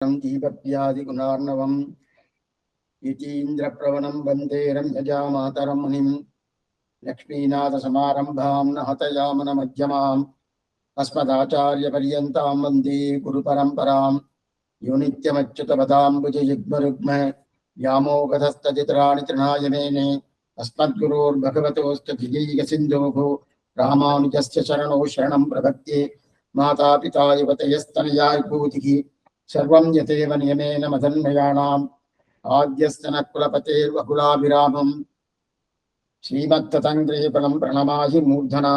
दीपत्यादिगुणार्णवम् यतीन्द्रप्रवणं वन्दे रम्यजामातरं मुनिं लक्ष्मीनाथसमारम्भां नहतयामनमध्यमाम् अस्मदाचार्यपर्यन्तां वन्दे गुरुपरम्परां यो नित्यमच्युतपदाम्बुजयुग्मरुग्म व्यामोगधस्तदितराणि तृणाय मेने अस्मद्गुरोर्भगवतोऽस्य धियैकसिन्धोः रामानुजस्य चरणौ शरणं प्रपद्ये मातापिता युवतयस्तनया विभूतिः सर्वं यथेव नियमेन मदन्मयाणाम् आद्यस्तनः कुलपतेर्वकुलाभिरामम् श्रीमत्ततङ्ग्रेफलं प्रणमाहि मूर्धना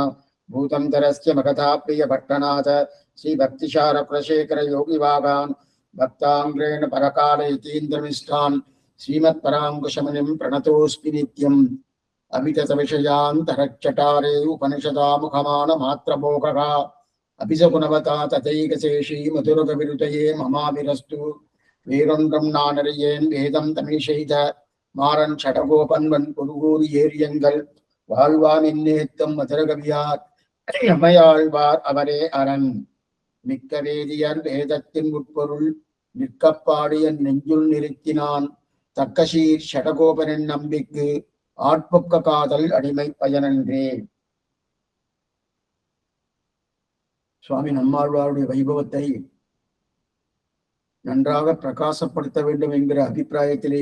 भूतं धरस्य मगधा प्रियपट्टनाथ श्रीभक्तिशारकुलशेखरयोगिवागान् भक्ताङ्ग्रेण परकालयतीन्द्रमिष्टान् श्रीमत्पराङ्कुशमुनिं प्रणतोऽस्मि नित्यम् अभिततविषयान्तरच्चटारे उपनिषदामुखमानमात्रमोघः अभिसगुणवता तथैकशेषी मधुरकविरुतये ममाभिरस्तु வேறொன்றும் நான் அறியேன் வேதம் தமிழ் செய்த மாறன் சடகோபன்வன் குருகூர் ஏரியங்கள் வாழ்வான் இன்னேத்தம் மதுரகவியார் எமையாழ்வார் அவரே அரண் மிக்க வேதியர் வேதத்தின் உட்பொருள் நிற்கப்பாடிய நெஞ்சுள் நிறுத்தினான் தக்கசீர் சடகோபனின் நம்பிக்கு ஆட்பொக்க காதல் அடிமை பயனன்றே. சுவாமி நம்மாழ்வாருடைய வைபவத்தை நன்றாக பிரகாசப்படுத்த வேண்டும் என்கிற அபிப்பிராயத்திலே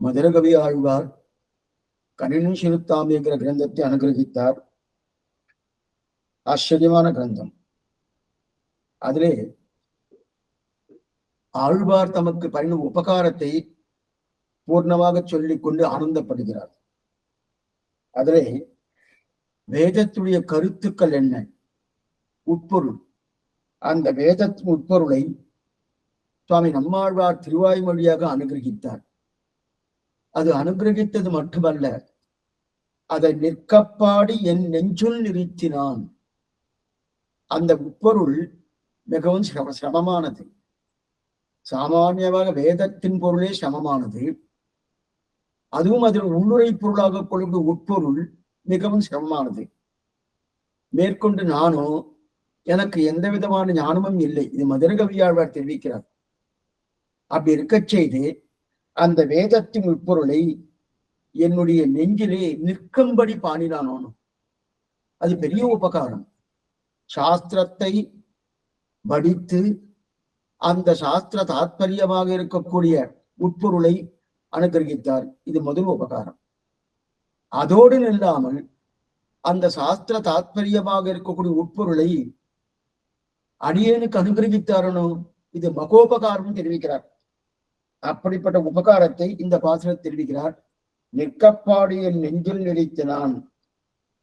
மதுரகவி ஆழ்வார் கணினி சிறுத்தாம் என்கிற கிரந்தத்தை அனுகிரகித்தார். ஆச்சரியமான கிரந்தம். அதிலே ஆழ்வார் தமக்கு பண்ணின உபகாரத்தை பூர்ணமாக சொல்லிக் கொண்டு ஆனந்தப்படுகிறார். அதிலே வேதத்துடைய கருத்துக்கள் என்ன, உட்பொருள், அந்த வேதத்தின் உட்பொருளை சுவாமி நம்மாழ்வார் திருவாய்மொழியாக அனுகிரகித்தார். அது அனுகிரகித்தது மட்டுமல்ல, அதை நிற்கப்பாடி என் நெஞ்சுள் நிறுத்தினான். அந்த உட்பொருள் மிகவும் சிரமமானது. சாமானியமாக வேதத்தின் பொருளே சிரமமானது. அதுவும் அதில் உள்ளுரை பொருளாக கொள்ளும் உட்பொருள் மிகவும் சிரமமானது. மேற்கொண்டு நானோ எனக்கு எந்த விதமான ஞானமும் இல்லை. இது மதுரகவியாழ்வார் தெரிவிக்கிறார். அப்படி இருக்க செய்து அந்த வேதத்தின் உட்பொருளை என்னுடைய நெஞ்சிலே நிற்கும்படி பாடினானோனும் அது பெரிய உபகாரம். சாஸ்திரத்தை படித்து அந்த சாஸ்திர தாத்பரியமாக இருக்கக்கூடிய உட்பொருளை அனுகிரகித்தார். இது முதல் உபகாரம். அதோடு நில்லாமல் அந்த சாஸ்திர தாத்பரியமாக இருக்கக்கூடிய உட்பொருளை அடியேனுக்கு அனுகிரகித்தாரனோ, இது மகோபகாரம் தெரிவிக்கிறார். அப்படிப்பட்ட உபகாரத்தை இந்த பாசுரத்தில் தெரிவிக்கிறார். நிற்கப்பாடிய நெஞ்சில் நிறுத்தினான்.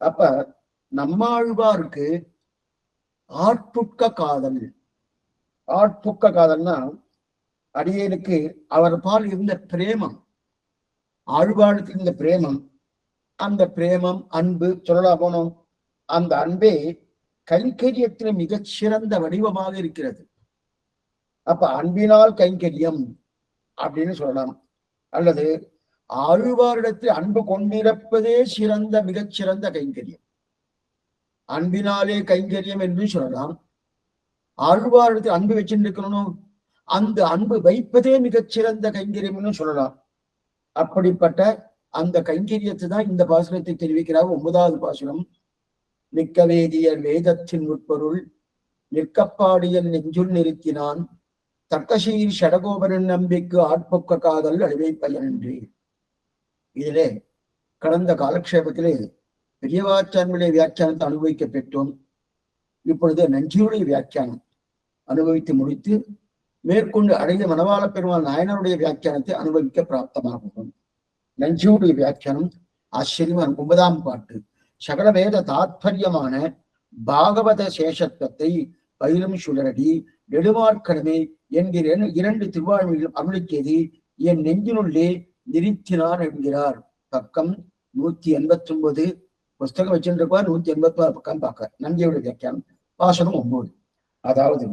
அப்ப நம்மாழ்வாருக்கு ஆட்புக்க காதல். ஆட்புக்க காதல்னா அடியேனுக்கு அவர் பால் இருந்த பிரேமம், ஆழ்வாருக்கு இருந்த பிரேமம், அந்த பிரேமம் அன்பு சொல்லலாம் போனோம். அந்த அன்பே கைங்கரியத்தில் மிகச் சிறந்த வடிவமாக இருக்கிறது. அப்ப அன்பினால் கைங்கரியம் அப்படின்னு சொல்லலாம். அல்லது ஆழ்வாரிடத்தில் அன்பு கொண்டிருப்பதே சிறந்த மிகச்சிறந்த கைங்கரியம், அன்பினாலே கைங்கரியம் என்று சொல்லலாம். ஆழ்வாரிடத்தில் அன்பு வச்சுருக்கணும், அந்த அன்பு வைப்பதே மிகச்சிறந்த கைங்கரியம்னு சொல்லலாம். அப்படிப்பட்ட அந்த கைங்கரியத்தை தான் இந்த பாசுரத்தை தெரிவிக்கிறார். 9வது பாசுரம். நிற்க வேதியர் வேதத்தின் உட்பொருள் நிற்கப்பாடியன் நெஞ்சுள் நிறுத்தினான் தர்க்கசீர் ஷடகோபனின் நம்பிக்கு ஆட்பொக்க காதல் அழிவை பயனன்றே. இதிலே கடந்த காலக்ஷேபத்திலே பெரியவாச்சான்களுடைய வியாக்கியானத்தை அனுபவிக்க பெற்றோம். இப்பொழுது நஞ்சியுடைய வியாக்கியானம் அனுபவித்து முடித்து மேற்கொண்டு அடைந்த மணவாள பெருமாள் நாயனருடைய வியாக்கியானத்தை அனுபவிக்க பிராப்தமாகும். நஞ்சியுடைய வியாக்கியானம் ஆச்சரியமான 9ஆம் பாட்டு. சகல வேத தாத்பரியமான பாகவத சேஷத்துவத்தை பயிலும் சுழரடி நெடுமார்க்கடமே என்கிற 2 திருவாழ்மையிலும் அருளிக்கேதி என் நெஞ்சினுள்ளே நிறுத்தினார் என்கிறார். பக்கம் 189. புஸ்தகம் வச்சுருப்பார். 186 பக்கம் பார்க்க. நஞ்சியுடைய வியாக்கியானம் பாசுரம் 9. அதாவது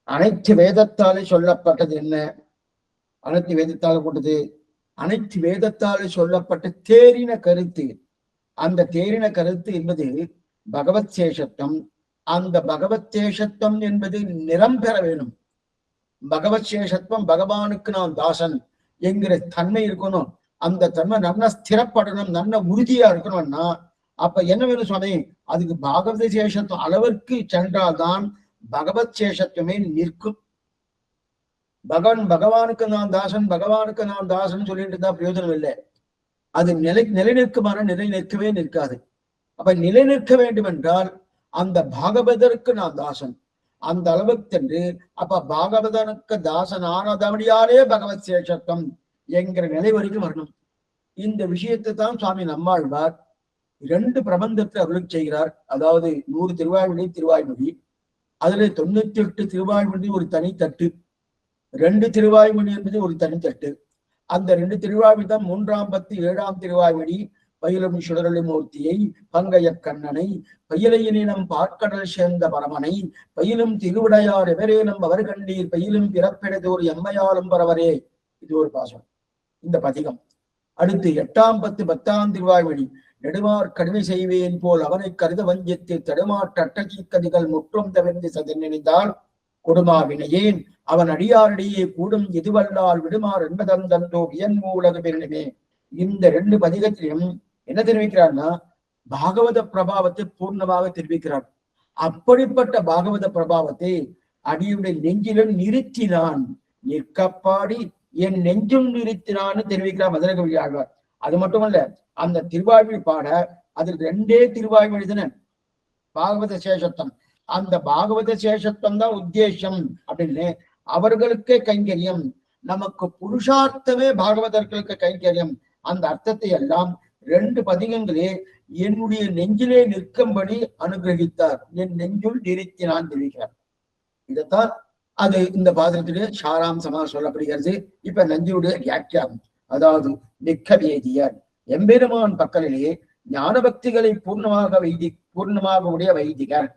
அனைத்து வேதத்தாலே சொல்லப்பட்டது என்ன, அனைத்து வேதத்தால் கொண்டது, அனைத்து வேதத்தாலே சொல்லப்பட்ட தேறின கருத்து. அந்த தேறின கருத்து என்பது பகவத் சேஷத்துவம். அந்த பகவத் சேஷத்துவம் என்பது நிறம் பெற வேணும். பகவத் சேஷத்துவம், பகவானுக்கு நான் தாசன் என்கிற தன்மை இருக்கணும். அந்த தன்மை நல்ல ஸ்திரப்படணும், நல்ல உறுதியா இருக்கணும்னா அப்ப என்ன வேணும் சுவாமி? அதுக்கு பாகவத சேஷத்துவம் அளவிற்கு சென்றால்தான் பகவத் சேஷத்துவமே நிற்கும். பகவானுக்கு நான் தாசன், பகவானுக்கு நான் தாசன் சொல்லிட்டு தான் பிரயோஜனம் இல்லை. அது நிலை நிற்குமான நிலை நிற்கவே நிற்காது. அப்ப நிலை நிற்க வேண்டும் என்றால் அந்த பாகவதற்கு நான் தாசன் அந்த அளவுக்கு சென்று அப்ப பாகவதனுக்கு தாசன் ஆனதபடியாலே பகவத் சேஷத்துவம் என்கிற நிலை வரைக்கும் வரணும். இந்த விஷயத்தை தான் சுவாமி நம்மாழ்வார் 2 பிரபந்தத்தை அருள் செய்கிறார். அதாவது 100 திருவாய்மொழி, அதுல 98 திருவாய்மொழி ஒரு தனித்தட்டு, 2 திருவாய்மொழி என்பது ஒரு தனித்தட்டு. அந்த 2 திருவாய்மொழி தான் 3ஆம் பத்து 7ஆம் திருவாய்மொழி. பயிலும் சுடரொளி மூர்த்தியை பங்கைய கண்ணனை பயிலையினம் பாற்கடல் சேர்ந்த பரமனை பயிலும் திருவிடையார் எவரேனும் அவர் கண்டீர் பயிலும் பிறப்பெடுதோர் எம்மையாலும் பரவரே. இது ஒரு பாசனம், இந்த பதிகம். அடுத்து 8ஆம் பத்து 10ஆம் திருவாய்மொழி. நெடுமார் கடுமை செய்வேன் போல் அவனை கருத வஞ்சித்து தடுமாற்ற அட்டகி கதிகள் முற்றும் தவிர்ந்து சதநினைந்தால் கொடுமா வினையேன் அவன் அடியாரடியே கூடும் எதுவல்லால் விடுமாறு என்பதந்தோ வியன் மூலக பெருணுமே. இந்த 2 பதிகத்திலும் என்ன தெரிவிக்கிறார்னா பாகவத பிரபாவத்தை பூர்ணமாக தெரிவிக்கிறார். அப்படிப்பட்ட பாகவத பிரபாவத்தை அடியுடைய நெஞ்சிலும் நிறுத்தினான், நிற்கப்பாடி என் நெஞ்சும் நிறுத்தினான்னு தெரிவிக்கிறார் மதுரகவி ஆழ்வார். அது மட்டுமல்ல, அந்த திருவாய்மொழி பாட அதில் 2 திருவாய்மொழி தானே பாகவத சேஷத்துவம். அந்த பாகவத சேஷத்துவம் தான் உத்தேசம் அப்படின்னு அவர்களுக்கே கைங்கரியம், நமக்கு புருஷார்த்தமே பாகவதர்களுக்கு கைங்கரியம். அந்த அர்த்தத்தை எல்லாம் 2 பதிகங்களே என்னுடைய நெஞ்சிலே நிற்கும்படி அனுகிரகித்தார், என் நெஞ்சுள் நிறுத்தினான் தெரிவிக்கிறார். இதைத்தான் அது இந்த பாதத்திலே சாராம்சமாக சொல்லப்படுகிறது. இப்ப நஞ்சுடைய வியாக்கியானம், அதாவது மிக்க வேதியர் எம்பெருமான் பக்கலிலே ஞான பக்திகளை பூர்ணமாக உடைய வைதிகர்.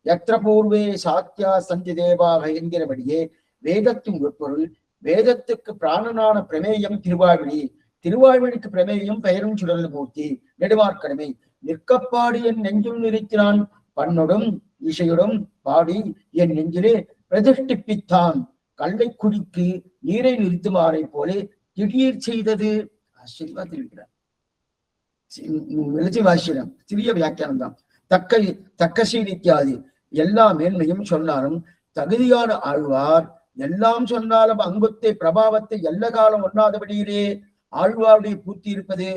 எத்திர பூர்வே சாத்தியா சந்தி தேவாக என்கிறபடியே வேதத்தின் உட்பொருள், வேதத்துக்கு பிராணனான பிரமேயம் திருவாய்மொழி, திருவாய்மொழிக்கு பிரமேயம் பெயரும் சுடரொளி மூர்த்தி, நெடுமார்க்கடமை நிற்கப்பாடி என் நெஞ்சும் நிறுத்தினான் பண்ணொடும் இசையுடன் பாடி என் நெஞ்சிலே பிரதிஷ்டிப்பித்தான் கல்லை குடிக்கு நீரை நிறுத்துமாறை போலே திடீர் செய்தது. ஆச்சரியமா தெரிவிக்கிறார். எழுச்சி வாசியம் சிறிய வியாக்கியானம் தான். தக்கசீல் இத்தியாதி எல்லா மேன்மையும் சொன்னாலும் தகுதியான ஆழ்வார் எல்லாம் சொன்னாலும் அங்குத்தை பிரபாவத்தை எல்லா காலம் ஒண்ணாதபடியிலே ஆழ்வாருடைய பூர்த்தி இருப்பது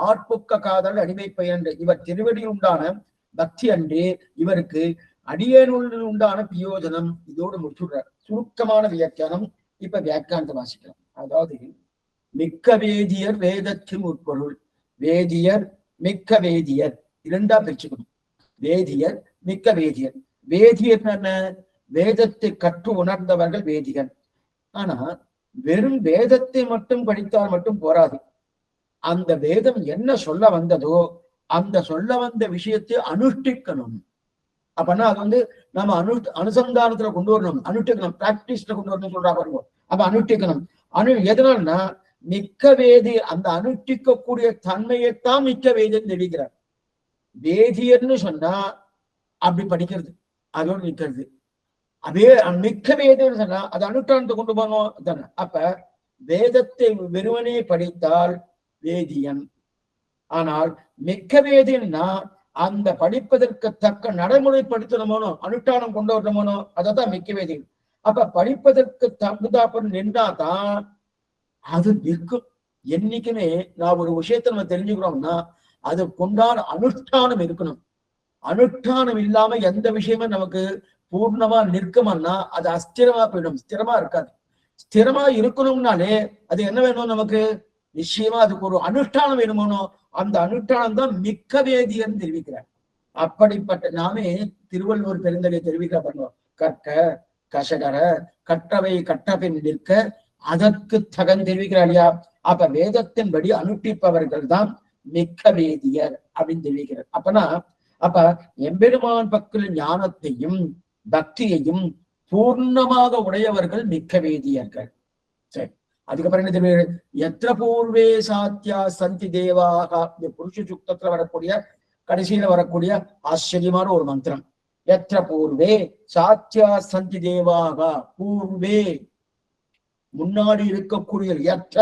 ஆட்புக்க காதல் அடிமை பயன். இவர் திருவடியில் உண்டான பக்தி அன்றே இவருக்கு அடியேனுள் உண்டான பிரயோஜனம். இதோடு முடிச்சுடுறார் சுருக்கமான வியாக்கியானம். இப்ப வியாக்கியானத்தை வாசிக்கலாம். அதாவது மிக்க வேதியர் வேதத்தின் உட்பொருள், வேதியர் மிக்க வேதியர் 2ஆ பிரிச்சுக்கணும். வேதியர் மிக்க வேதியர். வேதியர் என்ன? வேதத்தை கற்று உணர்ந்தவர்கள் வேதிகர். ஆனா வெறும் வேதத்தை மட்டும் படித்தால் மட்டும் போராது. அந்த வேதம் என்ன சொல்ல வந்ததோ அந்த சொல்ல வந்த விஷயத்தை அனுஷ்டிக்கணும். அப்பனா அது நம்ம அனுசந்தானத்துல கொண்டு வரணும், அனுஷ்டிக்கணும், பிராக்டிஸ்ல கொண்டு வரணும் சொல்றா பாருங்க. அப்ப அனுஷ்டிக்கணும். எதனால்னா மிக்க வேதி அந்த அனுஷ்டிக்கக்கூடிய தன்மையைத்தான் மிக்க வேதின்னு தெரிவிக்கிறார். வேதியர்னு சொன்னா அப்படி படிக்கிறது, அதோடு நிற்கிறது. அதே மிக்க வேதியர்னு சொன்னா அது அனுஷ்டானத்தை கொண்டு போகணும் தானே. அப்ப வேதத்தை வெறுவனே படித்தால் வேதியன். ஆனால் மிக்க வேதியன்னா அந்த படிப்பதற்கு தக்க நடைமுறைப்படுத்தணுமோனோ அனுஷ்டானம் கொண்டு வரணுமோனோ அதான் மிக்க வேதியன். அப்ப படிப்பதற்கு தகுந்தாப்பன் நின்றாதான் அது நிற்கும். என்னைக்குமே நான் ஒரு விஷயத்த நம்ம தெரிஞ்சுக்கிறோம்னா அது கொண்டாட அனுஷ்டானம் இருக்கணும். அனுஷ்டானம் இல்லாம எந்த விஷயமும் நமக்கு பூர்ணமா நிற்கும்னா அது அஸ்திரமா போயிடும், ஸ்திரமா இருக்காது. ஸ்திரமா இருக்கணும்னாலே அது என்ன வேணும் நமக்கு? நிச்சயமா அதுக்கு ஒரு அனுஷ்டானம் வேணுமோனோ அந்த அனுஷ்டானம் தான் மிக்க வேதியன்னு தெரிவிக்கிறார். அப்படிப்பட்ட நாமே திருவள்ளுவர் பெருந்தகை தெரிவிக்க பண்ணுவோம். கற்க கசகர கற்றவை கற்றபின் நிற்க அதற்கு தகன் தெரிவிக்கிறார் இல்லையா? அப்ப வேதத்தின்படி அனுஷ்டிப்பவர்கள் தான் மிக்க வேதியர் அப்படின்னு தெரிவிக்கிறார். அப்ப எம்பெருமான் பக்கத்தில் ஞானத்தையும் பக்தியையும் பூர்ணமாக உடையவர்கள் மிக்க வேதியர்கள். சரி, அதுக்கப்புறம் என்ன தெரியும்? எத்திர பூர்வே சாத்தியா சந்தி தேவாக புருஷ சுக்தத்துல வரக்கூடிய கடைசியில வரக்கூடிய ஆச்சரியமான ஒரு மந்திரம். எத்திர பூர்வே சாத்தியா சந்தி தேவாக. பூர்வே முன்னாடி இருக்கக்கூடிய, எற்ற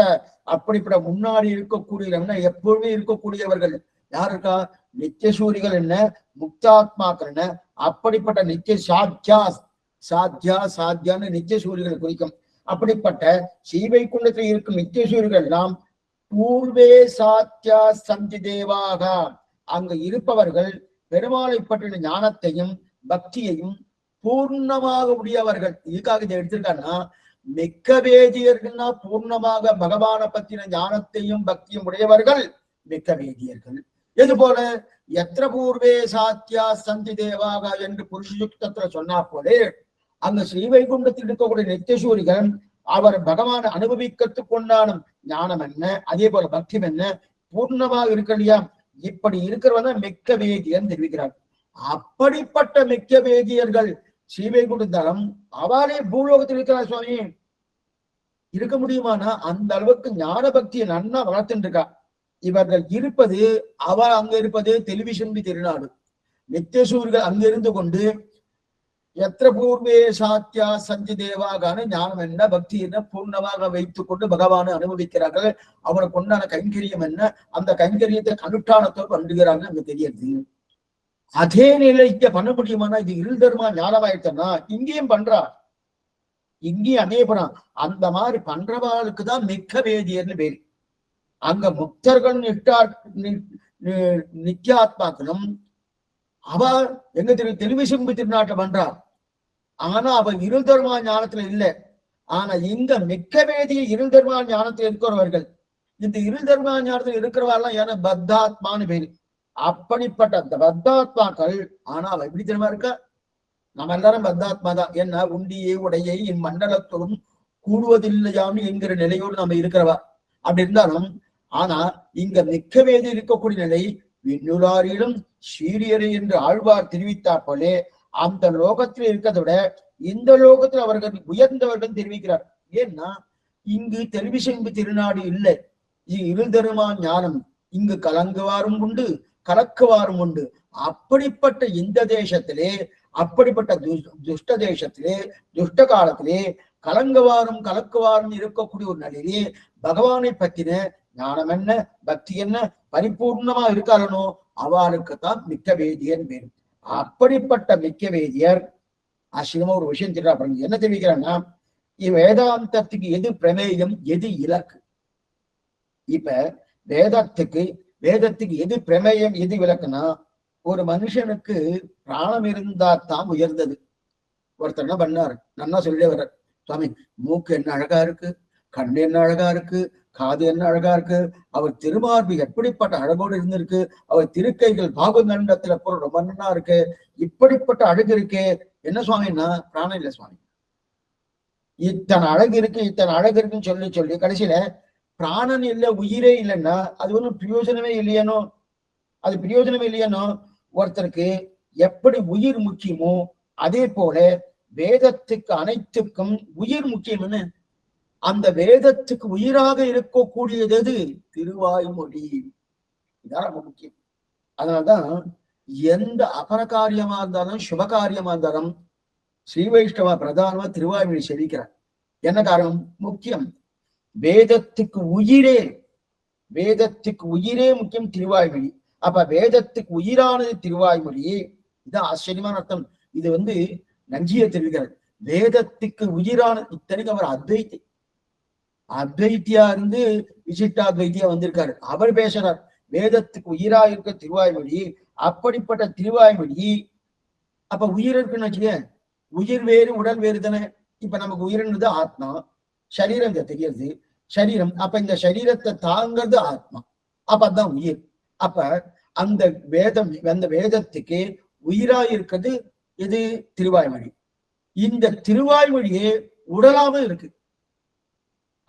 அப்படிப்பட்ட முன்னாடி இருக்கக்கூடிய எப்பொழுதுமே இருக்கக்கூடியவர்கள் யார் இருக்கா? நித்தியசூரிகள் என்ன, முக்தாத்மாக்கள் என்ன, அப்படிப்பட்ட நித்திய சாத்தியா, சாத்தியா சாத்தியான்னு நித்தியசூரிகள் குறிக்கும். அப்படிப்பட்ட ஸ்ரீவைகுண்டத்தில் இருக்கும் நித்தியசூரிகள் எல்லாம் பூர்வே சாத்தியா சந்தி தேவாக, அங்கு இருப்பவர்கள் பெருமாளை பற்றின ஞானத்தையும் பக்தியையும் பூர்ணமாக உடையவர்கள். இதுக்காக இதை எடுத்திருக்காங்கன்னா, மிக்க வேதியர்கள்னா பூர்ணமாக பகவான பத்தின ஞானத்தையும் பக்தியும் உடையவர்கள் மிக்க வேதியர்கள். இது போல எத்திர பூர்வே சாத்தியா சந்தி தேவாக என்று புருஷயுக்தத்துல சொன்னா போலே, அங்க ஸ்ரீவைகுண்டத்தில் இருக்கக்கூடிய நித்தியசூரிகள் அவர் பகவான் அனுபவிக்கிறதுக்கு உண்டான ஞானம் என்ன, அதே போல பக்தியம் என்ன பூர்ணமாக இருக்கலையா, இப்படி இருக்கிறவங்க மிக்க வேதியர் தெரிவிக்கிறார். அப்படிப்பட்ட மிக்க வேதியர்கள் ஸ்ரீவைகுண்டம் அவரே பூலோகத்தில் இருக்கிறார். சுவாமி இருக்க முடியுமானா அந்த அளவுக்கு ஞான பக்தியை நன்னா வளர்த்துட்டு இருக்கா. இவர்கள் இருப்பது, அவர் அங்க இருப்பது டெலிவிஷன் திருநாடு. நித்தியசூர்கள் அங்க இருந்து கொண்டு எத்திர பூர்வே சாத்தியா சந்தி தேவாகான ஞானம் என்ன பக்தி என்ன பூர்ணமாக வைத்துக் கொண்டு பகவானை அனுபவிக்கிறார்கள். அவருக்கு உண்டான கைங்கரியம் என்ன, அந்த கைங்கரியத்தை அனுஷ்டானத்தோடு பண்ணுகிறாங்க அங்க தெரியுது. அதே நிலைக்கு பண்ண முடியுமானா இது இருள் தர்மா ஞானமாயிட்டனா இங்கேயும் பண்றா, இங்கேயும் அதே பண்ணா. அந்த மாதிரி பண்றவாளுக்கு தான் மிக்க வேதியர்னு பேரு. அங்க முக்தர்கள் நித்தியாத்மாக்களும் அவ எங்க தெரியும் டெலிவிஷன் திருநாட்டை பண்றா. ஆனா அவ இருள் தர்மா ஞானத்துல இல்லை. ஆனா இங்க மிக்க வேதிய இருள் தர்மா ஞானத்துல இருக்கிறவர்கள், இந்த இருள் தர்மா ஞானத்துல இருக்கிறவாள்லாம் ஏன்னா பத்தாத்மான்னு பேரு. அப்படிப்பட்ட அந்த பத்தாத்மாக்கள், ஆனா அவ எப்படி தெரியுமா இருக்கா? நம்ம எல்லாரும் பத்தாத்மா தான். என்ன உண்டியை உடையை இம்மண்டலத்தோடும் கூடுவதில்லையான்னு என்கிற நிலையோடு நம்ம இருக்கிறவா. அப்படி இருந்தாலும் ஆனா இங்க மிக்க வேதி இருக்கக்கூடிய நிலை விண்ணுளாரிலும் சீரியரை என்று ஆழ்வார் தெரிவித்தார் போலே, அந்த லோகத்தில் இருக்கிறத விட இந்த லோகத்தில் அவர்கள் உயர்ந்தவர்கள் தெரிவிக்கிறார். ஏன்னா இங்கு டெலிவிஷன் திருநாடு இல்லை, இது இருள் தருமா ஞானம். இங்கு கலங்குவாரும் உண்டு கலக்குவாரும் உண்டு. அப்படிப்பட்ட இந்த தேசத்திலே, அப்படிப்பட்ட துஷ்ட தேசத்திலே, துஷ்ட காலத்திலே கலங்குவாரும் கலக்குவாரும் இருக்கக்கூடிய ஒரு நிலையிலே பகவானை பத்தின ஞானம் என்ன பக்தி என்ன பரிபூர்ணமா இருக்காரனோ அவளுக்குத்தான் மிக்க வேதியர் பேரு. அப்படிப்பட்ட மிக்க வேதியர் ஆசிரமம் ஒரு விஷயம் தெரியா பாருங்க. என்ன தெரிவிக்கிறான்னா, வேதாந்தத்துக்கு எது பிரமேயம் எது இலக்கு. இப்ப வேதத்துக்கு எது பிரமேயம் எது விளக்குனா, ஒரு மனுஷனுக்கு பிராணம் இருந்தா தான் உயர்ந்தது. ஒருத்தர் என்ன பண்ணாரு, நன்னா சொல்லி வர்ற, சுவாமி மூக்கு என்ன அழகா இருக்கு, கண்ணு என்ன அழகா இருக்கு, காது என்ன அழகா இருக்கு, அவர் திருமார்பு எப்படிப்பட்ட அழகோடு இருந்திருக்கு, அவர் திருக்கைகள் பாகுநண்டத்துல பொருள் ரொம்ப நன்னா இருக்கு, இப்படிப்பட்ட அழகு இருக்கு. என்ன சுவாமின்னா பிராணம் இல்லை சுவாமி. இத்தனை அழகு இருக்கு இத்தனை அழகு இருக்குன்னு சொல்லி சொல்லி கடைசியில பிராணன் இல்லை உயிரே இல்லைன்னா அது ஒன்றும் பிரயோஜனமே இல்லையனோ. அது பிரயோஜனமே இல்லையனோ. ஒருத்தருக்கு எப்படி உயிர் முக்கியமோ அதே போல வேதத்துக்கு அனைத்துக்கும் உயிர் முக்கியம்னு, அந்த வேதத்துக்கு உயிராக இருக்கக்கூடியது எது? திருவாய்மொழி. இதான் ரொம்ப முக்கியம். அதனால்தான் எந்த அபரகாரியமா இருந்தாலும் சுபகாரியமா இருந்தாலும் ஸ்ரீ வைஷ்ணவ பிரதானமா திருவாய்மொழி செவிக்கிறார். என்ன காரணம்? முக்கியம். வேதத்துக்கு உயிரே முக்கியம் திருவாய்மொழி. அப்ப வேதத்துக்கு உயிரானது திருவாய்மொழி. இது ஆச்சரியமான அர்த்தம். இது நஞ்சிய தெரிவிக்கிறார். வேதத்துக்கு உயிரான, இத்தனைக்கு அவர் அத்வைத்தியா இருந்து விசிஷ்டாத்வைத்தியா வந்திருக்காரு. அவர் பேசுறார் வேதத்துக்கு உயிரா இருக்க திருவாய்மொழி. அப்படிப்பட்ட திருவாய்மொழி அப்ப உயிர் இருக்குன்னு வச்சுக்க, உயிர் வேறு உடல் வேறு தானே. இப்ப நமக்கு உயிர்ன்றது ஆத்மா, சரீரம் தெரியுது, சரீரம். அப்ப இந்த சரீரத்தை தாங்கிறது ஆத்மா, அப்ப அதுதான் உயிர். அப்ப அந்த வேதத்துக்கு உயிரா இருக்கிறது எது? திருவாய்மொழி. இந்த திருவாய்மொழியே உடலாம இருக்கு.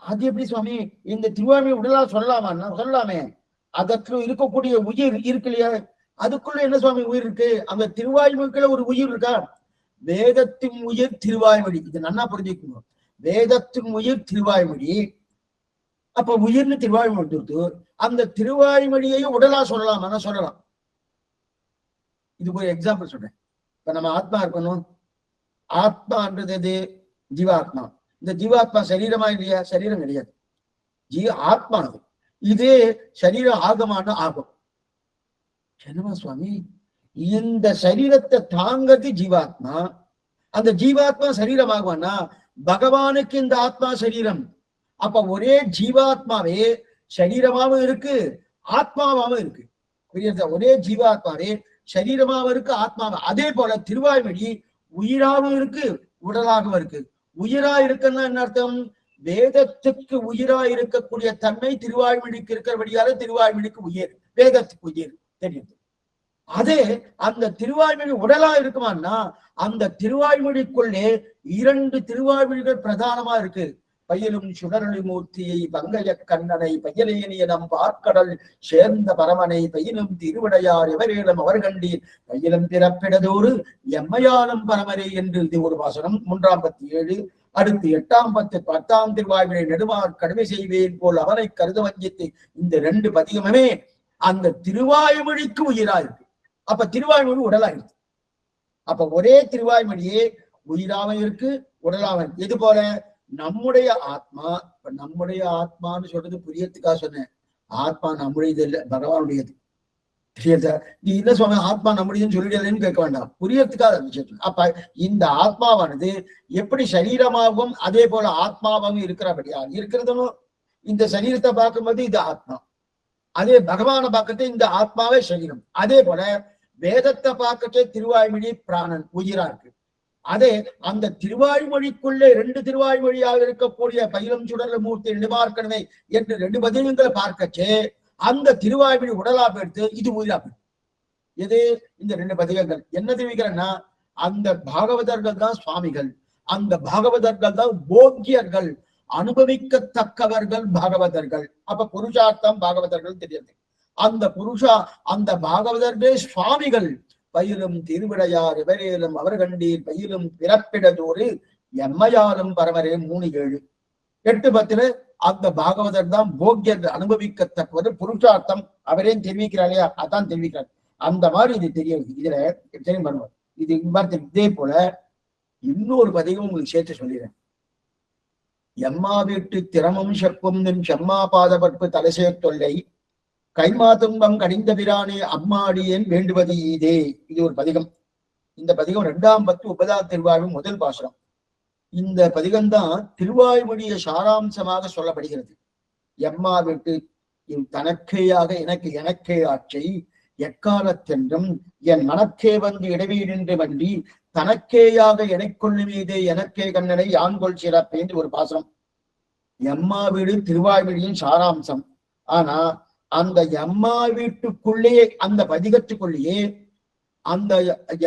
அது எப்படி சுவாமி இந்த திருவாய்மொழி உடலா சொல்லலாமா? சொல்லலாமே. அதற்கு இருக்கக்கூடிய உயிர் இருக்கு இல்லையா, அதுக்குள்ள என்ன சுவாமி உயிர் இருக்கு? அந்த திருவாய்மொழிக்குள்ள ஒரு உயிர் இருக்கா? வேதத்தின் உயிர் திருவாய்மொழி. இது நன்னா புரிஞ்சுக்கணும். வேதத்தின் உயிர் திருவாய்மொழி. அப்ப உயிர்னு திருவாய்மொழி கொடுத்து அந்த திருவாய்மொழியையும் உடலா சொல்லலாமா? சொல்லலாம். இதுக்கு ஒரு எக்ஸாம்பிள் சொல்றேன். இப்ப நம்ம ஆத்மா இருக்கணும். ஆத்மான்றது எது? ஜீவாத்மா. இந்த ஜீவாத்மா சரீரமா இல்லையா? சரீரம் கிடையாது, ஆத்மா. இது சரீரம் ஆகமான ஆகும். என்னமா சுவாமி, இந்த சரீரத்தை தாங்கிறது ஜீவாத்மா, அந்த ஜீவாத்மா சரீரம் ஆகுவானா? பகவானுக்கு இந்த ஆத்மா சரீரம். அப்ப ஒரே ஜீவாத்மாவே சரீரமாவும் இருக்கு, ஆத்மாவாவும் இருக்கு. புரியுதா? ஒரே ஜீவாத்மாவே சரீரமாவும் இருக்கு, ஆத்மாவும். அதே போல திருவாய்மொழி உயிராகவும் இருக்கு, உடலாகவும் இருக்கு. உயிரா இருக்குன்னா என்ன அர்த்தம்? வேதத்துக்கு உயிரா இருக்கக்கூடிய தன்மை திருவாய்மொழிக்கு இருக்கிறபடியால திருவாய்மொழிக்கு உயிர், வேதத்துக்கு உயிர் தெரியுது. அதே அந்த திருவாய்மொழி உடலா இருக்குமான்னா அந்த திருவாய்மொழிக்குள்ளே 2 திருவாய்மொழிகள் பிரதானமா இருக்கு. பையலும் சுடரொளி மூர்த்தியை பங்கைய கண்ணனை பையலேனியனம் பார்க்கடல் சேர்ந்த பரமனை பையலும் திருவிடையார் எவரேலும் அவர் கண்டீர் பையலும் பிறப்பிடதோடு எம்மையாலும் பரமரே என்று இது ஒரு வாசனம். 3:17. அடுத்து 8:10 திருவாய்மொழி நெடுமார் கடுமை செய்வேன் போல் அவனை கருத வஞ்சித்து. இந்த 2 பதிகமே அந்த திருவாய்மொழிக்கு உயிரா இருக்கு. அப்ப திருவாய்மொழி உடலாயிருக்கு. அப்ப ஒரே திருவாய்மொழியே உயிராவும் இருக்கு, உடலாவும் இருக்கு. இது போல நம்முடைய ஆத்மா, இப்ப நம்முடைய ஆத்மான்னு சொல்றது புரியத்துக்காக சொன்னேன். ஆத்மா நம்முடையது இல்லை, பகவானுடையது. புரியுதா? நீ என்ன சொன்ன ஆத்மா நம்முடையதுன்னு சொல்லிடலன்னு கேட்க வேண்டாம், புரியறதுக்காக விஷயம். அப்ப இந்த ஆத்மாவானது எப்படி சரீரமாகவும் அதே போல ஆத்மாவாகவும் இருக்கிறபடியா இருக்கிறதும் இந்த சரீரத்தை பார்க்கும்போது இது ஆத்மா, அதே பகவானை பார்க்கறது இந்த ஆத்மாவே சரீரம். அதே போல வேதத்தை பார்க்கறதே திருவாய்மொழி பிராணன் உயிரா இருக்கு. அதே அந்த திருவாய்மொழிக்குள்ளே 2 திருவாய்மொழியாக இருக்கக்கூடிய பயிலும் சுடர்ல மூர்த்தி நிபார்க்கணமே என்று 2 பதிகங்களை பார்க்கச்சே அந்த திருவாய்மொழி உடலா பெடுத்து இது உயிரா பெடுத்து. எது? இந்த 2 பதிகங்கள் என்ன தெரிவிக்கிறேன்னா அந்த பாகவதர்கள் தான் சுவாமிகள், அந்த பாகவதர்கள் தான் போக்கியர்கள், அனுபவிக்கத்தக்கவர்கள் பாகவதர்கள். அப்ப புருஷார்த்தம் பாகவதர்கள் தெரியாது. அந்த பாகவதர்களே சுவாமிகள். பயிலும் திருவிடையார் எவரேலும் அவர் கண்டீர் பயிலும் பிறப்பிடதோடு எம்மையாலும் பரமரே 3:7. 8:10 அந்த பாகவதர் தான் போக்கியர்கள், அனுபவிக்கத்தக்கவர். புருஷார்த்தம் அவரே தெரிவிக்கிறாரே, அதான் தெரிவிக்கிறார். அந்த மாதிரி இது தெரியாது. இதுல தெரியும் பண்ணுவோம். இது மாதிரி இதே போல இன்னொரு பதிவும் உங்களுக்கு சேர்த்து சொல்லிடுறேன். எம்மா வீட்டு திறமும் செப்பும் நின் செம்மா பாதபற்பு தலைசே தொல்லை கைமா துன்பம் கடிந்த பிரானே அம்மாடியேன் வேண்டுவது ஈதே. இது ஒரு பதிகம். இந்த பதிகம் 2ஆம் பத்து 9ஆம் திருவாயும் முதல் பாசுரம். இந்த பதிகம்தான் திருவாய்மொழிய சாராம்சமாக சொல்லப்படுகிறது. எம்மா வீட்டு தனக்கேயாக எனக்கே ஆட்சி எக்காலத்தென்றும் என் மனக்கே வந்து இடைவீடின்றி வண்டி தனக்கேயாக எனக்கொள்ளு மீதே எனக்கே கண்ணனை யான்கொள் சிறப்பேந்து ஒரு பாசுரம். எம்மா வீடு திருவாய்மொழியின் சாராம்சம். ஆனா அந்த எம்மா வீட்டுக்குள்ளேயே, அந்த பதிகத்துக்குள்ளேயே அந்த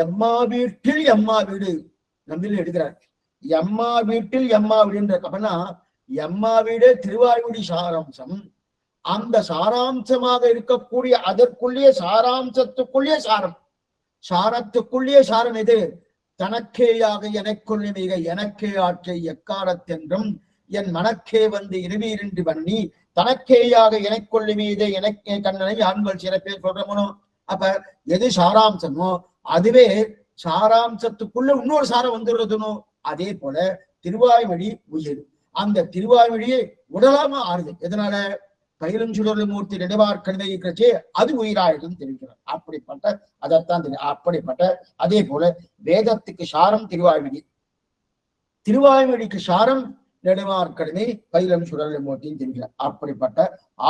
எம்மா வீட்டில் எம்மா வீடு நம்மள எடுக்கிறார். எம்மா வீட்டில் எம்மா வீடுன்ற அப்படின்னா எம்மா வீடு திருவாய்மொழி சாராம்சம். அந்த சாராம்சமாக இருக்கக்கூடிய அதற்குள்ளேயே சாராம்சத்துக்குள்ளேயே சாரம், சாரத்துக்குள்ளேயே சாரம் எது? தனக்கேயாக எனக்குள்ளே மிக எனக்கே ஆற்றை எக்காலத்தென்றும் என் மனக்கே வந்து இருவீரின்றி பண்ணி தனக்கேயாக எனக்கொள்ளு மீதே எனக்கே கண்ணனை ஆண்கள் சிறப்பே சொல்றமோ. அப்ப எது சாராம்சமோ அதுவே சாராம்சத்துக்குள்ள இன்னொரு சாரம் வந்துடுறதுனோ. அதே போல திருவாய்மொழி உயிர், அந்த திருவாய்மொழியை உடலாம ஆறுது. எதனால? பயிலும் சுடர்ல மூர்த்தி நினைவார் கணிதே அது உயிராயிடும் தெரிவிக்கிறார். அப்படிப்பட்ட அதைத்தான் தெரியும். அப்படிப்பட்ட அதே போல வேதத்துக்கு சாரம் திருவாய்மொழி, திருவாய்மொழிக்கு சாரம் நெடுமார்க்கடமை பயிலும் சுடர்ல மூர்த்தின்னு தெரிவிக்கிறார். அப்படிப்பட்ட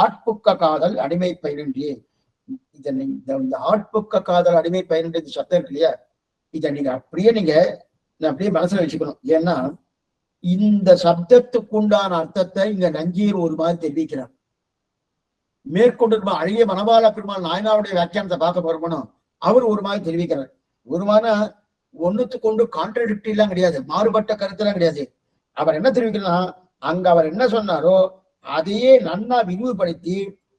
ஆட்புக்க காதல் அடிமை பயிரின்றே. இந்த ஆட்புக்க காதல் அடிமை பயிரின்றது சத்தம் இருக்கு இல்லையா, இதை நீங்க அப்படியே அப்படியே மனசுல வச்சுக்கணும். ஏன்னா இந்த சப்தத்துக்குண்டான அர்த்தத்தை இங்க நஞ்சீர் ஒரு மாதிரி தெரிவிக்கிறார். மேற்கொண்டு அழகிய மனவாள பெருமாள் நாயனாருடைய வியாக்கியானத்தை பார்க்க போறோம்னா அவர் ஒரு மாதிரி தெரிவிக்கிறார். ஒரு மாதிரி ஒண்ணுத்துக்கு ஒன்று கான்ட்ரடிக்டரி எல்லாம் கிடையாது, மாறுபட்ட கருத்து எல்லாம் கிடையாது. அவர் என்ன தெரிவிக்கிறார், அங்க அவர் என்ன சொன்னாரோ அதையே நன்னா விரிவுபடுத்தி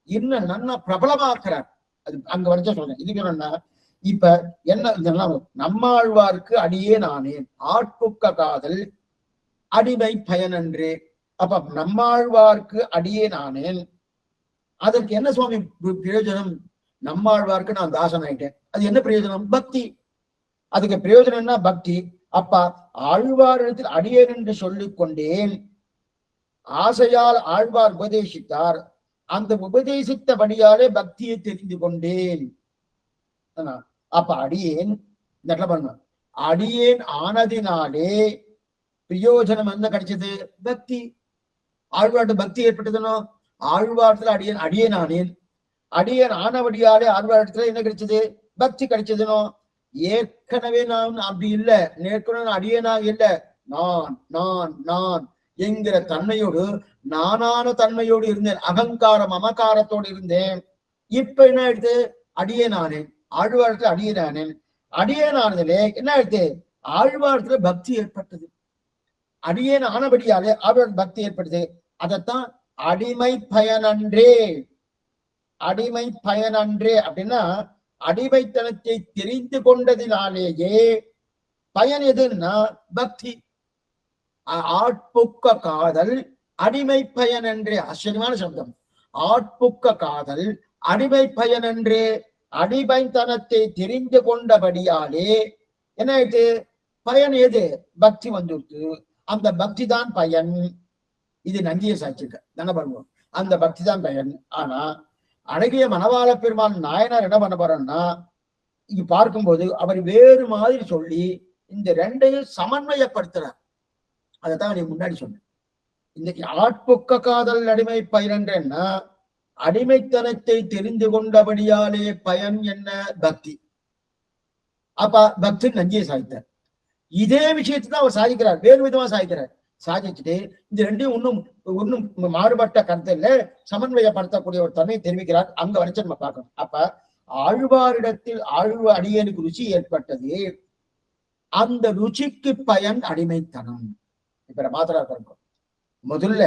இன்னும் நன்னா பிரபலமாக்குறார். அது அங்க வரைச்சா சொல்றேன். இதுக்கு என்னன்னா இப்ப என்ன இதெல்லாம் நம்மாழ்வாருக்கு அடியே நானே ஆட்புக்க காதல் அடிமை பயனன்றே. அப்ப நம்மாழ்வார்க்கு அடியே நானேன், அதற்கு என்ன சுவாமி பிரயோஜனம்? நம்மாழ்வார்க்கு நான் தாசன் ஆயிட்டேன், அது என்ன பிரயோஜனம்? பக்தி. அதுக்கு பிரயோஜனம் என்ன? பக்தி. அப்ப ஆழ்வாரிடத்தில் அடியேன் என்று சொல்லிக் கொண்டேன். ஆசையால் ஆழ்வார் உபதேசித்தார். அந்த உபதேசித்தபடியாலே பக்தியை தெரிந்து கொண்டேன். அப்ப அடியேன் பண்ண அடியேன் ஆனதினாலே பிரயோஜனம் என்ன கிடைச்சது? பக்தி. ஆழ்வார்ட்ட பக்தி ஏற்பட்டதுனோ, ஆழ்வாரத்துல அடியேன் ஆனேன். அடியேன் ஆனபடியாலே ஆழ்வாரத்துல என்ன கிடைச்சது? பக்தி கிடைச்சதுனோ. ஏற்கனவே நான் அப்படி இல்லை, ஏற்கனவே அடியேனாக இல்லை, நான் நான் நான் என்கிற தன்மையோடு, நானான தன்மையோடு இருந்தேன், அகங்காரம் அமகாரத்தோடு இருந்தேன். இப்ப என்ன ஆயிடுது? அடியேனானேன். ஆழ்வாரத்துல அடியேனானேன். அடியேனானதுலே என்ன ஆயிடுது? ஆழ்வாரத்துல பக்தி ஏற்பட்டது. அடியேன் ஆனபடியாலே ஆழ்வார் பக்தி ஏற்பட்டது. அதைத்தான் அடிமை பயனன்றே, அடிமை பயனன்றே அப்படின்னா அடிமைத்தனத்தை தெரிந்து கொண்டதினாலேயே பயன் எதுன்னா பக்தி. ஆட்புக்க காதல் அடிமை பயன் என்றே. ஆச்சரியமான சப்தம். ஆட்புக்க காதல் அடிமை பயன் என்றே. அடிமைத்தனத்தை தெரிந்து கொண்டபடியாலே என்ன ஆயிட்டு? பயன் எது? பக்தி வந்துருக்கு. அந்த பக்தி தான் பயன். இது நஞ்சிய சாட்சிக்க தானே பண்ணுவோம். அந்த பக்தி தான் பயன். ஆனா அழகிய மணவாள பெருமான் நாயனார் என்ன பண்ண போறோம்னா, இங்க பார்க்கும்போது அவர் வேறு மாதிரி சொல்லி இந்த ரெண்டையும் சமன்வயப்படுத்துறார். அதைத்தான் நீ முன்னாடி சொன்ன. இன்னைக்கு ஆட்புக்க காதல் அடிமை பயனன்றேன்னா, அடிமைத்தனத்தை தெரிந்து கொண்டபடியாலே பயன் என்ன? பக்தி. அப்ப பக்தி நஞ்சியை சாதித்தார். இதே விஷயத்தை தான் அவர் சாதிக்கிறார், வேறு விதமா சாதிக்கிறார். சாதிச்சுட்டு இந்த ரெண்டையும் ஒன்னும் மாறுபட்ட கருத்துல சமன்வயப்படுத்தக்கூடிய ஒரு தன்மையை தெரிவிக்கிறார். அங்க வரைச்சு நம்ம பார்க்கணும். அப்ப ஆழ்வாரிடத்தில் அடியனுக்கு ருச்சி ஏற்பட்டது. அந்த ருச்சிக்கு பயன் அடிமைத்தனம். இப்ப மாத்திரா பார்ப்போம். முதல்ல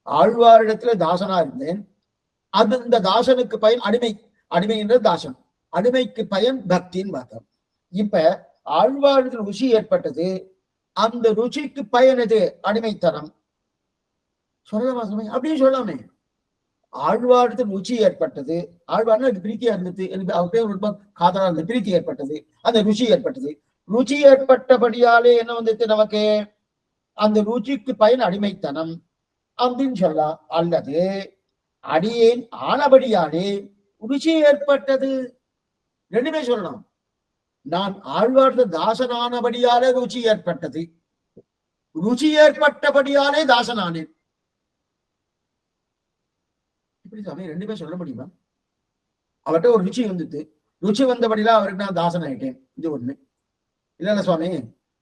ஆழ்வாரிடத்துல தாசனா இருந்தேன். அது இந்த தாசனுக்கு பயன் அடிமை. அடிமைன்றது தாசன். அடிமைக்கு பயன் பக்தின்னு பார்த்தோம். இப்ப ஆழ்வாரிடத்தில் ருச்சி ஏற்பட்டது. அந்த ருச்சிக்கு பயன் எது? அடிமைத்தனம். சொல்லலாமா? அப்படின்னு சொல்லாமே. ஆழ்வாரத்தில் ருச்சி ஏற்பட்டது. ஆழ்வார்னா பிரீத்தியா இருந்தது. எனக்கு அவர் பேர் காதலா இருந்தது. பிரீத்தி ஏற்பட்டது. அந்த ருச்சி ஏற்பட்டது. ருச்சி ஏற்பட்டபடியாலே என்ன வந்துட்டு நமக்கு? அந்த ருச்சிக்கு பயன் அடிமைத்தனம் அப்படின்னு சொல்லலாம். அல்லது அடியேன் ஆனபடியாலே ருச்சி ஏற்பட்டது. ரெண்டுமே சொல்லலாம். நான் ஆழ்வார்த்த தாசனானபடியாலே ருச்சி ஏற்பட்டது. ருச்சி ஏற்பட்டபடியாலே தாசனானேன். இப்படி சாமி ரெண்டுமே சொல்ல முடியுமா? அவர்கிட்ட ஒரு ருச்சி வந்துட்டு, ருச்சி வந்தபடிலாம் அவருக்கு நான் தாசன் ஆயிட்டேன். இது ஒண்ணு. இல்ல சுவாமி,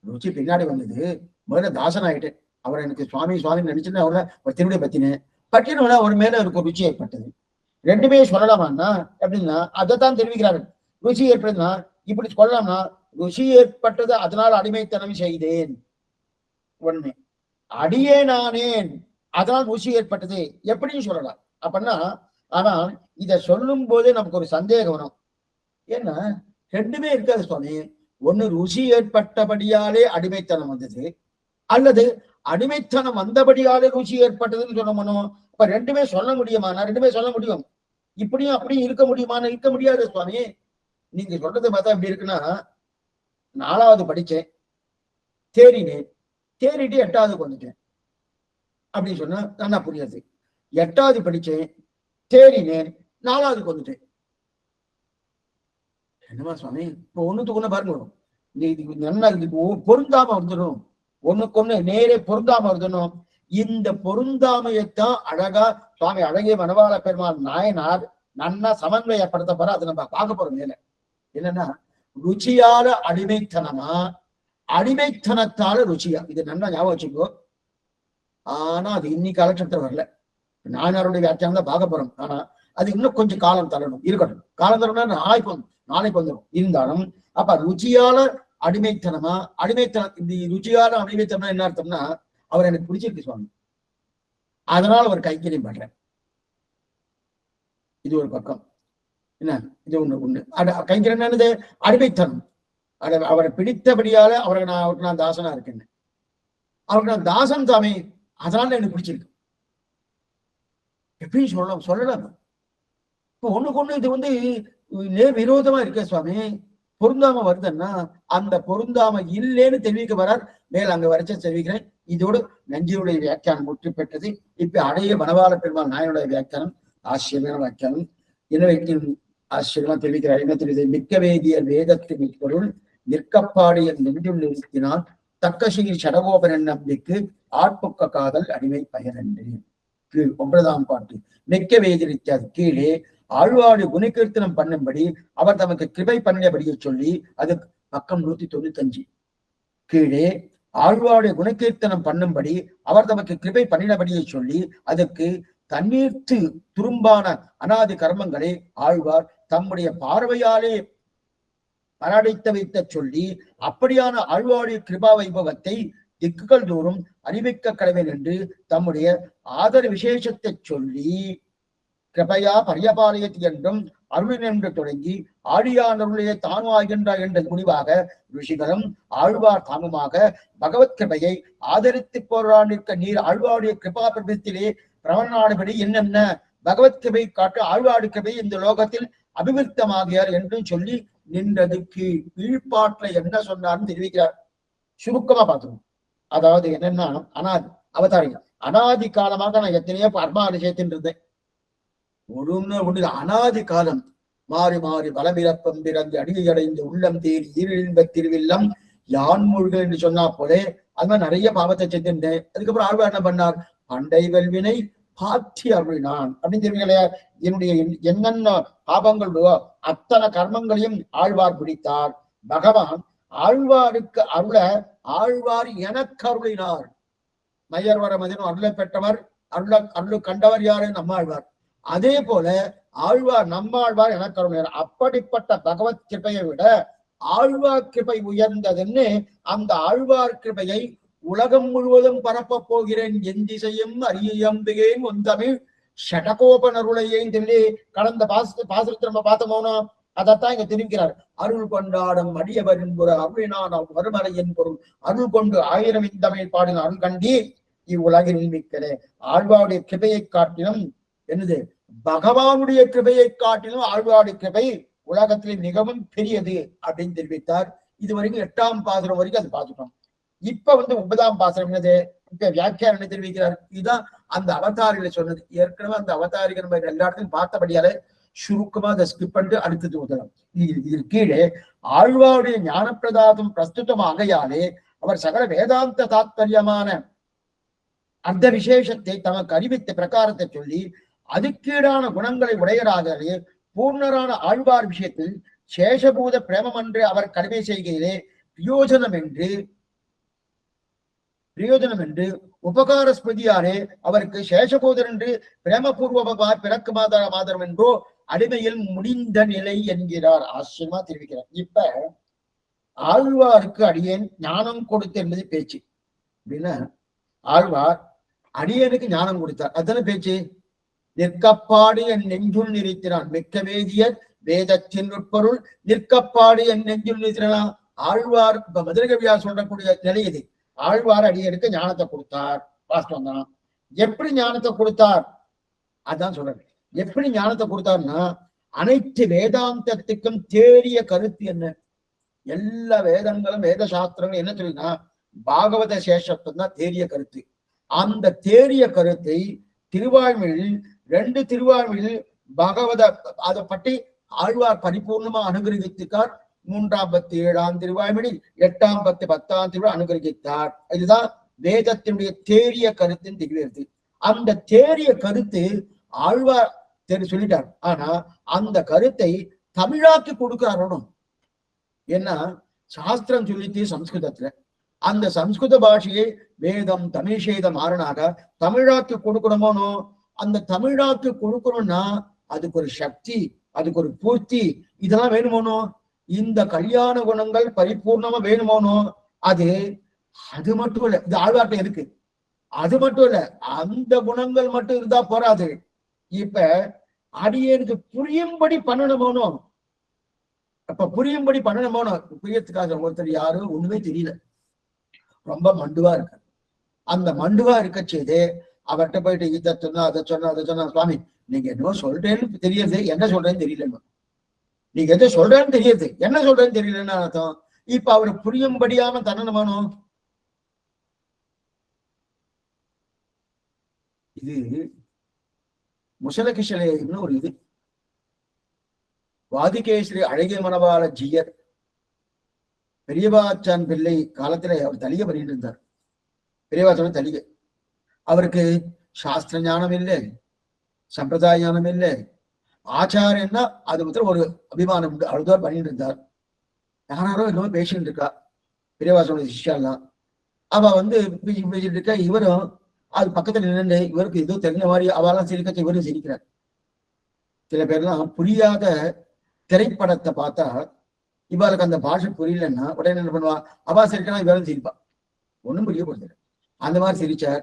ருச்சி பின்னாடி வந்தது. முதல்ல தாசன் ஆயிட்டேன். அவர் எனக்கு சுவாமி சுவாமி நினைச்சுன்னு அவரை ஒரு திருவிடை பத்தினேன். பட்டினோட ஒரு மேல அவருக்கு ருச்சி ஏற்பட்டது. ரெண்டுமே சொல்லலாமான்னா எப்படின்னா அதைத்தான் தெரிவிக்கிறார்கள். ருச்சி ஏற்படுதுன்னா இப்படி சொல்லலாம்னா, ருச்சி ஏற்பட்டது அதனால் அடிமைத்தனம் செய்தேன். ஒண்ணு. அடியேனானேன் அதனால் ருச்சி ஏற்பட்டது எப்படின்னு சொல்லலாம். அப்படின்னா ஆனா இத சொல்லும் போதே நமக்கு ஒரு சந்தேகம் வரும். ஏன்னா ரெண்டுமே இருக்காது சுவாமி. ஒண்ணு ருச்சி ஏற்பட்டபடியாலே அடிமைத்தனம் வந்தது, அல்லது அடிமைத்தனம் வந்தபடியாலே ருச்சி ஏற்பட்டதுன்னு சொல்லணும். இப்ப ரெண்டுமே சொல்ல முடியுமானா? ரெண்டுமே சொல்ல முடியும். இப்படியும் அப்படியும் இருக்க முடியுமானா? இருக்க முடியாது சுவாமி. நீங்க சொல்றது பார்த்தா எப்படி இருக்குன்னா, 4வது படிச்சேன், தேறினேன், தேறிட்டு 8வது வந்துட்டேன் அப்படின்னு சொன்னா நல்லா புரியாது. 8வது படிச்சேன், தேறினேன், 4வது வந்துட்டேன். என்னமா சுவாமி? இப்போ ஒண்ணுத்துக்கு ஒண்ணு பாருங்க, இது நல்லா இதுக்கு பொருந்தாம வந்துடும். ஒண்ணுக்கு ஒண்ணு நேரே பொருந்தாம வந்துடும். இந்த பொருந்தாமையத்தான் அழகா சுவாமி அழகிய மணவாள பெருமாள் நாயனார் நன்னா சமன்வயப்படுத்த போற. அதை நம்ம பார்க்க போறோம். மேல என்னன்னா, ருச்சியால அடிமைத்தனமா, அடிமைத்தனத்தால ருச்சியா? இது நல்லா ஞாபகம் வச்சுக்கோ. ஆனா அது இன்னைக்கு காலகட்டத்தில் வரல. நாயனாருடைய வியாக்கியானம் தான் பார்க்க போறோம். ஆனா அது இன்னும் கொஞ்சம் காலம் தள்ளணும். இருக்கட்டும், காலம் தரணும்னா நாளைக்கு வந்துடும். இருந்தாலும் அப்ப ருச்சியால அடிமைத்தனமா, அடிமைத்தனம் இந்த ருச்சியால அடிமைத்தனம் என்ன அர்த்தம்னா, அவர் எனக்கு பிடிச்சிருக்கு சுவாமி, அதனால அவர் கைங்கரியம் பண்றேன். இது ஒரு பக்கம். என்ன இது ஒண்ணு கைங்கரியம் என்னது? அடிமைத்தனம். அவரை பிடித்தபடியால அவருக்கு நான் தாசனா இருக்கேன். அவருக்கு நான் தாசன் சாமி, அதனால எனக்கு பிடிச்சிருக்கு. எப்படி சொல்லலாம்? இப்போ ஒண்ணுக்கு ஒண்ணு இது நேர் விரோதமா இருக்கே சுவாமி. பொருந்தாம வருதுன்னா அந்த பொருந்தாம இல்லேன்னு தெரிவிக்க வரார். மேல் அங்க வரைச்ச தெரிவிக்கிறேன். இதோடு நஞ்சியுடைய வியாக்கியானம் முற்று பெற்றது. இப்ப அடைய வனவாள பெருமாள் நாயனுடைய வியாக்கியானம் ஆச்சரியமான வியாக்கியானம். எனவே ஆச்சரியமா தெரிவிக்கிறார். என்ன தெரிவித்தது? மிக்க வேதியர் வேதத்தின் பொருள் நிற்கப்பாடிய நெஞ்சுள் நிறுத்தினால் தக்க சீர் சடகோபன் நம்பிக்கு ஆட்புக்க காதல் அடிமை பயனன்று. கீழ் 9ஆம் பாட்டு. மிக்க வேதிரித்தாது கீழே ஆழ்வாடு குணகீர்த்தனம் பண்ணும்படி அவர் தமக்கு கிருபை பண்ணினபடியை சொல்லி, அது பக்கம் 195. கீழே ஆழ்வாடு குணகீர்த்தனம் பண்ணும்படி அவர் தமக்கு கிருபை பண்ணினபடியை சொல்லி, அதுக்கு தண்ணீர்த்து துரும்பான அனாதி கர்மங்களை ஆழ்வார் தம்முடைய பார்வையாலே மரடைத்து வைத்த சொல்லி, அப்படியான ஆழ்வாடைய கிருபா வைபவத்தை திக்குகள் தோறும் அறிவிக்க கடவேன் என்று தம்முடைய ஆதர விசேஷத்தை சொல்லி, கிருபையா பரியபாலயத் என்றும் அருளின் என்று தொடங்கி ஆழியானருளையே தானுமாகின்றார் என்ற முடிவாக ரிஷிகளும் ஆழ்வார் தானுமாக பகவத் கிருபையை ஆதரித்து போராடிருக்க நீர் ஆழ்வாருடைய கிருபா பிரபத்திலே பிரவணாடுபடி என்னென்ன பகவத் கிருபை காட்டு ஆழ்வாடு கிருபை இந்த லோகத்தில் அபிவிருத்தமாகியார் என்றும் சொல்லி நின்றது. கீழ்பாட்டுல என்ன சொன்னார்னு தெரிவிக்கிறார். சுருக்கமா பார்த்துக்கணும். அதாவது என்னன்னா, அவதாரிகள் அனாதி காலமாக நான் எத்தனையோ அர்மா விஷயத்தின் இருந்தேன். ஒன்று அனாதி காலம் மாறி மாறி பலபிறப்பம் பிறந்து அடியடைந்து உள்ளம் தேடி ஈரின்ப திருவில்லம் யான் மூழ்கள் என்று சொன்னா போலே அது மாதிரி நிறைய பாவத்தை செஞ்சிருந்தேன். அதுக்கப்புறம் ஆழ்வார் என்ன பண்ணார்? பண்டை வெல்வினை பாத்தி அருளினான் அப்படின்னு தெரிவிக்கலையா? என்னுடைய என்னென்ன பாபங்களோ அத்தனை கர்மங்களையும் ஆழ்வார் பிடித்தார். பகவான் ஆழ்வாருக்கு அருள ஆழ்வார் எனக்கு அருளினார். மையர்வர மதினம் அருளை பெற்றவர், அருளு கண்டவர் யாரு? நம்மாழ்வார். அதே போல ஆழ்வார் நம்மாழ்வார் எனக்கு அருளினார். அப்படிப்பட்ட பகவத் கிருபையை விட ஆழ்வார் கிருபை உயர்ந்ததுன்னு அந்த ஆழ்வார் கிருபையை உலகம் முழுவதும் பரப்ப போகிறேன் என் திசையும் அரியம்பிகேன் ஒந்தமிழ் ஷடகோபனருளையேன்னு சொல்லி கடந்த பாசத்தை நம்ம பார்த்தோமோனா அதைத்தான் இங்க தெரிவிக்கிறார். அருள் கொண்டாடும் அடியவரின் பொருள் அருளினான் வருமலையின் பொருள் அருள் கொண்டு 1000 இந்தமிழ் பாடின அருள் கண்டி இவ்வுலகில் மிக்கிறே. ஆழ்வாருடைய கிருபையை காட்டிலும் என்னது பகவானுடைய கிருபையை காட்டிலும் ஆழ்வாருடைய கிருபை உலகத்திலே மிகவும் பெரியது அப்படின்னு தெரிவித்தார். இது வரைக்கும் 8ஆம் பாசுரம் வரைக்கும் அது பார்த்துட்டோம். இப்ப 9ஆம் பாசுரம் என்னது? இப்ப வியாக்கியானம் என்ன தெரிவிக்கிறார்? இதுதான் அந்த அவதாரிகளை சொன்னது. ஏற்கனவே அந்த அவதாரிகள் நம்ம எல்லா இடத்தையும் பார்த்தபடியால சுருக்கமா அதை ஸ்கிப் பண்ணிட்டு அடுத்தது உதவும். இது கீழே ஆழ்வாருடைய ஞானப்பிரதாதம் பிரஸ்துதம் ஆகையாலே அவர் சகல வேதாந்த தாத்பரியமான அந்த விசேஷத்தை தமக்கு அறிவித்த பிரகாரத்தை சொல்லி அதுக்கீடான குணங்களை உடையராகவே பூர்ணரான ஆழ்வார் விஷயத்தில் சேஷபூத பிரேமம் என்று அவர் கடமை செய்கையிலே பிரயோஜனம் என்று உபகார ஸ்மிருதியாரே அவருக்கு சேஷபூதர் என்று பிரேமபூர்வமாக பிறக்கு மாதரம் என்றோ அடிமையில் முடிந்த நிலை என்கிறார். ஆச்சரியமா தெரிவிக்கிறார். இப்ப ஆழ்வாருக்கு அடியேன் ஞானம் கொடுத்து என்பது பேச்சு அப்படின்னா, ஆழ்வார் அடியனுக்கு ஞானம் கொடுத்தார், அதுதானே பேச்சு. நிற்கப்பாடு என் நெஞ்சுள் நிறுத்தினான் மிக்க வேதியர் வேதத்தின் உட்பொருள் நிற்கப்பாடு என் நெஞ்சுள் நிறுத்தினான். ஆழ்வார் இப்ப மதுரகவியா சொல்லக்கூடிய நிலை இது. ஆழ்வார் அடியனுக்கு ஞானத்தை கொடுத்தார். வாஸ்தவம் தான். எப்படி ஞானத்தை கொடுத்தார்? அதான் சொல்றேன். எப்படி ஞானத்தை கொடுத்தார்னா, அனைத்து வேதாந்தத்துக்கும் தேறிய கருத்து என்ன? எல்லா வேதங்களும் வேத சாஸ்திரங்களும் என்ன சொல்லுன்னா பாகவத சேஷத்துவம் தான் தேறிய கருத்து. அந்த தேறிய கருத்தை திருவாழ்மையில் 2 திருவாழ்மையில் பகவத அதை பற்றி ஆழ்வார் பரிபூர்ணமா அனுகிரகித்தார். 3ஆம் பத்து 7ஆம் திருவாய்மொழி 8ஆம் பத்து 10ஆம் திருவாய் அனுகிரகித்தார். இதுதான் வேதத்தினுடைய தேறிய கருத்தின் திகழ்கிறது. அந்த தேறிய கருத்து ஆழ்வார் சொல்லிட்டார். ஆனா அந்த கருத்தை தமிழாக்கி கொடுக்கிறாரணும். ஏன்னா சாஸ்திரம் சொல்லிட்டு சம்ஸ்கிருதத்துல அந்த சம்ஸ்கிருத பாஷையை வேதம் தமிழ்ஷேத மாறனாக தமிழாக்கி கொடுக்கணுமோனோ. அந்த தமிழாக்கி கொடுக்கணும்னா அதுக்கு ஒரு சக்தி, அதுக்கு ஒரு பூர்த்தி, இதெல்லாம் வேணுமோனோ. இந்த கல்யாண குணங்கள் பரிபூர்ணமா வேணுமோனோ. அது மட்டும் இல்ல, இது ஆழ்வார்ட்ட இருக்கு. அது மட்டும் இல்ல, அந்த குணங்கள் மட்டும் இருந்தா போராது. இப்ப அடியனுக்கு புரியும்படி பண்ணணுமோனோ. அப்ப புரியும்படி பண்ணணுமோனோ. புரியத்துக்காக ஒருத்தர் யாரும் ஒண்ணுமே தெரியல, ரொம்ப மண்டுவா இருக்க. அந்த மண்டுவா இருக்க செய்து அவர்கிட்ட போயிட்டு இதை சொன்னா அதை சொன்னா சுவாமி நீங்க என்னவோ சொல்றேன்னு தெரியுது, என்ன சொல்றேன்னு தெரியல. நீங்க எதை சொல்றேன்னு தெரியுது, என்ன சொல்றேன்னு தெரியலன்னு அர்த்தம். இப்ப அவரு புரியும்படியாம தன்னனமானோ. இது முசலகிஷலேன்னு ஒரு இது. வாதிகேஸ்வரி அழகிய மணவாள ஜீயர் பெரியவாச்சான் பிள்ளை காலத்துல அவர் தலிகை பண்ணிட்டு இருந்தார். பெரியவாச்சான் தலிகை. அவருக்கு சாஸ்திர ஞானம் இல்லை, சம்பிரதாய ஞானம் இல்லை, ஆச்சாரியன்னா அது வந்து ஒரு அபிமானம் உண்டு. அவ்வளவுதான் பண்ணிட்டு இருந்தார். யாரோ இன்னும் பேசிட்டு இருக்கா பெரியவாசனோட சிஷ்யாலாம். அவ வந்து பேசிட்டு இருக்க, இவரும் அது பக்கத்துல நின்று இவருக்கு ஏதோ தெரிஞ்ச மாதிரி அவெல்லாம் சிரிக்க இவரும் சிரிக்கிறார். சில பேர்லாம் புரியாத திரைப்படத்தை பார்த்தா இவளுக்கு அந்த பாஷை புரியலன்னா உடனே என்ன பண்ணுவா, அவா சிரிக்கலாம் இவரும் சிரிப்பா, ஒண்ணும் புரிய போறது. அந்த மாதிரி சிரிச்சார்.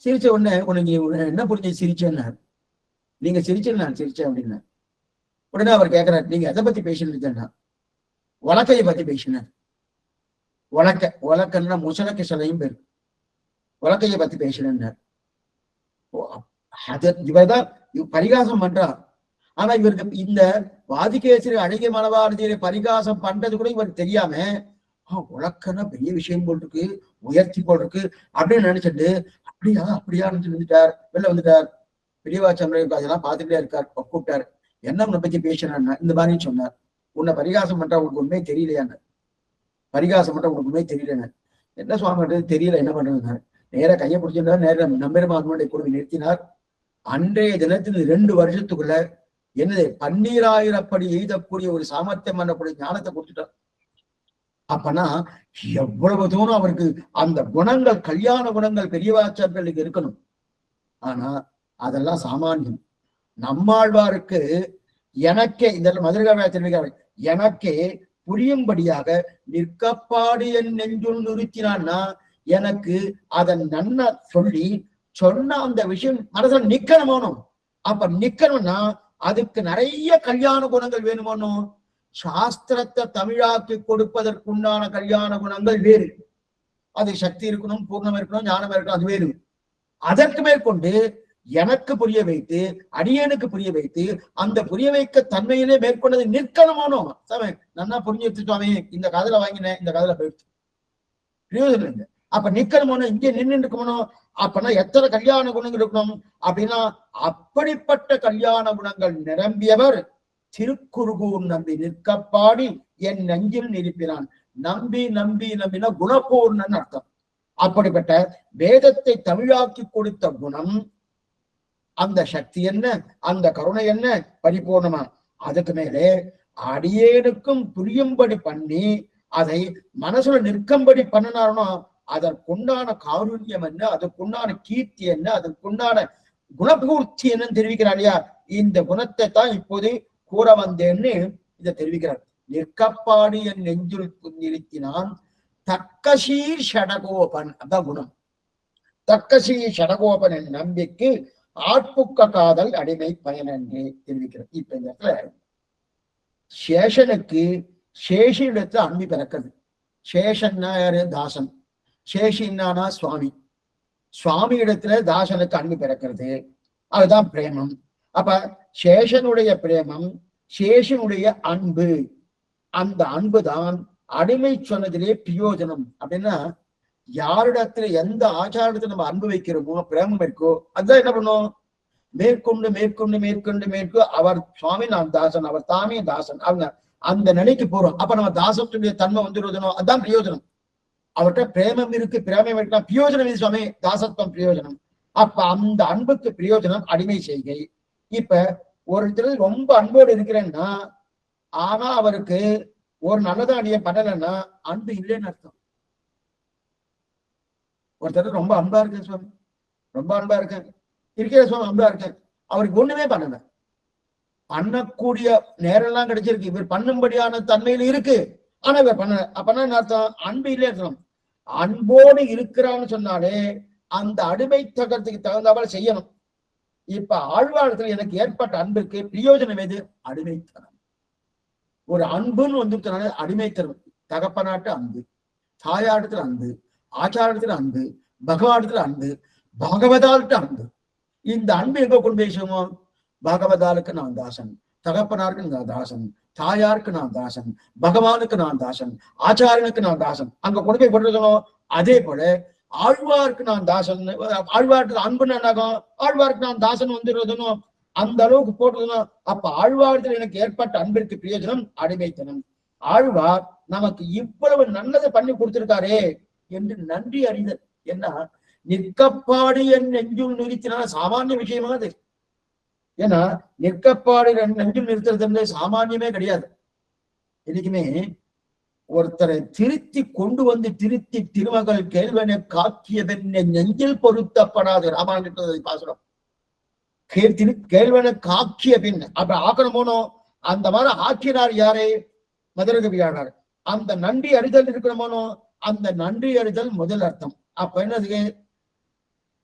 சிரிச்ச உடனே உனக்கு என்ன புரிஞ்சு சிரிச்சேன்னா, நீங்க சிரிச்சேன்னு நான் சிரிச்சேன் அப்படின்னா. உடனே அவர் கேட்கிறார், நீங்க எதை பத்தி பேசிட்டு இருக்கேன்னா, வழக்கையை பத்தி பேசினார். வழக்கன்னா முசலக்கு சிலையும் பேரு. வழக்கையை பத்தி பேசினார். இவர்தான் பரிகாசம் பண்றா. ஆனா இவருக்கு இந்த வாதிகேசரி அழகிய மணவாளதியை பரிகாசம் பண்றது கூட இவருக்கு தெரியாம, உலக்கன்னா பெரிய விஷயம் போல் இருக்கு, உயர்த்தி போல் இருக்கு அப்படின்னு நினைச்சிட்டு அப்படியா அப்படியான்னு வந்துட்டார். வெளில வந்துட்டார். பெரியவாச்சந்திரன் அதெல்லாம் பார்த்துட்டே இருக்கார். கூப்பிட்டாரு, என்ன உன்னை பத்தி பேசினா இந்த மாதிரி சொன்னார். உன்னை பரிகாசம் பண்றா உனக்கு உண்மையே தெரியலையாங்க, பரிகாசம் பண்ற உனக்கு உண்மையே தெரியலன்னு. என்ன சுவாமி தெரியல, என்ன பண்றது? நேர கையை பிடிச்சிருந்தார். நேர நம்பெருமானுடைய குழுவை நிறுத்தினார். அன்றைய தினத்தில் 2 வருஷத்துக்குள்ள என்னது 12,000 எழுதக்கூடிய ஒரு சாமர்த்தியம் பண்ணக்கூடிய ஞானத்தை கொடுத்துட்டார். அப்பனா எவ்வளவு தூரம் அவருக்கு அந்த குணங்கள், கல்யாண குணங்கள் பெரியவாச்சார்களுக்கு இருக்கணும். ஆனா அதெல்லாம் சாமானியம். நம்மாழ்வாருக்கு எனக்கே இந்த மதுரகாவியா தெரிவிக்கிறார், எனக்கே புரியும்படியாக நிற்கப்பாடு என் நெஞ்சுள் நிறுத்தினான்னா எனக்கு அதை நன்னா சொல்லி சொன்ன அந்த விஷயம் மனசுல நிக்கணுமோனும். அப்ப நிக்கணும்னா அதுக்கு நிறைய கல்யாண குணங்கள் வேணுமோனும். சாஸ்திரத்தை தமிழாக்கி கொடுப்பதற்குண்டான கல்யாண குணங்கள் வேறு. அது சக்தி இருக்கணும், பூர்ணம் இருக்கணும், ஞானம் இருக்கணும், அது வேறு. அதற்கு மேற்கொண்டு எனக்கு புரிய வைத்து, அடியனுக்கு புரிய வைத்து, அந்த புரிய வைக்க தன்மையிலே மேற்கொண்டது நிற்கணுமோனும். சாமி நன்னா புரிஞ்சு வச்சுட்டாமே, இந்த காதல வாங்கினேன், இந்த காதல போயிடுச்சு, பிரயோஜனம் இல்லை. அப்ப நிக்கணுமோனோ, இங்கே நின்று இருக்கணும். அப்பனா எத்தனை கல்யாண குணங்கள் இருக்கணும் அப்படின்னா, அப்படிப்பட்ட கல்யாண குணங்கள் நிரம்பியவர் திருக்குறுகூர் நம்பி நிற்கப்பாடி என் நெஞ்சில் நிரப்பினான். நம்பி நம்பி நம்பினா குணபூர்ணன் அர்த்தம். அப்படிப்பட்ட வேதத்தை தமிழாக்கி கொடுத்த குணம், அந்த சக்தி என்ன, அந்த கருணை என்ன, பரிபூர்ணமா. அதுக்கு மேலே அடியேனுக்கும் புரியும்படி பண்ணி அதை மனசுல நிற்கும்படி பண்ணினாருன்னா அதற்குண்டான காருண்யம் என்ன, அதற்குண்டான கீர்த்தி என்ன, அதற்குண்டான குணபூர்த்தி என்னன்னு தெரிவிக்கிறார் இல்லையா. இந்த குணத்தை தான் இப்போது கூற வந்தேன்னு இதை தெரிவிக்கிறார். நிற்கப்பாடு என் நெஞ்சுள் நிறுத்தினான் தக்கசீர் ஷடகோபன், அதான் குணம். தக்கசீர் ஷடகோபன் என் நம்பிக்கை ஆட்புக்க காதல் அடிமை பயன் என்று தெரிவிக்கிறது. இப்ப இந்த இடத்துல சேஷனுக்கு சேஷிடத்துல அன்பு பிறக்கிறது. சேஷன்னா யாரு? தாசன். சேஷின்னா சுவாமி. சுவாமி இடத்துல தாசனுக்கு அன்பு பிறக்கிறது. அதுதான் பிரேமம். அப்ப சேஷனுடைய பிரேமம், சேஷனுடைய அன்பு, அந்த அன்பு தான் அடிமை சொன்னதிலே பிரயோஜனம். அப்படின்னா யாரிடத்துல எந்த ஆச்சாரத்தை நம்ம அன்பு வைக்கிறோமோ, பிரேமம் இருக்கோ, அதுதான் என்ன பண்ணும், மேற்கொண்டு மேற்கொண்டு மேற்கொண்டு மேற்கொண்டு அவர் சுவாமி நான் தாசன், அவர் தாமே தாசன், அவங்க அந்த நிலைக்கு போறோம். அப்ப நம்ம தாசத்துடைய தன்மை வந்துருவதனும் அதுதான் பிரயோஜனம். அவர்கிட்ட பிரேமம் இருக்கு, பிரேமம் இருக்கலாம், பிரயோஜனம் இது சுவாமி, தாசத்துவம் பிரயோஜனம். அப்ப அந்த அன்புக்கு பிரயோஜனம் அடிமை செய்கை. இப்ப ஒருத்தர் ரொம்ப அன்போடு இருக்கிறேன்னா, ஆனா அவருக்கு ஒரு நல்லதா அடிய பண்ணலைன்னா அன்பு இல்லைன்னு அர்த்தம். ஒருத்தர் ரொம்ப அன்பா இருக்கேன் சுவாமி, ரொம்ப அன்பா இருக்கேன், இருக்கிற சுவாமி அன்பா இருக்கேன், அவருக்கு ஒண்ணுமே பண்ணல, பண்ணக்கூடிய நேரம் எல்லாம் கிடைச்சிருக்கு, இவர் பண்ணும்படியான தன்மையில இருக்கு, ஆனா இவர் பண்ணல. அப்பனா என்ன அர்த்தம்? அன்பு இல்லை அர்த்தம். அன்போடு இருக்கிறான்னு சொன்னாலே அந்த அடிமை தகத்துக்கு தகுந்தவரை செய்யணும். இப்ப ஆழ்வாரத்துல எனக்கு ஏற்பட்ட அன்புக்கு பிரயோஜனம் எது? அடிமைத்தனம். ஒரு அன்புன்னு வந்துட்டனால அடிமைத்தனம். தகப்பனாட்டு அன்பு, தாயாடத்துல அன்பு, ஆச்சாரத்துல அன்பு, பகவானத்துல அன்பு, பாகவதால்கிட்ட அன்பு. இந்த அன்பு எங்க கொண்டு பேசுவோம்? பாகவதாலுக்கு நான் தாசன், தகப்பனாருக்கு நான் தாசன், தாயாருக்கு நான் தாசன், பகவானுக்கு நான் தாசன், ஆச்சாரியனுக்கு நான் தாசன். அங்க கொண்டு போய் போட்டுருக்கணும். அதே போல ஆழ்வாருக்கு நான் தாசன், ஆழ்வாருக்கு அன்புன்னு என்னாகும், ஆழ்வாருக்கு நான் தாசன் வந்துடுறதுனும் அந்த அளவுக்கு போட்டுருக்கணும். அப்ப ஆழ்வாரத்தில் எனக்கு ஏற்பட்ட அன்பிற்கு பிரயோஜனம் அடிமைத்தனம். ஆழ்வார் நமக்கு இவ்வளவு நல்லதை பண்ணி கொடுத்திருக்காரே என்று நன்றி அறிதல். என்ன நிற்கப்பாடு என் நெஞ்சுள் நிறுத்தினால சாமானிய விஷயமா அது. ஏன்னா நிற்கப்பாடு என் நெஞ்சுள் நிறுத்துறது சாமானியமே கிடையாது. என்னைக்குமே ஒருத்தரை திருத்தி கொண்டு வந்து திருத்தி திருமகள் கேள்வனை காக்கியதென் நெஞ்சில் பொருத்தப்படாது. ராமாயணத்தை பாசுரம். கேள்வனை காக்கிய பின் அப்ப ஆக்கணும் போனோம். அந்த மாதிரி ஆக்கினார் யாரே? மதுரகவியானார். அந்த நன்றி அறிதல் இருக்கணுமோனோ, அந்த நன்றி அறிதல் முதல் அர்த்தம். அப்ப என்னது?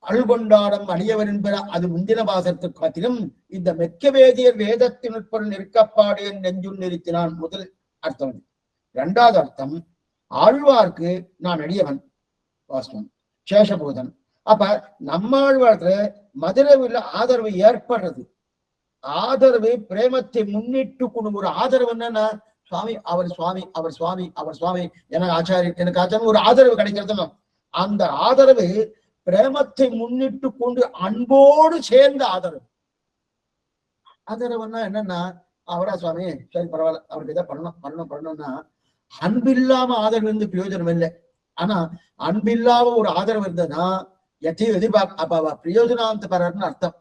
அழுகொண்டாடம் அழியவரின் பெற அது முந்தின வாசத்துக்கு காத்திலும் இந்த மெக்க வேதியர் வேதத்தினுட்பொருள் நிற்கப்பாடு என் நெஞ்சுள் நிறுத்தினான் முதல் அர்த்தம். இரண்டாவது அர்த்தம், ஆழ்வார்க்கு நான் அடியவன் வாஸ்தவம் சேஷபூதன். அப்ப நம்மாழ்வார்க்கு மதுரவில் ஆதரவு ஏற்படுறது. ஆதரவு பிரேமத்தை முன்னிட்டு கொண்டு ஒரு ஆதரவு என்னன்னா, சுவாமி அவர் சுவாமி, அவர் சுவாமி, அவர் சுவாமி, எனக்கு ஆச்சாரியன், எனக்கு ஆச்சாரம் ஒரு ஆதரவு கிடைக்கிறது. அந்த ஆதரவு பிரேமத்தை முன்னிட்டு கொண்டு அன்போடு சேர்ந்த ஆதரவு. ஆதரவுன்னா என்னன்னா, அவரா சுவாமி சரி பரவாயில்ல, அவருக்கு எதாவது பண்ணணும்னா அன்பில்லாம ஆதரவு இருந்து பிரயோஜனம் இல்லை. ஆனா அன்பில்லாம ஒரு ஆதரவு இருந்ததுன்னா எத்தையும் எதிர்பார்க்க அப்ப பிரயோஜனாந்த பரன்னு அர்த்தம்.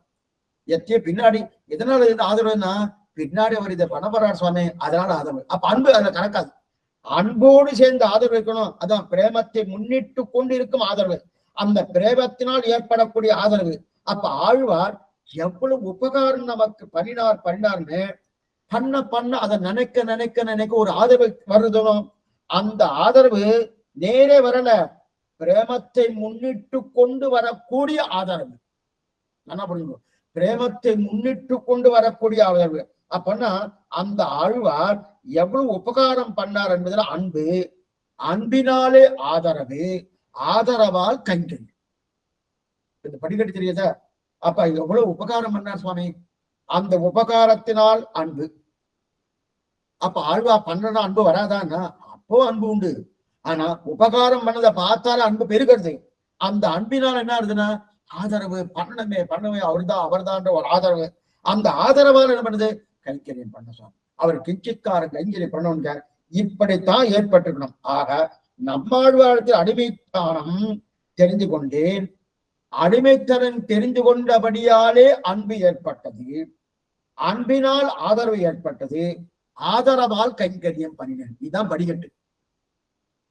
எத்தையும் பின்னாடி எதனால இருந்து ஆதரவுன்னா, பின்னாடி அவர் இதை பண்ண போறார் சுவாமி, அதனால ஆதரவு. அப்ப அன்பு அதுல கணக்காது. அன்போடு சேர்ந்து ஆதரவு இருக்கணும். அதான் பிரேமத்தை முன்னிட்டு கொண்டு இருக்கும் ஆதரவு. அந்த பிரேமத்தினால் ஏற்படக்கூடிய ஆதரவு. அப்ப ஆழ்வார் எவ்வளவு உபகாரம் நமக்கு பண்ணினார்னு பண்ண அதை நினைக்க ஒரு ஆதரவு வருதணும். அந்த ஆதரவு நேரே வரல, பிரேமத்தை முன்னிட்டு கொண்டு வரக்கூடிய ஆதரவு. என்ன புரியுங்க? பிரேமத்தை முன்னிட்டு கொண்டு வரக்கூடிய ஆதரவு. அப்பன்னா அந்த ஆழ்வார் எவ்வளவு உபகாரம் பண்ணார் என்பதுல அன்பு, அன்பினாலே ஆதரவு, ஆதரவால் கைங்கரி. இந்த படிக்கட்டு தெரியுதா? அப்ப எவ்வளவு உபகாரம் பண்ணார் சுவாமி, அந்த உபகாரத்தினால் அன்பு. அப்ப ஆழ்வா பண்ணனா அன்பு வராதான்னா, அப்போ அன்பு உண்டு. ஆனா உபகாரம் பண்ணதை பார்த்தாலும் அன்பு பெருகிறது. அந்த அன்பினால் என்ன ஆகுதுன்னா, ஆதரவு பண்ணவே அவர்தான் ஒரு ஆதரவு. அந்த ஆதரவால் என்ன பண்ணுது? கைங்கரியம் பண்ண சுவாமி, அவர் கிஞ்சிக்காரன் கைங்கரியம் பண்ணணுங்க. இப்படித்தான் ஏற்பட்டிருக்கணும். ஆக நம்மாழ்வாரத்தில் அடிமைத்தானம் தெரிந்து கொண்டேன், அடிமைத்தனம் தெரிந்து கொண்டபடியாலே அன்பு ஏற்பட்டது, அன்பினால் ஆதரவு ஏற்பட்டது, ஆதரவால் கைங்கரியம் பண்ணினேன். இதுதான் படிக்கட்டு.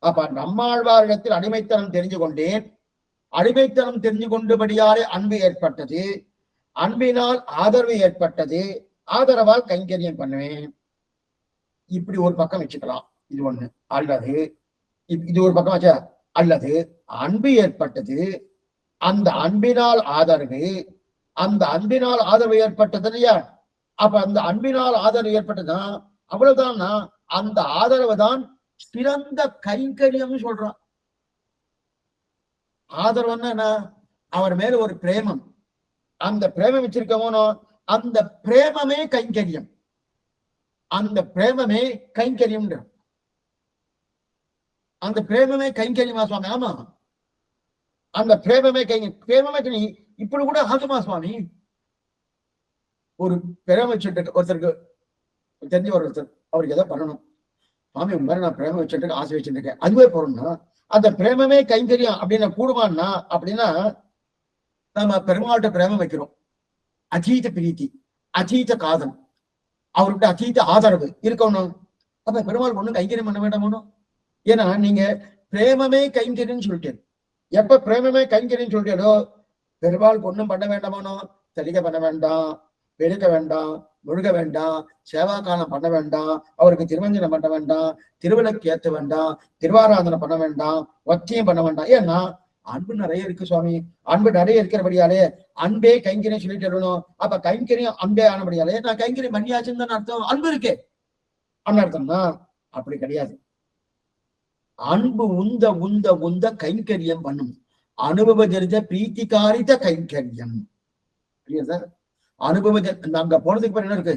அப்ப நம்மாழ்வாரிடத்தில் அடிமைத்தனம் தெரிந்து கொண்டேன், அடிமைத்தனம் தெரிந்து கொண்டபடியாலே அன்பு ஏற்பட்டது, அன்பினால் ஆதரவு ஏற்பட்டது, ஆதரவால் கைங்கரியம் பண்ணுவேன். இப்படி ஒரு பக்கம் வச்சுக்கலாம். இது ஒண்ணு. அல்லது இது ஒரு பக்கம் வச்சா, அல்லது அன்பு ஏற்பட்டது, அந்த அன்பினால் ஆதரவு, அந்த அன்பினால் ஆதரவு ஏற்பட்டது இல்லையா? அப்ப அந்த அன்பினால் ஆதரவு ஏற்பட்டதுதான், அவ்வளவுதான்னா அந்த ஆதரவு தான் சிறந்த கைங்கரியம் சொல்றான். ஆதரவுன்னா என்ன? அவர் மேல ஒரு பிரேமம், அந்த பிரேமம் வச்சிருக்கவனோ அந்த பிரேமமே கைங்கரியம், அந்த பிரேமமே கைங்கரியம். அந்த பிரேமமே கைங்கரியமா சுவாமி? ஆமா, அந்த பிரேமமே பிரேமமே இப்படி கூட ஆகுமா சுவாமி? ஒரு பிரேம வச்சுட்டு ஒருத்தருக்கு தெரிஞ்ச ஒருத்தர், அவருக்கு எதை பண்ணணும் சுவாமி, உங்க மாதிரி நான் பிரேம வச்சுட்டு ஆசை வச்சுட்டு இருக்கேன், அதுவே போறோம்னா அந்த பிரேமமே கைங்கரியம் அப்படின்னு கூடுவான்னா, அப்படின்னா நம்ம பெருமாள்கிட்ட பிரேமம் வைக்கிறோம், அதீத பிரீத்தி, அதீத காதல், அவர்கிட்ட அதீத ஆதரவு இருக்கணும். அப்ப பெருமாள் ஒண்ணும் கைங்கரியம் பண்ண வேண்டாமோ? ஏன்னா நீங்க பிரேமமே கைங்கரியம் சொல்லிட்டேன். எப்ப பிரேமமே கைங்கரியம் சொல்லிட்டோ, பெருமாள் ஒண்ணும் பண்ண வேண்டாமோ? தெளிக்க பண்ண வேண்டாம், பெருக்க வேண்டாம், முழுக வேண்டாம், சேவா காலம் பண்ண வேண்டாம், அவருக்கு திருமஞ்சனம் பண்ண வேண்டாம், திருவிளக்கு ஏற்ற வேண்டாம், திருவாராதனை பண்ண வேண்டாம், ஒத்தியம் பண்ண வேண்டாம். ஏன்னா அன்பு நிறைய இருக்கு சுவாமி, அன்பு நிறைய இருக்கிறபடியாலே அன்பே கைங்கரியம் சொல்லிட்டு வரணும். அப்ப கைங்கரியம் அன்பே ஆனபடியாலே நான் கைங்கரியம் பண்ணியாச்சுன்னு தான் அர்த்தம். அன்பு இருக்கே அப்படின்னு அர்த்தம்னா அப்படி கிடையாது. அன்பு உந்த உந்த உந்த கைங்கரியம் பண்ணும், அனுபவ தெரிஞ்ச பிரீத்திகாரித கைங்கரியம். புரியுதா? அனுபவ அங்க போனதுக்கு பிறகு என்ன இருக்கு?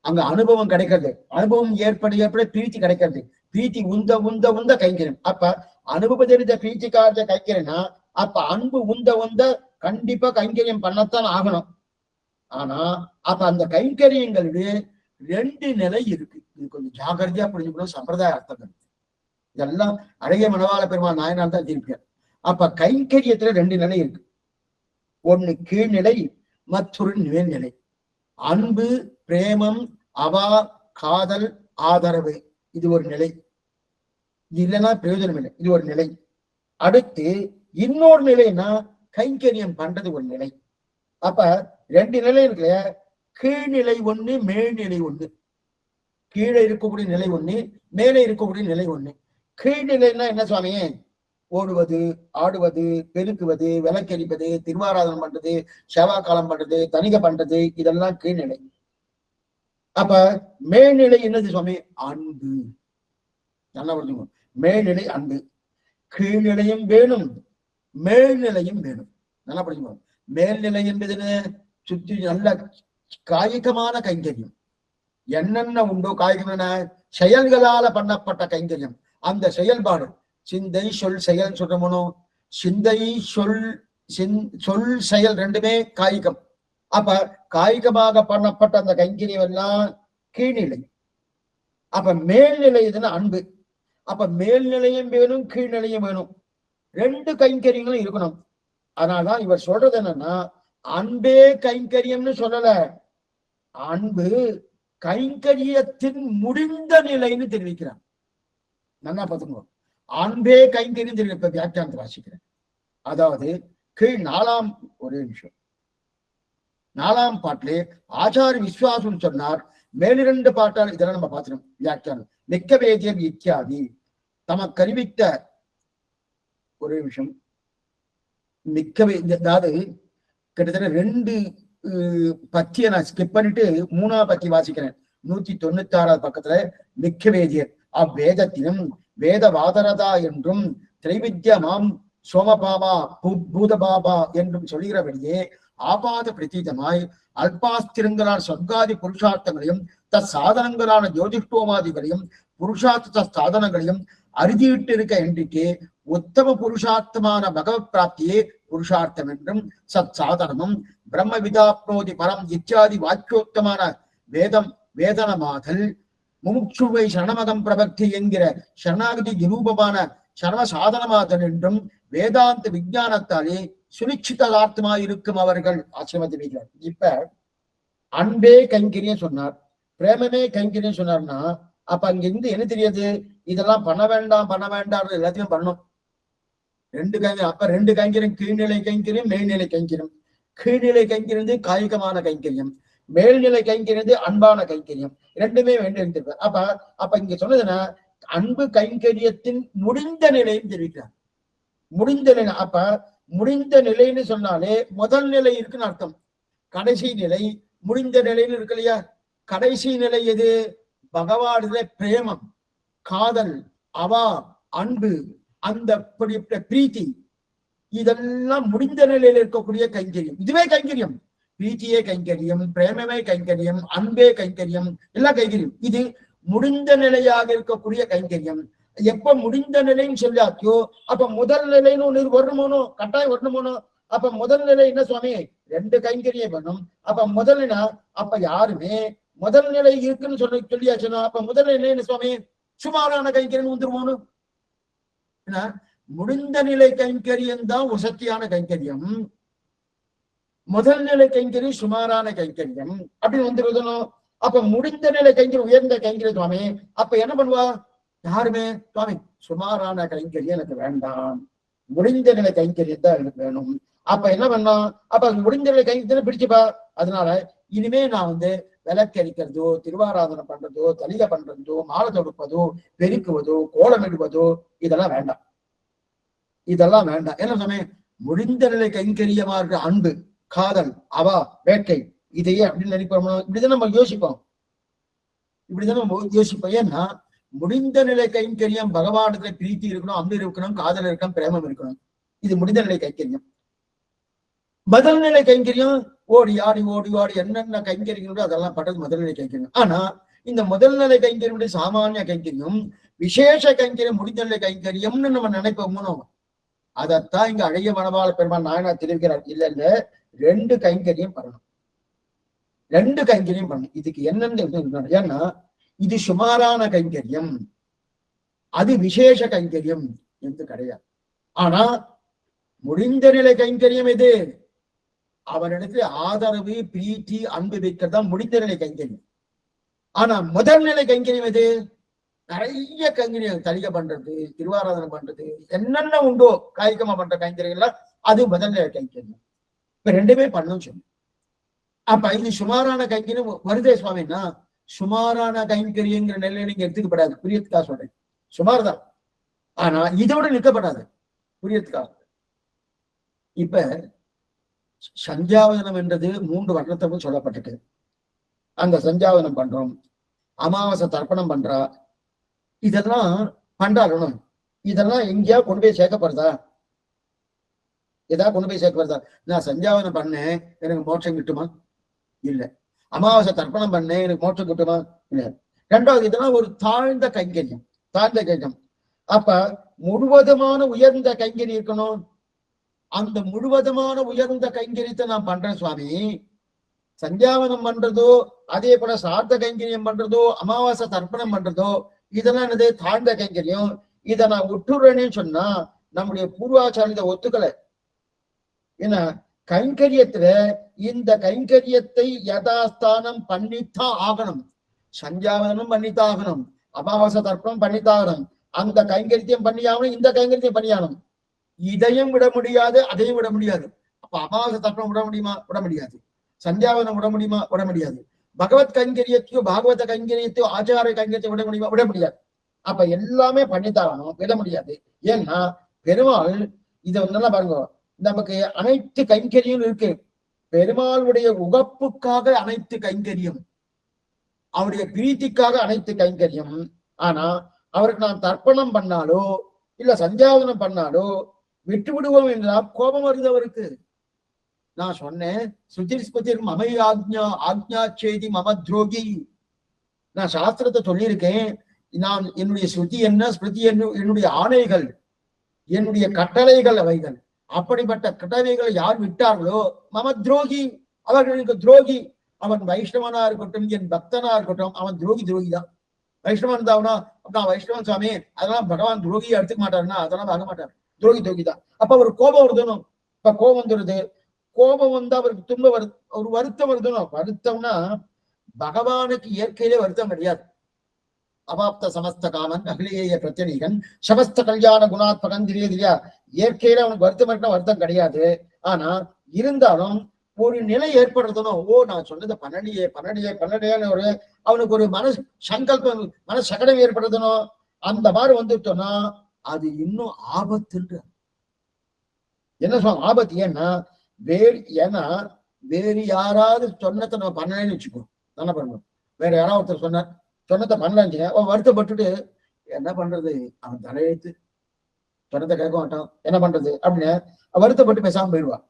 அங்க அனுபவம் கிடைக்கிறது, அனுபவம் ஏற்பட ஏற்பட பிரீத்தி கிடைக்கிறது, பிரீத்தி உந்த உந்த உந்த கைங்கிறேன். அப்ப அனுபவ தெரிந்த பிரீத்திக்காரத்தை கைக்கிறேன்னா அப்ப அன்பு உந்த உந்த கண்டிப்பா கைங்கரியம் பண்ணத்தான் ஆகணும். ஆனா அப்ப அந்த கைங்கரியங்களுடைய 2 நிலை இருக்கு. இது கொஞ்சம் ஜாகிரதையா புரிஞ்சுக்கணும். சம்பிரதாய அர்த்தம் இதெல்லாம் அழகிய மணவாள பெருமாள் நாயனார் தான் திருப்பியார். அப்ப கைங்கரியத்துல 2 நிலை இருக்கு. ஒண்ணு கீழ்நிலை, மற்றொரு மேல்நிலை. அன்பு, பிரேமம், அவா, காதல், ஆதரவு, இது ஒரு நிலை. இது இல்லைன்னா பிரயோஜனம் இல்லை, இது ஒரு நிலை. அடுத்து இன்னொரு நிலைன்னா கைங்கரியம் பண்றது ஒரு நிலை. அப்ப 2 நிலை இருக்குல்ல, கீழ்நிலை ஒண்ணு, மேல்நிலை ஒண்ணு. கீழே இருக்கக்கூடிய நிலை ஒண்ணு, மேலே இருக்கக்கூடிய நிலை ஒண்ணு. கீழ்நிலைன்னா என்ன சுவாமி? ஓடுவது, ஆடுவது, பெருக்குவது, விளக்கெரிப்பது, திருவாராதனம் பண்றது, சேவா காலம் பண்றது, தணிகை பண்றது, இதெல்லாம் கீழ்நிலை. அப்ப மேல்நிலை என்னது சுவாமி? அன்பு. நல்லா புரிஞ்சுக்கோ. மேல்நிலை அன்பு. கீழ்நிலையும் வேணும், மேல்நிலையும் வேணும். நல்லா புரிஞ்சுக்கோ. மேல்நிலை என்பதுன்னு சுற்றி நல்ல காய்கமான கைங்கரியம். என்னென்ன உண்டோ காய்கமான செயல்களால பண்ணப்பட்ட கைங்கரியம், அந்த செயல்பாடு சிந்தை சொல் செயல் சொல்றமோ, சிந்தை சொல் சொல் செயல் 2மே காய்கம். அப்ப காய்கமாக பண்ணப்பட்ட அந்த கைங்கரியம் எல்லாம் கீழ்நிலை. அப்ப மேல்நிலை இதுன்னா அன்பு. அப்ப மேல்நிலையும் வேணும், கீழ்நிலையும் வேணும். 2 கைங்கரியங்களும் இருக்கணும். அதனாலதான் இவர் சொல்றது என்னன்னா, அன்பே கைங்கரியம்னு சொல்லல, அன்பு கைங்கரியத்தின் முடிந்த நிலைன்னு தெரிவிக்கிறான். நல்லா பார்த்துக்கோ. அன்பே கைங்கரியம் தெரியும். இப்ப வியாக்கியானத்தை வாசிக்கிறேன். அதாவது கீழ் 4ஆம் ஒரே நிமிஷம் 4ஆம் பாட்டிலே ஆச்சாரிய விஸ்வாசம் சொன்னார். மேலிரண்டு பாட்டால் இதெல்லாம் நம்ம பார்த்துக்கணும். வியாக்கியானம் மிக்க வேதியம் இத்தியாதி தமக்கு அறிவித்த ஒரே நிமிஷம் மிக்க அதாவது கிட்டத்தட்ட 2 பத்தியை நான் ஸ்கிப் பண்ணிட்டு 3ஆம் பத்தி வாசிக்கிறேன். 196வது பக்கத்துல மிக்க வேதியர் அவ்வேதத்திலும் வேதவாதரதா என்றும் திரைவித்யமாம் சோமபாபா பூதபாபா என்றும் சொல்கிறபடியே ஆபாத பிரதீதமாய் அல்பாஸ்திரங்களான சொர்க்காதி புருஷார்த்தங்களையும் சாதனங்களான ஜோதிஷ்டோமாதிகளையும் புருஷார்த்த சாதனங்களையும் அறுதியிட்டு இருக்க என்றிக்கு உத்தம புருஷார்த்தமான பகவத் பிராப்தியே புருஷார்த்தம் என்றும் சத் சாதனமும் பிரம்ம விதாப்னோதி பரம் இத்தியாதி வாக்கியோத்தமான வேதனமாதல் முமுட்சுவை சரணமகம் பிரபக்தி என்கிற சரணாகதி நிரூபமான சர்வ சாதனமாதல் என்றும் வேதாந்த விஞ்ஞானத்தாலே சுனிச்சிதார்த்தமாயிருக்கும் அவர்கள் ஆசிரமத்தில். இப்ப அன்பே கைங்கரியம் சொன்னார், பிரேமமே கைங்கரியம் சொன்னார்னா அப்ப அங்க இருந்து என்ன தெரியாது? இதெல்லாம் பண்ண வேண்டாம் எல்லாத்தையும் பண்ணணும். 2 கைங்கரியம். அப்ப 2 கைங்கரியம், கீழ்நிலை கைங்கரியம், மேல்நிலை கைங்கரியம். கீழ்நிலை கைங்கரியம் காய்கமான கைங்கரியம், மேல்நிலை கைங்கரியம் அன்பான கைங்கரியம். 2மே வேண்டியிருந்திருப்பார். அப்ப இங்க சொன்னதுன்னா அன்பு கைங்கரியத்தின் முடிந்த நிலைன்னு தெரிவிக்கிறார். முடிந்த நிலை. அப்ப முடிந்த நிலைன்னு சொன்னாலே முதல் நிலை இருக்குன்னு அர்த்தம். கடைசி நிலை முடிந்த நிலைன்னு இருக்கு இல்லையா? கடைசி நிலை எது? பகவானுடைய பிரேமம், காதல், அவா, அன்பு, அந்த பிரீத்தி, இதெல்லாம் முடிந்த நிலையில் இருக்கக்கூடிய கைங்கரியம். இதுவே கைங்கரியம். பிரீத்தியே கைங்கரியம், பிரேமமே கைங்கரியம், அன்பே கைங்கரியம், எல்லாம் கைங்கரியம். இது முடிந்த நிலையாக இருக்கக்கூடிய கைங்கரியம். எப்ப முடிந்த நிலைன்னு சொல்லாத்தியோ அப்ப முதல் நிலைன்னு ஒண்ணு வரணுமோனோ, கட்டாயம் வரணுமோனோ. அப்ப முதல் நிலை என்ன சுவாமி? 2 கைங்கரியம் வேணும். அப்ப முதல் நிலை அப்ப யாருமே முதல் நிலை இருக்குன்னு சொல்லியாச்சுன்னா அப்ப முதல் நிலை என்ன சுவாமி? சுமாரான கைங்கரியம் வந்துருமோனு. முடிந்த நிலை கைங்கரியம் தான் உசத்தியான கைங்கரியம். முதல் நிலை கைங்கரியம் சுமாரான கைங்கரியம் அப்படின்னு வந்துருக்கணும். அப்ப முடிந்த நிலை கைங்கரியம் உயர்ந்த கைங்கரியம் சுவாமி. அப்ப என்ன பண்ணுவா? யாருமே சுவாமி சுமாரான கைங்கரியம் எனக்கு வேண்டாம், முடிந்த நிலை கைங்கரியம் தான் எனக்கு வேணும். அப்ப என்ன பண்ணோம்? அப்ப முடிந்த நிலை கைங்கரியத்தை பிடிச்சுப்பா. அதனால இனிமே நான் விளக்கரிக்கிறதோ, திருவாராதனை பண்றதோ, தலிகை பண்றதோ, மாலை தொடுப்பதோ, பெருக்குவதோ, கோலம் இடுவதோ இதெல்லாம் வேண்டாம். இதெல்லாம் வேண்டாம். என்ன சொன்னேன்? முடிந்த நிலை கைங்கரியமா இருக்கிற அன்பு, காதல், அவா, வேட்கை, இதையே அப்படின்னு நினைப்போம். இப்படிதான் நம்ம யோசிப்போம். ஏன்னா முடிந்த நிலை கைங்கரியம் பகவானுக்கு பிரீத்தி இருக்கணும், அன்பு இருக்கணும், காதல் இருக்கணும், பிரேமம் இருக்கணும். இது முடிந்த நிலை கைங்கரியம். பதில் நிலை கைங்கரியம் ஓடி ஆடி ஓடி ஆடி என்னென்ன கைங்கரிகளோ அதெல்லாம் பண்றது முதல்நிலை கைங்கரியம். ஆனா இந்த முதல்நிலை கைங்கரியம் சாமானிய கைங்கரியம், விசேஷ கைங்கரியம், முடிந்தநிலை கைங்கரியம்னு நம்ம நினைப்போமோ, அதைத்தான் இங்க அழகிய மணவாள பெருமாள் நாயனார் தெரிவிக்கிறார். இல்ல இல்ல, 2 கைங்கரியம் பண்ணணும், 2 கைங்கரியம் பண்ணணும். இதுக்கு என்னன்னு, ஏன்னா இது சுமாரான கைங்கரியம், அது விசேஷ கைங்கரியம் என்று கிடையாது. ஆனா முடிந்த நிலை கைங்கரியம் எது? அவரிடத்துல ஆதரவு, பிரீத்தி, அன்பு வைக்கிறதா முடிந்த நிலை கைங்கரியம். ஆனா முதல் நிலை கைங்கரியம் எது? நிறைய கைங்கரியம், தலிகை பண்றது, திருவாராதனை பண்றது, என்னென்ன உண்டோ காய்கமா பண்ற கைங்கரியெல்லாம் அது முதல் நிலை கைங்கரியம். இப்ப 2மே பண்ணணும் சொல்லு. அப்ப இது சுமாரான கைங்கரியம் வருதே சுவாமின்னா, சுமாரான கைங்கரியங்கிற நிலையில நீங்க எடுத்துக்கப்படாது, புரியத்துக்காக சொல்றேன். சுமார் தான், ஆனா இதோட நிற்கப்படாது, புரியத்துக்காக. இப்ப சந்தியாவதனம் என்றது 3 வர்ணத்துக்கும் சொல்லப்பட்டிருக்கு. அந்த சந்தியாவதனம் பண்றோம், அமாவாசை தர்ப்பணம் பண்றா, இதெல்லாம் பண்றாலும் இதெல்லாம் எங்கேயா கொண்டு போய் சேர்க்கப்படுறதா? ஏதாவது கொண்டு போய் சேர்க்கப்படுறதா? நான் சந்தியாவதனம் பண்ணேன் எனக்கு மோட்சம் கிட்டுமா? இல்ல. அமாவாசை தர்ப்பணம் பண்ணேன் எனக்கு மோட்சம் கிட்டுமா? இல்ல. 2வது, இதெல்லாம் ஒரு தாழ்ந்த கைங்கரியம், தாழ்ந்த கைங்கம். அப்ப முழுவதுமான உயர்ந்த கைங்கரி இருக்கணும். அந்த முழுவதுமான உயர்ந்த கைங்கரியத்தை நான் பண்றேன் சுவாமி. சந்தியாவனம் பண்றதோ, அதே போல சார்த்த கைங்கரியம் பண்றதோ, அமாவாசை தர்ப்பணம் பண்றதோ, இதெல்லாம் என்னது? தாழ்ந்த கைங்கரியம். இதை நான் விட்டுறேன்னு சொன்னா நம்முடைய பூர்வாச்சாரியத்தை ஒத்துக்கலை. ஏன்னா கைங்கரியத்துல இந்த கைங்கரியத்தை யதாஸ்தானம் பண்ணித்தான் ஆகணும். சந்தியாவதனம் பண்ணித்தான் ஆகணும், அமாவாசை தர்ப்பணம் பண்ணித்தான் ஆகணும், அந்த கைங்கரியத்தையும் பண்ணியாகணும், இந்த கைங்கரியத்தையும் பண்ணியாகணும். இதையும் விட முடியாது, அதையும் விட முடியாது. அப்ப அமாவாசை தர்ப்பணம் விட முடியுமா? விட முடியாது. சந்தியாவதனம் விட முடியுமா? விட முடியாது. பகவத் கைங்கரியத்தையோ பாகவத கைங்கரியத்தையோ ஆச்சார கைங்கரியத்தை விட முடியுமா? விட முடியாது. அப்ப எல்லாமே பண்ணித்தாகணும், விட முடியாது. ஏன்னா பெருமாள் இதை நல்லா பாருங்க, நமக்கு அனைத்து கைங்கரியம் இருக்கு. பெருமாளுடைய உகப்புக்காக அனைத்து கைங்கரியம், அவருடைய பிரீத்திக்காக அனைத்து கைங்கரியம். ஆனா அவருக்கு நான் தர்ப்பணம் பண்ணாலோ இல்ல சந்தியாவதனம் பண்ணாலோ விட்டு விடுவோம் என்றால் கோபம் வருது அவருக்கு. நான் சொன்னேன், சுதிர்ஸ்பதிர் மமை ஆக்ஞா ஆக்ஞா செய்தி மம துரோகி. நான் சாஸ்திரத்தை சொல்லியிருக்கேன். நான் என்னுடைய ஸ்ருதி என்ன, ஸ்மிருதி என்னுடைய ஆணைகள், என்னுடைய கட்டளைகள் அவைகள். அப்படிப்பட்ட கட்டளைகளை யார் விட்டார்களோ மம துரோகி, அவர்களுக்கு துரோகி. அவன் வைஷ்ணவனா இருக்கட்டும், என் பக்தனா இருக்கட்டும், அவன் துரோகி தான். வைஷ்ணவன் தாவனா அப்படின்னா வைஷ்ணவன் சுவாமி அதெல்லாம் பகவான் துரோகியை எடுத்துக்க மாட்டாருன்னா அதெல்லாம் ஆக மாட்டார், துரோகி தான். அப்ப ஒரு கோபம் வருதணும். இப்ப கோபம் வந்துடுது, கோபம் வந்து அவருக்கு துன்ப ஒரு வருத்தம் வருதணும். வருத்தம்னா பகவானுக்கு இயற்கையிலே வருத்தம் கிடையாது. அவாப்த சமஸ்த காமன் அகிலேய பிரத்யநீகன் சமஸ்த கல்யாண குணாத்மகன் தெரியா. இயற்கையில அவனுக்கு வருத்தம் இருக்கா? வருத்தம் கிடையாது. ஆனா இருந்தாலும் ஒரு நிலை ஏற்படுறதுனோ, ஓ நான் சொன்னது பண்ணடியே ஒரு அவனுக்கு ஒரு மனசு சங்கல்பம், மனசகடம் ஏற்படுறதுனோ, அந்த மாதிரி வந்துட்டோம்னா அது இன்னும் ஆபத்துன்ற. என்ன சொல்ல ஆபத்து? ஏன்னா வேறு யாராவது சொன்னதை நம்ம பண்ணலன்னு வச்சுக்கோ, என்ன பண்ணுவோம்? வேற யாராவது ஒருத்தர் சொன்னதை பண்ணலான்னு அவன் வருத்தப்பட்டுட்டு என்ன பண்றது, அவன் தலையெழுத்து சொன்னதை கேட்க மாட்டான், என்ன பண்றது அப்படின்னு வருத்தப்பட்டு பேசாம போயிடுவான்.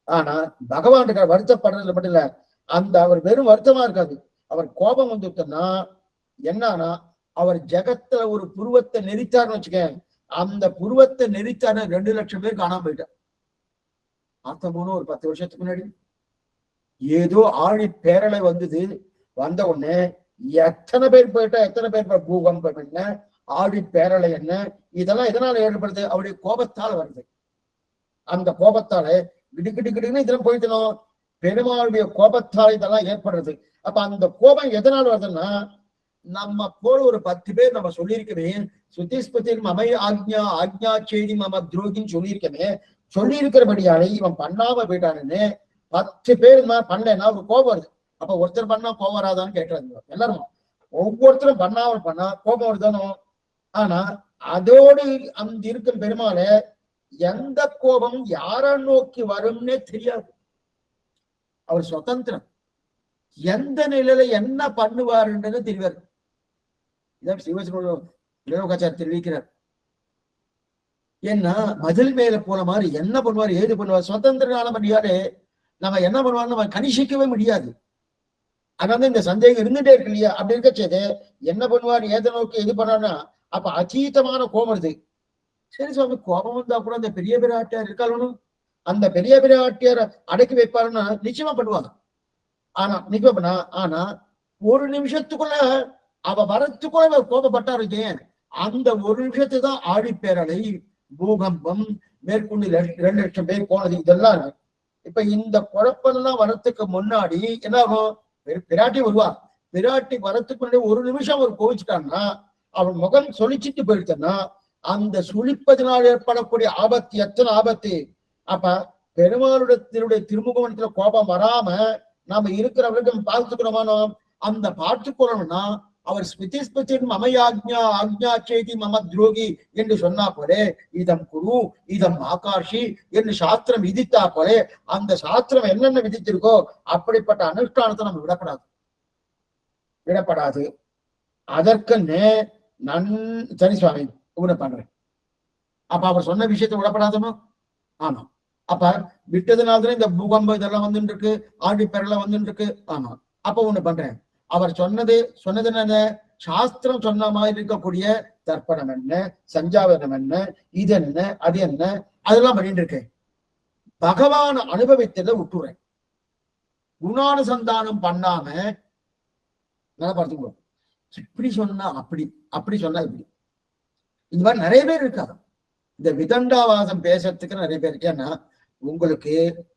ஆனா பகவான் வருத்தப்படுறதுல மட்டும் இல்ல, அந்த அவர் வெறும் வருத்தமா இருக்காது. அவர் கோபம் வந்துட்டோம்னா என்னன்னா, அவர் ஜெகத்துல ஒரு புருவத்தை நெரித்தார்னு வச்சுக்க, அந்த புருவத்தை நெரித்தாரு 2 லட்சம் பேர் காணாம போயிட்டார். ஆத்தமோனு ஒரு 10 வருஷத்துக்கு முன்னாடி ஏதோ ஆழி பேரலை வந்தது. வந்த உடனே எத்தனை பேர் போயிட்டா, எத்தனை பேர் பூகம்பம் என்ன, ஆழி பேரலை என்ன, இதெல்லாம் எதனால ஏற்படுது? அவருடைய கோபத்தால் வருது. அந்த கோபத்தால கிடுக்கிடுன்னு இதெல்லாம் போயிட்டணும். பெருமாளுடைய கோபத்தால் இதெல்லாம் ஏற்படுறது. அப்ப அந்த கோபம் எதனால் வருதுன்னா, நம்ம போல ஒரு 10 பேர் நம்ம சொல்லியிருக்கவே, சுத்திஸ்பதிர் மமை ஆக்ஞா ஆக்ஞா செய்தி மம துரோகின்னு சொல்லியிருக்கவே, சொல்லி இருக்கிறபடியாலே இவன் பண்ணாம போயிட்டானுன்னு 10 பேர் பண்ணலன்னா ஒரு கோபம் வருது. அப்ப ஒருத்தர் பண்ணா கோபம் வராதான்னு கேட்கறாங்க எல்லாரும். ஒவ்வொருத்தரும் பண்ணாமல் பண்ணா கோபம் வருதானோ. ஆனா அதோடு அந்த இருக்கும் பெருமாள எந்த கோபம் யாரை நோக்கி வரும்னே தெரியாது. அவர் சுதந்திரம், எந்த நிலையில என்ன பண்ணுவாருன்றது தெரிவார். இதான் சிவகாச்சாரியர் தெரிவிக்கிறார். ஏன்னா மதில் மேல போன மாதிரி என்ன பண்ணுவார், ஏது பண்ணுவார், சுதந்திர காலம் பண்ணியாரு. நம்ம என்ன பண்ணுவாங்க நம்ம கணிசிக்கவே முடியாது. அதனால இந்த சந்தேகம் இருந்துட்டே இருக்கு இல்லையா? அப்படி இருக்கச்சது என்ன பண்ணுவார், ஏத நோக்கி இது பண்ணான்னா அப்ப அச்சீதமான கோபம் வருது. சரி சுவாமி, கோபம் வந்தா கூட அந்த பெரிய பிராட்டியார் இருக்காளணும், அந்த பெரிய பிராட்டியார அடக்கி வைப்பாருன்னா நிச்சயமா பண்ணுவாங்க. ஆனா நிச்சயமா ஆனா ஒரு நிமிஷத்துக்குள்ள அவ வரத்துக்குள்ள அவர் கோபப்பட்டாரு ஏன், அந்த ஒரு நிமிஷத்தை தான் ஆழிப்பேரலை, பூகம்பம், மேற்கொண்டு 2 லட்சம் பேர் போனது இதெல்லாம். இப்ப இந்த குழப்பம்லாம் வரத்துக்கு முன்னாடி என்ன ஆகும், பிராட்டி வருவா. பிராட்டி வரத்துக்கு முன்னாடி ஒரு நிமிஷம் அவர் கோவிச்சுட்டான்னா, அவன் முகம் சொலிச்சிட்டு போயிடுச்சுன்னா அந்த சுழிப்பதனால் ஏற்படக்கூடிய ஆபத்து எத்தனை ஆபத்து. அப்ப பெருமாளுடைய திருமுகமனத்துல கோபம் வராம நாம இருக்கிறவர்களுக்கு பார்த்துக்கிறோமானோ, அந்த பார்த்துக்கிறோம்னா அவர் ஸ்மிருதி ஸ்மிருதி மமயாஜ்ஞா ஆக்ஞா சேதி மம துரோகி என்று சொன்னா போலே, இதம் குரு இதம் ஆகாஷி என்று சாஸ்திரம் விதித்தா போலே, அந்த சாஸ்திரம் என்னென்ன விதித்திருக்கோ அப்படிப்பட்ட அனுஷ்டானத்தை நம்ம விடப்படாது. அதற்குன்னு சரி சுவாமி உங்களை பண்றேன். அப்ப அவர் சொன்ன விஷயத்தை விடப்படாதமா? ஆமா. அப்ப விட்டதுனால்தான் இந்த பூகம்பம் இதெல்லாம் வந்துட்டு இருக்கு, ஆழிப்பெரெல்லாம் வந்துட்டு இருக்கு. ஆமா. அப்ப ஒண்ணு பண்றேன், அவர் சொன்னது என்ன, சாஸ்திரம் சொன்ன மாதிரி இருக்கக்கூடிய தர்ப்பணம் என்ன, சஞ்சாவனம் என்ன, இது என்ன, அது என்ன, அதெல்லாம் பண்ணிட்டு இருக்கேன். பகவான் அனுபவித்ததை விட்டுறேன். குணானுசந்தானம் பண்ணாம நல்லா பார்த்துக்கோ. இப்படி சொன்னா அப்படி, அப்படி சொன்னா இப்படி, இந்த மாதிரி நிறைய பேர் இருக்காங்க. இந்த விதண்டாவாதம் பேசுறதுக்கு நிறைய பேர். ஏன்னா உங்களுக்கு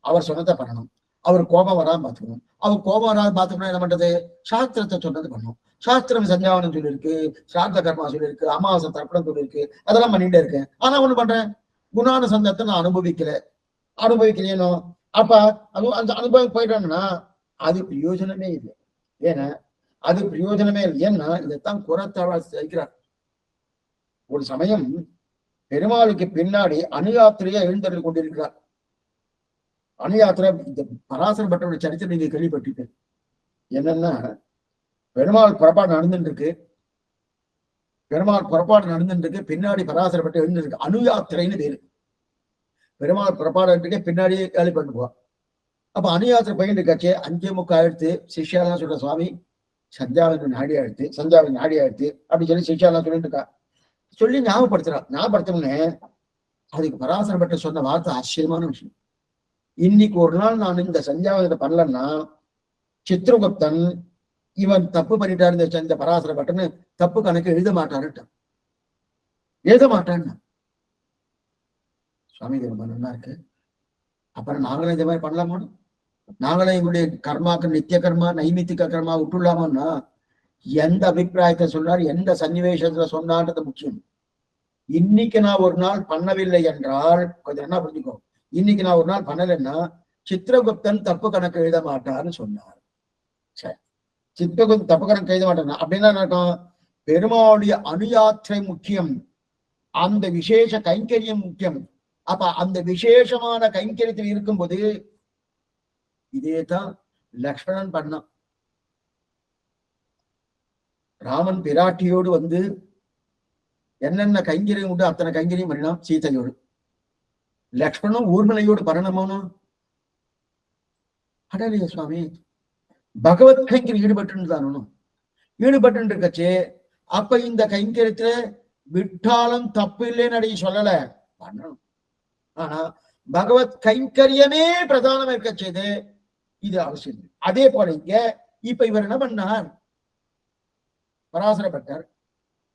அவர் சொன்னதை பண்ணணும், அவர் கோபம் வராம பார்த்துக்கணும். அவர் கோபம் வராது பார்த்துக்கணும் என்ன பண்றது, சாஸ்திரத்தை சொன்னது பண்ணணும். சாஸ்திரம் சஞ்சாவனம் சொல்லியிருக்கு, சார்த்த கர்மா சொல்லியிருக்கு, அமாவாசை தர்ப்பணம் சொல்லியிருக்கு, அதெல்லாம் பண்ணிட்டே இருக்கேன். ஆனா ஒண்ணு பண்றேன், குணானுசந்தத்தை நான் அனுபவிக்கலையோ. அப்ப அது அந்த அனுபவம் போயிட்டாங்கன்னா அது பிரயோஜனமே இல்லை. ஏன்னா அது பிரயோஜனமே இல்லை. ஏன்னா இதைத்தான் குறத்தாழ்வார் செய்கிறார். ஒரு சமயம் பெருமாளுக்கு பின்னாடி அணுயாத்திரையா எழுந்தருள் கொண்டிருக்கிறார். அணுயாத்திரை இந்த பராசர பட்டருடைய சரித்திரம் நீங்க கேள்விப்பட்டிருக்க. என்னன்னா பெருமாள் புறப்பாடு நடந்துட்டு இருக்கு, பின்னாடி பராசர பட்டர் எழுந்திருக்கு. அணுயாத்திரைன்னு பேரு. பெருமாள் புறப்பாடு பின்னாடியே கேள்வி பண்ணுவா. அப்ப அணுயாத்திரை பயின்று இருக்காச்சே 5:45 ஆயிடுத்து. சிஷ்யாலாம் சொல்ற, சுவாமி சஞ்சாவனம் நாடி ஆயிடுத்து அப்படி சொல்லி சிஷ்யாலாம் சொல்லிட்டு இருக்கா. சொல்லி ஞாபகப்படுத்தணும்னு அதுக்கு பராசர பட்டர் சொன்ன வார்த்தை ஆச்சரியமான விஷயம். இன்னைக்கு ஒரு நாள் நான் இந்த சஞ்சாவனத்தை பண்ணலன்னா சித்திரகுப்தன் இவன் தப்பு பண்ணிட்டாரு, இந்த பராசர பட்டன்னு தப்பு கணக்கு எழுத மாட்டான்னு. சுவாமி ரொம்ப நல்லா இருக்கு, அப்புறம் நாங்களும் இந்த மாதிரி பண்ணலாமா, நாங்களும் எங்களுடைய கர்மாக்கு நித்திய கர்மா நைமித்திக கர்மா விட்டுள்ளாமன்னா எந்த அபிப்பிராயத்தை சொன்னார், எந்த சன்னிவேசத்துல சொன்னான்றது முக்கியம். இன்னைக்கு நான் ஒரு நாள் பண்ணவில்லை என்றால் கொஞ்சம் என்ன புரிஞ்சுக்கோ, இன்னைக்கு நான் ஒரு நாள் பண்ணலைன்னா சித்திரகுப்தன் தப்பு கணக்கு எழுத மாட்டார்னு சொன்னார். சரி, சித்திரகுப்தன் தப்பு கணக்கு எழுத மாட்டான் அப்படின்னா நடக்கும், பெருமாளுடைய அணுயாத்திரை முக்கியம், அந்த விசேஷ கைங்கரியம் முக்கியம். அப்ப அந்த விசேஷமான கைங்கரியத்தில் இருக்கும்போது இதேதான் லக்ஷ்மணன் பண்ணான். ராமன் பிராட்டியோடு வந்து என்னென்ன கைங்கரியம் உண்டு அத்தனை கைங்கரியம் பண்ணினான் சீதையோடு. லக்ஷ்மணனும் ஊர்மலையோடு பரணமானும். அடலைய சுவாமி, பகவத் கைங்கரியம் ஈடுபட்டு இருக்கச்சே, அப்ப இந்த கைங்கரியத்துல விட்டாலும் தப்பு இல்லைன்னு அடைய சொல்லல, பண்ணணும். ஆனா பகவத் கைங்கரியமே பிரதானம் இருக்க செய்து இது அவசியம். அதே போல இங்க இப்ப இவர் என்ன பண்ணார், பராசரப்பட்டார்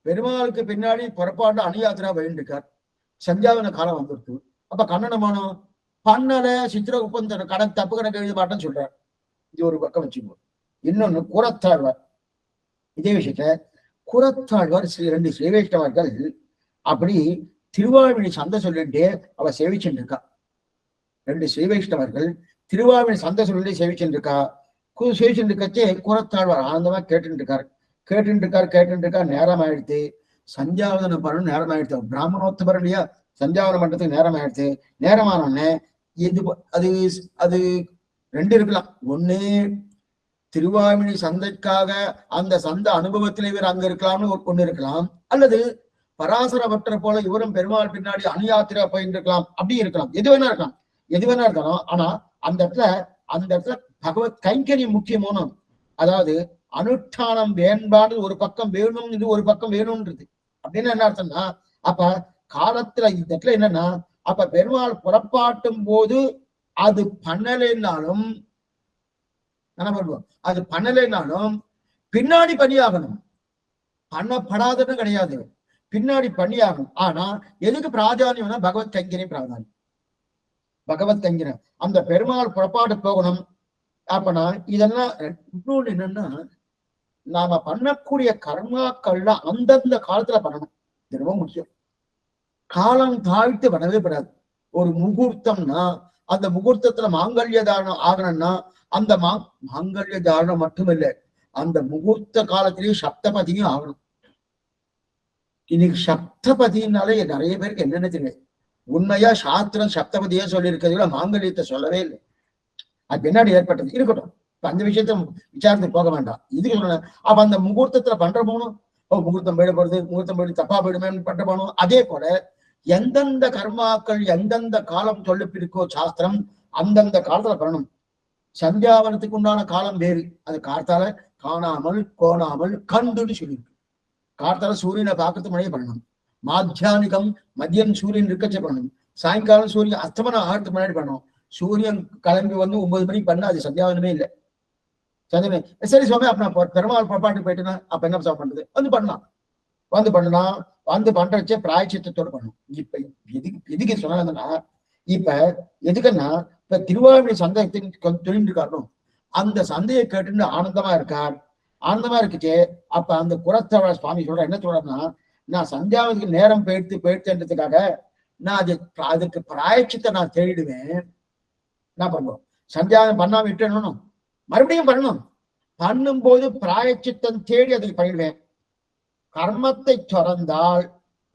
பெருமாளுக்கு பின்னாடி புறப்பாடு அணுயாத்திரா வேண்டிருக்கார். சஞ்சாவன காலம் வந்துருக்கு. அப்ப கண்ணனமானோ பண்ணல, சித்திரகுப்தன் தப்பு கணக்கு எழுத மாட்டேன்னு சொல்றார். இது ஒரு பக்கம் வச்சுக்கோ. இன்னொன்னு குரத்தாழ்வார், இதே விஷயத்த குரத்தாழ்வார் 2 சேவைஷ்டவர்கள் அப்படி திருவாழ்வினை சந்தை சொல்லிட்டு அவ சேவிச்சுட்டு இருக்கா. 2 சேவைஷ்டவர்கள் திருவாழ்வினை சந்தை சொல்லிட்டு சேவிச்சுட்டு இருக்கச்சே குரத்தாழ்வார் ஆனந்தமா கேட்டுட்டு இருக்கார். நேரம் ஆயிடுத்து, சஞ்சாவதனம் பண்ணணும், நேரம் ஆயிடுத்து. பிராமணோத்தமர் இல்லையா, சஞ்சாவனம் பண்றதுக்கு நேரம் ஆயிடுத்து. நேரமானோடனே இது அது 2 இருக்கலாம். ஒண்ணு திருவாமினி சந்தைக்காக அந்த சந்தை அனுபவத்திலே இவர் அங்க இருக்கலாம்னு ஒண்ணு இருக்கலாம், அல்லது பராசரவற்ற போல இவரும் பெருமாள் பின்னாடி அணுயாத்திரா போயிட்டு இருக்கலாம், அப்படி இருக்கலாம். எது வேணா இருக்கலாம். ஆனா அந்த இடத்துல அந்த இடத்துல பகவத் கைங்கரியம் முக்கியமான, அதாவது அனுஷ்டானம் வேண்டானது ஒரு பக்கம் வேணும், இது ஒரு பக்கம் வேணும்ன்றது. அப்படின்னு என்ன அர்த்தம்னா, அப்ப காலத்துல இந்த இடத்துல என்னன்னா, அப்ப பெருமாள் புறப்பாட்டும் போது அது பண்ணலைன்னாலும் என்ன பண்ணுவோம், அது பண்ணலைன்னாலும் பின்னாடி பணியாகணும், பண்ணப்படாதுன்னு கிடையாது, பின்னாடி பண்ணியாகணும். ஆனா எதுக்கு பிராதானியம்னா பகவத் கைங்கரியம் பிராதானியம், பகவத் கைங்கரியம். அந்த பெருமாள் புறப்பாடு போகணும். அப்பனா இதெல்லாம் இன்னொன்று என்னன்னா, நாம பண்ணக்கூடிய கர்மாக்கள்ல அந்தந்த காலத்துல பண்ணணும். இது ரொம்ப முக்கியம். காலம் தாழ்த்து பண்ணவே படாது. ஒரு முகூர்த்தம்னா அந்த முகூர்த்தத்துல மாங்கல்ய தாரணம் ஆகணும்னா அந்த மாங்கல்ய தாரணம் மட்டும் இல்லை, அந்த முகூர்த்த காலத்திலேயே சப்தபதியும் ஆகணும். இன்னைக்கு சப்தபதினாலே நிறைய பேருக்கு என்னென்ன தெரியாது. உண்மையா சாஸ்திரம் சப்தபதியே சொல்லி இருக்கிறதுல மாங்கல்யத்தை சொல்லவே இல்லை. அது பின்னாடி ஏற்பட்டது இருக்கட்டும், அந்த விஷயத்த விசாரத்துக்கு போக வேண்டாம். இதுக்கு சொல்ல, அப்ப அந்த முகூர்த்தத்துல பண்ற போகணும், முகூர்த்தம் போயிட போறது, முகூர்த்தம் போயிட்டு தப்பா போயிடுமேன்னு பண்ற போகணும். அதே போல எந்தெந்த கர்மாக்கள் எந்தெந்த காலம் சொல்லிப்பிருக்கோ சாஸ்திரம் அந்தந்த காலத்துல பண்ணணும். சந்தியாவனத்துக்கு உண்டான காலம் வேறு, அது கார்த்தால காணாமல் கோணாமல் கண்டுன்னு சொல்லியிருக்கு. கார்த்தால சூரியனை பார்க்கறதுக்கு முன்னாடியே பண்ணணும். மாத்தியானிகம் மதியம் சூரியன் இருக்கச்சே பண்ணணும். சாயங்காலம் சூரியன் அஸ்தமனம் ஆகிறதுக்கு முன்னாடி பண்ணணும். சூரியன் கிளம்பி வந்து 9 மணிக்கு பண்ணா அது சந்தியாவனமே இல்லை. சந்தியமே சரி சுவாமி, அப்ப நான் பெருமாள் புறப்பாட்டுக்கு போயிட்டுனா அப்ப என்ன பண்றது, வந்து பண்ணலாம், வந்து பண்ணலாம், வந்து பண்றச்சே பிராயச்சித்தத்தோடு பண்ணணும். இப்ப எதுக்கு சொன்னா, இப்ப எதுக்குன்னா, இப்ப திருவாரூர் சந்தேகத்தின் தொழில் இருக்காரணும், அந்த சந்தையை கேட்டு ஆனந்தமா இருக்கார். ஆனந்தமா இருக்குச்சே, அப்ப அந்த குரத்தவ சுவாமி சொல்ற என்ன சொல்றேன்னா, நான் சந்தியாவுக்கு நேரம் போயிடுத்துன்றதுக்காக நான் அதுக்கு பிராயச்சித்தை நான் தேடிடுவேன். என்ன பண்ணுவோம், சந்தியாவனம் பண்ணாம விட்டுணும், மறுபடியும் பண்ணணும். பண்ணும்போது பிராயச்சித்தம் தேடி அதுக்கு பண்ணிடுவேன். கர்மத்தை தொடர்ந்தால்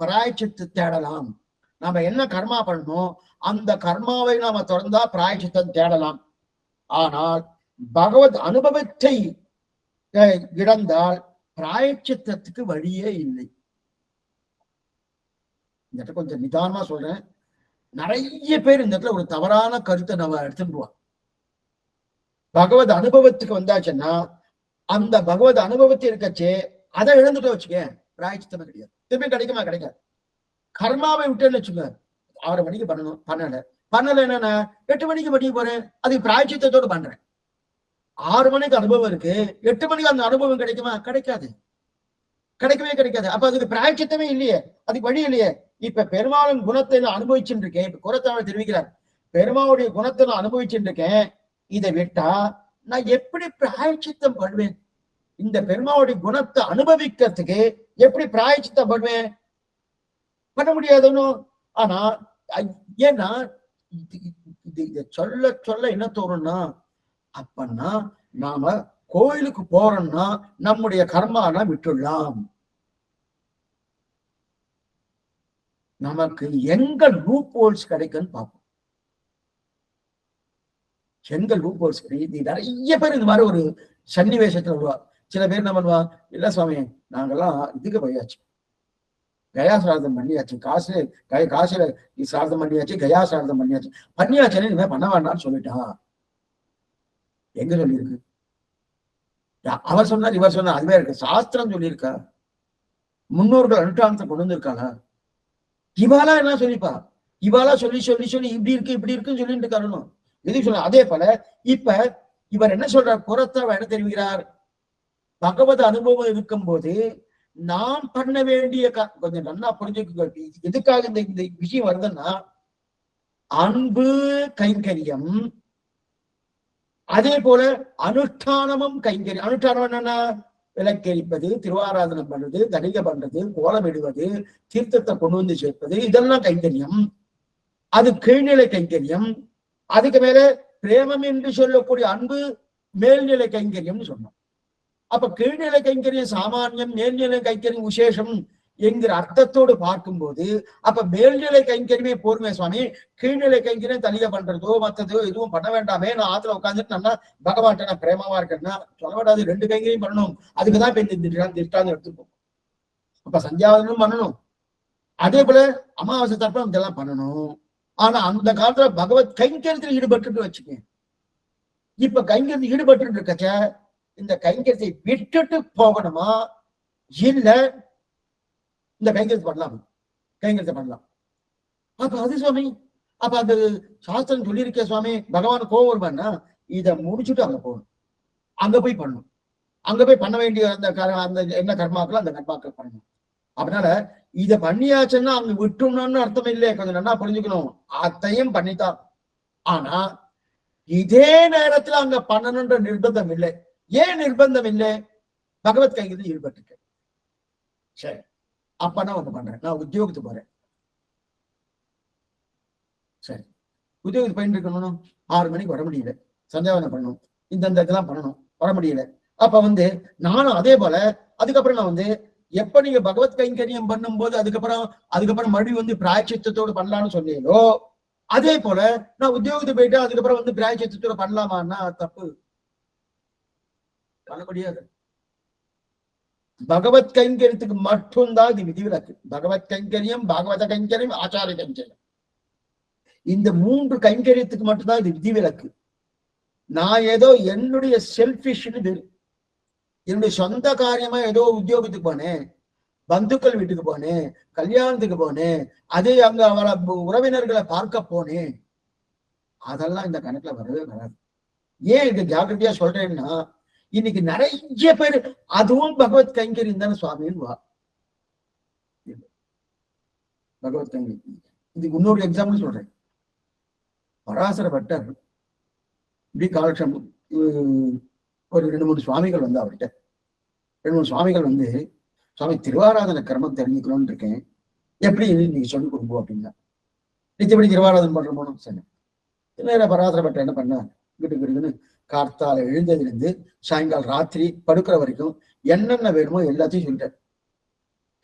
பிராயச்சித்து தேடலாம். நாம என்ன கர்மா பண்ணணும் அந்த கர்மாவை நாம தொடர்ந்தா பிராயச்சித்தம் தேடலாம். ஆனால் பகவத் அனுபவத்தை இழந்தால் பிராயச்சித்தத்துக்கு வழியே இல்லை. இந்த இடத்துல கொஞ்சம் நிதானமா சொல்றேன். நிறைய பேர் இந்த இடத்துல ஒரு தவறான கருத்தை நம்ம எடுத்துருவோம். பகவத் அனுபவத்துக்கு வந்தாச்சுன்னா அந்த பகவத் அனுபவத்தை இருக்கச்சே அதை இழந்துட்டு வச்சுக்க, பிராயச்சித்தமே கிடையாது, திரும்பி கிடைக்குமா, கிடைக்காது. கர்மாவை விட்டுன்னு வச்சுக்க, 6 மணிக்கு பண்ணணும், பண்ணல என்னன்னா 8 மணிக்கு பண்ணி போறேன், அதுக்கு பிராயச்சித்தத்தோடு பண்றேன். 6 மணிக்கு அனுபவம் இருக்கு, 8 மணிக்கு அந்த அனுபவம் கிடைக்குமா, கிடைக்காது, கிடைக்கவே கிடைக்காது. அப்ப அதுக்கு பிராயச்சித்தமே இல்லையே, அதுக்கு வழி இல்லையே. இப்ப பெருமாளின் குணத்தை நான் அனுபவிச்சுட்டு இருக்கேன். இப்ப குரத்தவரை தெரிவிக்கிறார், பெருமாளுடைய குணத்தை நான் அனுபவிச்சுட்டு இருக்கேன், இதை விட்டா நான் எப்படி பிராயச்சித்தம் பண்ணுவேன்? இந்த பெருமாளுடைய குணத்தை அனுபவிக்கிறதுக்கு எப்படி பிராயச்சித்தம் பண்ணுவேன்? பண்ண முடியாதுன்னு. ஆனா ஏன்னா இதை சொல்ல சொல்ல என்ன தோணும்னா, அப்பன்னா நாம கோயிலுக்கு போறோம்னா நம்முடைய கர்மானா விட்டுடலாம். நமக்கு எங்க லூப் ஹோல்ஸ் கிடைக்குன்னு பார்ப்போம். எங்க லூப் ஹோல்ஸ் கிடையாது. நிறைய பேர் இது மாதிரி ஒரு சன்னிவேசத்துல வருவா. சில பேர் என்ன பண்ணுவா, இல்ல சுவாமி நாங்கெல்லாம் இதுக்கு போயாச்சு, கயா சிரார்த்தம் பண்ணியாச்சு, காசுல சிரார்த்தம் பண்ணியாச்சு, கயா சிரார்த்தம் பண்ணியாச்சுன்னு இனிமே பண்ண வேண்டாம்னு சொல்லிட்டா. எங்க சொல்லியிருக்கு? அவர் சொன்னார், இவர் சொன்னார், அதுவே இருக்கு. சாஸ்திரம் சொல்லியிருக்கா? முன்னோர்கள் அனுஷ்டானத்தை கொண்டு வந்திருக்காங்க. இவாளா என்ன சொல்லிப்பா, இவாளா சொல்லி சொல்லி சொல்லி இப்படி இருக்குன்னு சொல்லிட்டு இருக்காருன்னு எதுக்கு சொல்ல. அதே போல இப்ப இவர் என்ன சொல்றார், புறத்தை என்ன தெரிவிக்கிறார், பகவத் அனுபவம் இருக்கும் போது நாம் பண்ண வேண்டிய கொஞ்சம் நல்லா புரிஞ்சுக்க. எதுக்காக இந்த விஷயம் வருதுன்னா, அன்பு கைங்கரியம், அதே போல அனுஷ்டானமும் கைங்கரியம். அனுஷ்டானம் என்னன்னா, விளக்கெரிப்பது, திருவாராதனம் பண்றது, தணிக பண்றது, கோலமிடுவது, தீர்த்தத்தை கொண்டு வந்து சேர்ப்பது, இதெல்லாம் கைங்கரியம். அது கீழ்நிலை கைங்கரியம். அதுக்கு மேல பிரேமம் என்று சொல்லக்கூடிய அன்பு மேல்நிலை கைங்கரியம்னு சொன்னோம். அப்ப கீழ்நிலை கைங்கரியம் சாமானியம், மேல்நிலை கைங்கரியம் விசேஷம் என்கிற அர்த்தத்தோடு பார்க்கும்போது, அப்ப மேல்நிலை கைங்கரியமே போருமே சுவாமி, கீழ்நிலை கைங்கரியம் தனியா பண்றதோ மற்றதோ எதுவும் பண்ண வேண்டாமே, நான் ஆத்துல உட்காந்துட்டு நல்லா பகவான் நான் பிரேமமா இருக்கேன்னா சொல்ல வேண்டாது. 2 கைங்கரியம் பண்ணணும். அதுக்குதான் இப்ப இந்த திஷ்டாந்தம் எடுத்துப்போம். அப்ப சந்தியாவதனும் பண்ணணும், அதே போல அமாவாசை தர்ப்பணம் இதெல்லாம் பண்ணணும். ஆனா அந்த காலத்துல பகவத் கைங்கரியத்தில் ஈடுபட்டு வச்சுக்கேன். இப்ப கைங்கரியத்தில் ஈடுபட்டு இருக்கச்ச இந்த கைங்கரியத்தை விட்டுட்டு போகணுமா இல்ல இந்த கைங்கரியத்தை பண்ணலாம், கைங்கரியத்தை பண்ணலாம். அப்ப அது சுவாமி, அப்ப அந்த சாஸ்திரம் சொல்லியிருக்க சுவாமி, பகவான் கோவம் வருவான்னா இதை முடிச்சுட்டு அங்க போகணும், அங்க போய் பண்ணணும், அங்க போய் பண்ண வேண்டிய அந்த என்ன கர்மாக்கள் அந்த கர்மாக்கள் பண்ணணும். அதனால இத பண்ணியாச்சுன்னா அங்க விட்டுணும்னு அர்த்தம் இல்லையே, கொஞ்சம் நல்லா புரிஞ்சுக்கணும். அத்தையும் பண்ணித்தான், ஆனா இதே நேரத்துல அங்க பண்ணணும்ன்ற நிர்பந்தம் இல்லை. ஏன் நிர்பந்தம் இல்லை? பகவத் கைங்கரியத்தில் ஈடுபட்டிருக்க. சரி, அப்ப நான் ஒண்ணு பண்றேன், நான் உத்தியோகத்துக்கு போறேன். சரி, உத்தியோகத்துக்கு போயிட்டு இருக்கணும், 6 மணிக்கு வர முடியல, சந்தியாவனம் பண்ணணும், இந்த இதெல்லாம் பண்ணணும், வர முடியல. அப்ப நானும் அதே போல அதுக்கப்புறம் நான் எப்ப நீங்க பகவத் கைங்கரியம் பண்ணும்போது அதுக்கப்புறம் மறுபடியும் பிராயச்சித்தத்தோடு பண்ணலாம்னு சொன்னீங்களோ, அதே போல நான் உத்தியோகத்துக்கு போயிட்டு அதுக்கப்புறம் பிராயச்சித்தத்தோட பண்ணலாமான்னா தப்பு, பண்ண முடியாது. பகவத் கைங்கரியத்துக்கு மட்டும்தான் இது விதிவிலக்கு. பகவத் கைங்கரியம், பாகவத கைங்கரியம், ஆச்சாரிய கைங்கரியம், இந்த 3 கைங்கரியத்துக்கு மட்டும்தான் இது விதிவிலக்கு. நான் ஏதோ என்னுடைய செல்ஃபிஷ்னு, என்னுடைய சொந்த காரியமா ஏதோ உத்தியோகத்துக்கு போனேன், பந்துக்கள் வீட்டுக்கு போனேன், கல்யாணத்துக்கு போனேன், அதே அங்க அவளை உறவினர்களை பார்க்க போனேன், அதெல்லாம் இந்த கணக்குல வரவே வராது. ஏன் இது ஜாக்கிரதையா சொல்றேன்னா, இன்னைக்கு நிறைய பேர் அதுவும் பகவத் கைங்கரியம் தானே சுவாமின்னு வா. பகவத் கைங்கரியம் இதுக்கு இன்னொரு எக்ஸாம்பிள் சொல்றேன். பராசர பட்டர் இப்படி காலக்ஷேபம் ஒரு 2-3 சுவாமிகள் அவர்கிட்ட 2-3 சுவாமிகள் சுவாமி திருவாராதன கிரமம் தெரிஞ்சுக்கணும்னு இருக்கேன், எப்படி நீங்க சொல்லிக் கொடுப்போம் அப்படின்னா, நிச்சயப்படி திருவாராதனம் பண்ற போனோம். சரி, நேர பராசர பட்டர் என்ன பண்ண, வீட்டுக்கு இருக்குன்னு கார்த்தால எழுந்ததிலிருந்து சாயங்காலம் ராத்திரி படுக்கிற வரைக்கும் என்னென்ன வேணுமோ எல்லாத்தையும் சொல்லிட்டார்,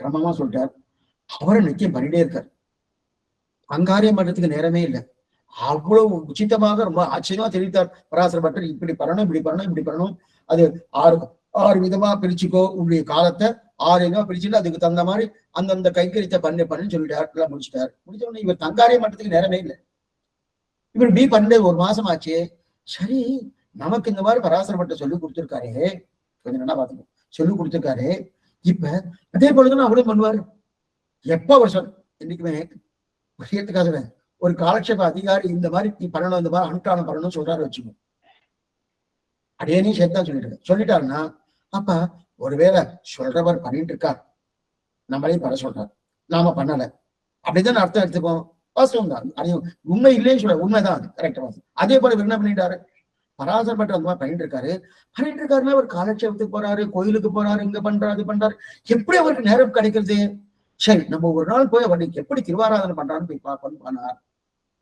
கிரமமா சொல்லிட்டார். அவரை நிச்சயம் பண்ணிட்டே இருக்கார், அங்காரியம் பண்றதுக்கு நேரமே இல்லை. அவ்வளவு உச்சிதமாக ரொம்ப ஆச்சரியமா தெரிவித்தார் பராசர பட்டர். இப்படி பண்ணணும், இப்படி பண்ணணும், இப்படி பண்ணணும், அது 6 விதமா பிரிச்சுக்கோ, உங்களுடைய காலத்தை 6 விதமா பிரிச்சுட்டு அதுக்கு தகுந்த மாதிரி அந்தந்த கைக்கரித்தை பண்ணுன்னு சொல்லிட்டார். எல்லாம் முடிச்சுட்டார். முடிச்ச உடனே இவர் தங்காரியம் பண்றதுக்கு நேரமே இல்லை. இவர் இப்படி பண்ணு 1 மாசம் ஆச்சு. சரி, நமக்கு இந்த மாதிரி பராசர பட்டர் சொல்லி கொடுத்துருக்காரு, கொஞ்சம் நல்லா பார்த்துக்கோ, சொல்லி கொடுத்துருக்காரு. இப்ப அதே போலதான் அவரும் பண்ணுவாரு. எப்ப அவர் என்னைக்குமே விஷயத்துக்காக ஒரு காலக்ஷேப அதிகாரி இந்த மாதிரி நீ பண்ணணும், இந்த மாதிரி அனுஷ்டானம் பண்ணணும்னு சொல்றாரு வச்சுக்கோ, அடையே நீ சேர்த்தான் சொல்லிட்டாருன்னா, அப்ப ஒருவேளை சொல்றவர் பண்ணிட்டு இருக்கார், நம்மளையும் பண்ண சொல்றார், நாம பண்ணல, அப்படிதான் அர்த்தம் எடுத்துப்போம். வாஸ்தவம் தான், அதையும் உண்மை இல்லைன்னு சொல்ல, உண்மைதான், கரெக்டா வாசம். அதே போல என்ன பண்ணிட்டாரு, பராசர பட்டர் அந்த மாதிரி பண்ணிட்டு இருக்காருன்னா அவர் காலட்சேபத்துக்கு போறாரு, கோயிலுக்கு போறாரு, இங்க பண்றாரு, பண்றாரு. எப்படி அவருக்கு நேரம் கிடைக்கிறது? சரி, நம்ம ஒரு நாள் போய் அவருக்கு எப்படி திருவாராதனை பண்றான்னு போய் பார்க்கணும் பண்ணார்.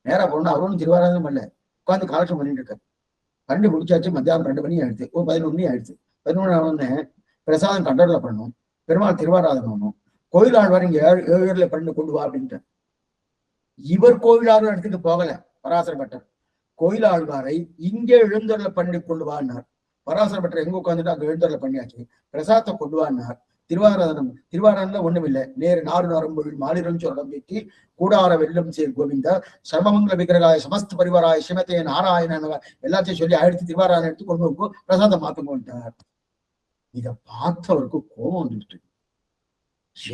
நேரம் போனா அவரும் திருவாராதனை பண்ணல, உட்காந்து காலட்சேபம் பண்ணிட்டு இருக்காரு. 2 முடிச்சாச்சு, மத்தியானம் 2 மணி ஆயிடுச்சு, ஒரு 11 மணி ஆயிடுச்சு. 11 ஆனோடனே பிரசாதம் கண்டர்ல பண்ணணும், பெருமாள் திருவாராதனை பண்ணணும், கோயில் ஆழ்வார் இங்க 7 பண்ணு கொண்டு வா அப்படின்ட்டு. இவர் கோயில் ஆழ்வார் இடத்துக்கு போகல பராசர பட்டர், கோயில் ஆழ்வாரை இங்கே எழுந்தருளை பண்ணி கொண்டு வான்னார். பராசர பட்டர் எங்க உட்காந்துட்டு அங்க எழுந்தருளை பண்ணியாச்சு, பிரசாதத்தை கொண்டு வான்னார். திருவாராதனை ஒண்ணும் இல்லை, நேரு 4 நரம்பொழில் மாலிரம் சொல்லம் வீட்டி கூடார வெல்லம் சேர் கோவிந்தா சர்வமங்கல விக்கிரகாய சமஸ்த பரிவாராய சிவத்தே நாராயண எல்லாத்தையும் சொல்லி ஆயிடுத்து திருவாராதனை எடுத்து கொண்டு வந்து பிரசாதம் மாத்துங்கோன்ட்டார். இதை பார்த்தவருக்கு கோபம் வந்துட்டு,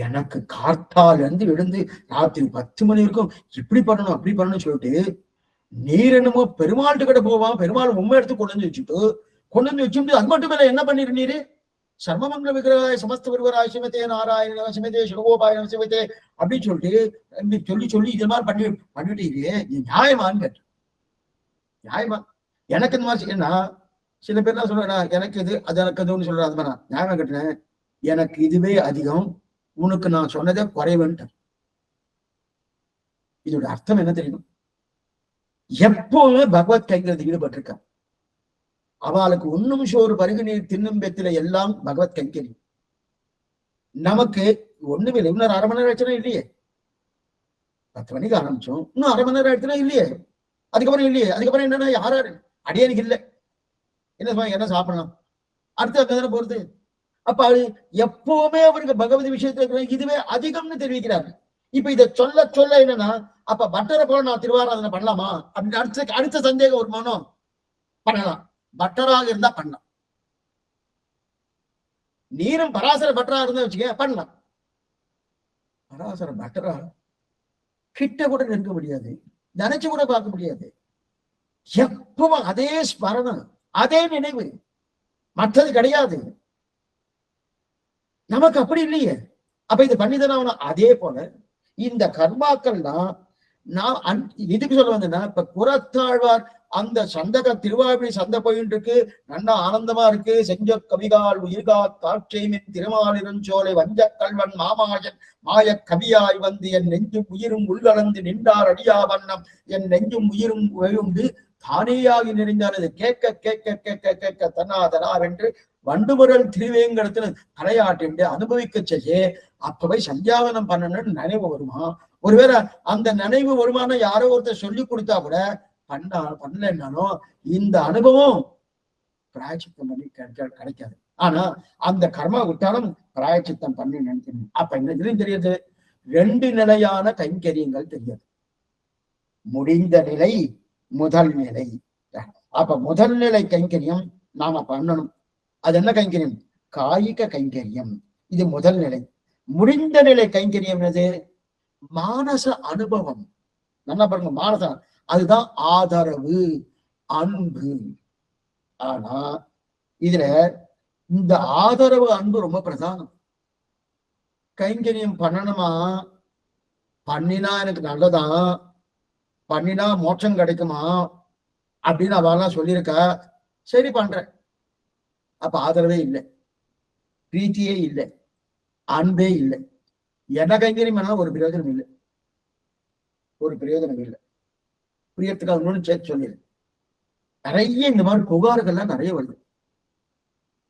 எனக்கு கார்த்தால இருந்து எழுந்து ராத்திரி 10 மணி வரைக்கும் இப்படி பண்ணணும் அப்படி பண்ணணும்னு சொல்லிட்டு, நீர் என்னமோ பெருமாள்கிட்ட கிட்ட போவான், பெருமாள் உண்மை எடுத்து கொண்டு வந்து வச்சுட்டு அது மட்டும் இல்ல, என்ன பண்ணிரு நீரு சர்வமங்கல விக்கிரகாய சமஸ்த பரிவாராய சிவத்தே நாராயண சிவத்தே சிவகோபாய சிவத்தே அப்படின்னு சொல்லிட்டு சொல்லி இது மாதிரி பண்ணிட்டீங்க, நீ நியாயமான்னு கேட்ட. நியாயமா? எனக்கு இந்த மாதிரி என்ன சில பேர் தான் சொல்றேன், எனக்கு இது அது எனக்கு அதுன்னு சொல்றேன், அது மாதிரி நியாயமா கேட்டேன். எனக்கு இதுவே அதிகம், உனக்கு நான் சொன்னதே குறைவுன்ட்டேன். இதோட அர்த்தம் என்ன தெரியும்? எப்பவுமே பகவத் கைங்கரியத்தில் ஈடுபட்டிருக்க அவளுக்கு ஒன்னும் சோறு பருகு நீர் தின்னும் பெத்தில எல்லாம் பகவத் கைங்கரியம். நமக்கு ஒண்ணுமே இல்லை, இன்னொரு 1/2 மணி நேரம் ஆயிடுச்சுன்னா இல்லையே, 10 மணிக்கு ஆரம்பிச்சோம், இன்னும் 1/2 மணி நேரம் ஆயிடுச்சுன்னா இல்லையே, அதுக்கப்புறம் இல்லையே, அதுக்கப்புறம் என்னன்னா யாராரு அடியனுக்கு இல்லை, என்ன சாப்பிடலாம், அடுத்து அங்கதானே போறது. அப்ப அவரு எப்பவுமே அவருக்கு பகவதி விஷயத்துல இதுவே அதிகம்னு தெரிவிக்கிறாரு. இப்ப இதை சொல்ல என்னன்னா, அப்ப பட்டரை போல நான் திருவாராதனை பண்ணலாமா அப்படின்னு அடுத்த சந்தேகம் ஒரு மனம் பண்ணலாம். பட்டராக இருந்தா பண்ணலாம். நீரும் பராசர பட்டரா இருந்தா வச்சுக்க பண்ணலாம். பராசர பட்டரா கிட்ட கூட நிற்க முடியாது, நினைச்சு கூட பார்க்க முடியாது. எப்பவும் அதே ஸ்மரணம், அதே நினைவு, மற்றது கிடையாது. நமக்கு அப்படி இல்லையே. அப்ப இது பண்ணிதானே. அதே போல இந்த கர்மாக்கள்னா நான் இதுக்கு சொல்ல வந்தேன்னா, இப்ப புறத்தாழ்வார் அந்த சந்தக திருவாழ்வி சந்தை போயிட்டு இருக்கு, நல்லா ஆனந்தமா இருக்கு. செஞ்ச கவிகால் உயிர்கா காட்சியின் திருமாலிருஞ்சோலை வஞ்ச கல்வன் மாமாயன் மாய கவியாய் வந்து என் நெஞ்சும் உயிரும் உள்கலந்து நின்றார் அடியா வண்ணம் என் நெஞ்சும் உயிரும் எழுந்து தானேயாகி நிறைந்தானது கேட்க கேட்க கேட்க கேட்க தன்னாதனா என்று வண்டுமுரல் திருவேங்கடத்துல தலையாட்டி அனுபவிக்க செய்ய அப்பவை சந்தியாவனம் பண்ணணும்னு நினைவு வருமா? ஒருவேளை அந்த நினைவு வருமான யாரோ ஒருத்தர் சொல்லி கொடுத்தா கூட பண்ணலன்னாலும் இந்த அனுபவம் பிராயச்சித்தம் பண்ணி கிடைக்காது. ஆனா அந்த கர்மா விட்டாலும் பிராயச்சித்தம் பண்ணி நினைக்கணும். அப்ப என்ன இதுலயும் தெரியுது, 2 நிலையான கைங்கரியங்கள் தெரியாது. முடிந்த நிலை, முதல் நிலை. அப்ப முதல் நிலை கைங்கரியம் நாம பண்ணணும். அது என்ன கைங்கரியம்? காயிக கைங்கரியம். இது முதல் நிலை. முடிந்த நிலை கைங்கரியம் என்னது? மானச அனுபவம். நல்லா பாருங்க, மானச அதுதான் ஆதரவு, அன்பு. ஆனா இதுல இந்த ஆதரவு அன்பு ரொம்ப பிரதானம். கைங்கரியம் பண்ணணுமா, பண்ணினா எனக்கு நல்லதான், பண்ணினா மோட்சம் கிடைக்குமா அப்படின்னு அவெல்லாம் சொல்லியிருக்கா. சரி பண்றேன். அப்ப ஆதரவே இல்லை, பிரீத்தியே இல்லை, அன்பே இல்லை. என்ன கைங்கரியம் பண்ணாலும் ஒரு பிரயோஜனம் இல்லை, ஒரு பிரயோஜனம் இல்லை. புரியறதுக்காக இன்னொன்னு சேர்த்து சொல்லிடு. நிறைய இந்த மாதிரி புகார்கள்லாம் நிறைய வருது.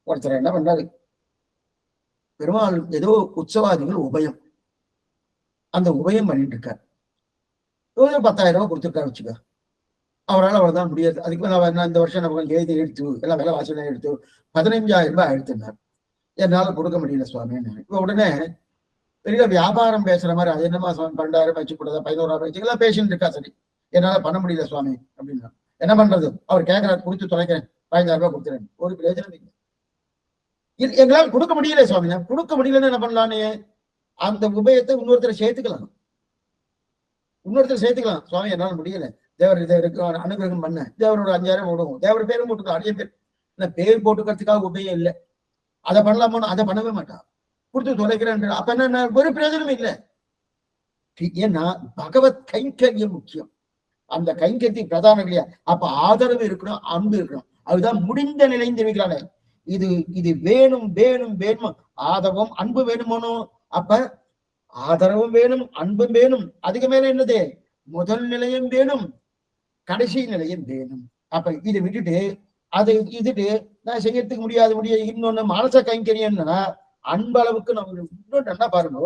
ஒருத்தர் என்ன பண்றாரு, பெருமாள் ஏதோ உற்சவாதிகள் உபயம், அந்த உபயம் பண்ணிட்டு இருக்காரு. 10,000 ரூபாய் கொடுத்துருக்காரு வச்சுக்க. அவரால் அவ்வளவுதான் முடியாது. அதுக்கு மேல அவர் இந்த வருஷம் நம்ம எழுதி எடுத்து எல்லாம் விலை வாசனை எடுத்து 15,000 ரூபாய் எடுத்துனார். என்னால கொடுக்க முடியல சுவாமின்னு. இப்ப உடனே பெரிய வியாபாரம் பேசுற மாதிரி, அது என்னமா சுவாமி 12,000 வச்சு கொடுத்தா 11,000 வச்சு எல்லாம் பேசிட்டு இருக்கா. சரி, என்னால பண்ண முடியல சுவாமி அப்படின்னா என்ன பண்றது? அவர் கேட்கிறார், கொடுத்து தொலைக்கிறேன், 15,000 ரூபாய் கொடுத்துறேன். ஒரு பிரயோஜனம் இல்லை. எங்களால் கொடுக்க முடியல சுவாமி. கொடுக்க முடியலன்னு என்ன பண்ணலான்னு அந்த உபயத்தை இன்னொருத்தரை சேர்த்துக்கலாம். சுவாமி என்னால முடியல, தேவர் இதை அனுகிரகம் பண்ண, தேவரோட 5,000 விடுவோம், தேவர் பேரும் போட்டுக்கோ, அடிய பேர் பேர் போட்டுக்கிறதுக்காக உபயம் இல்லை. அதை பண்ணலாமோன்னு அதை பண்ணவே மாட்டான். கொடுத்து தொலைக்கிறேன். அப்ப என்ன, ஒரு பிரயோஜனம் இல்லை. ஏன்னா பகவத் கைங்கரியம் முக்கியம். அந்த கைங்கரியத்துக்கு பிரதானம் இல்லையா? அப்ப ஆதரவு இருக்கணும், அன்பு இருக்கணும். அதுதான் முடிந்த நிலைந்து வைக்கிறாங்க. இது வேணும் வேணும் வேணும். ஆதரவும் அன்பு வேணுமோனோ? அப்ப ஆதரவும் வேணும், அன்பும் வேணும். அதுக்கு மேல என்னது? முதல் நிலையம் வேணும், கடைசி நிலையம் வேணும். அப்ப இதை விட்டுட்டு அதை இதுட்டு நான் செய்யறதுக்கு முடியாது. இன்னொன்னு மானச கைங்கரியம்னா அன்பளவுக்கு நம்ம இன்னொன்று நல்லா பாருங்க,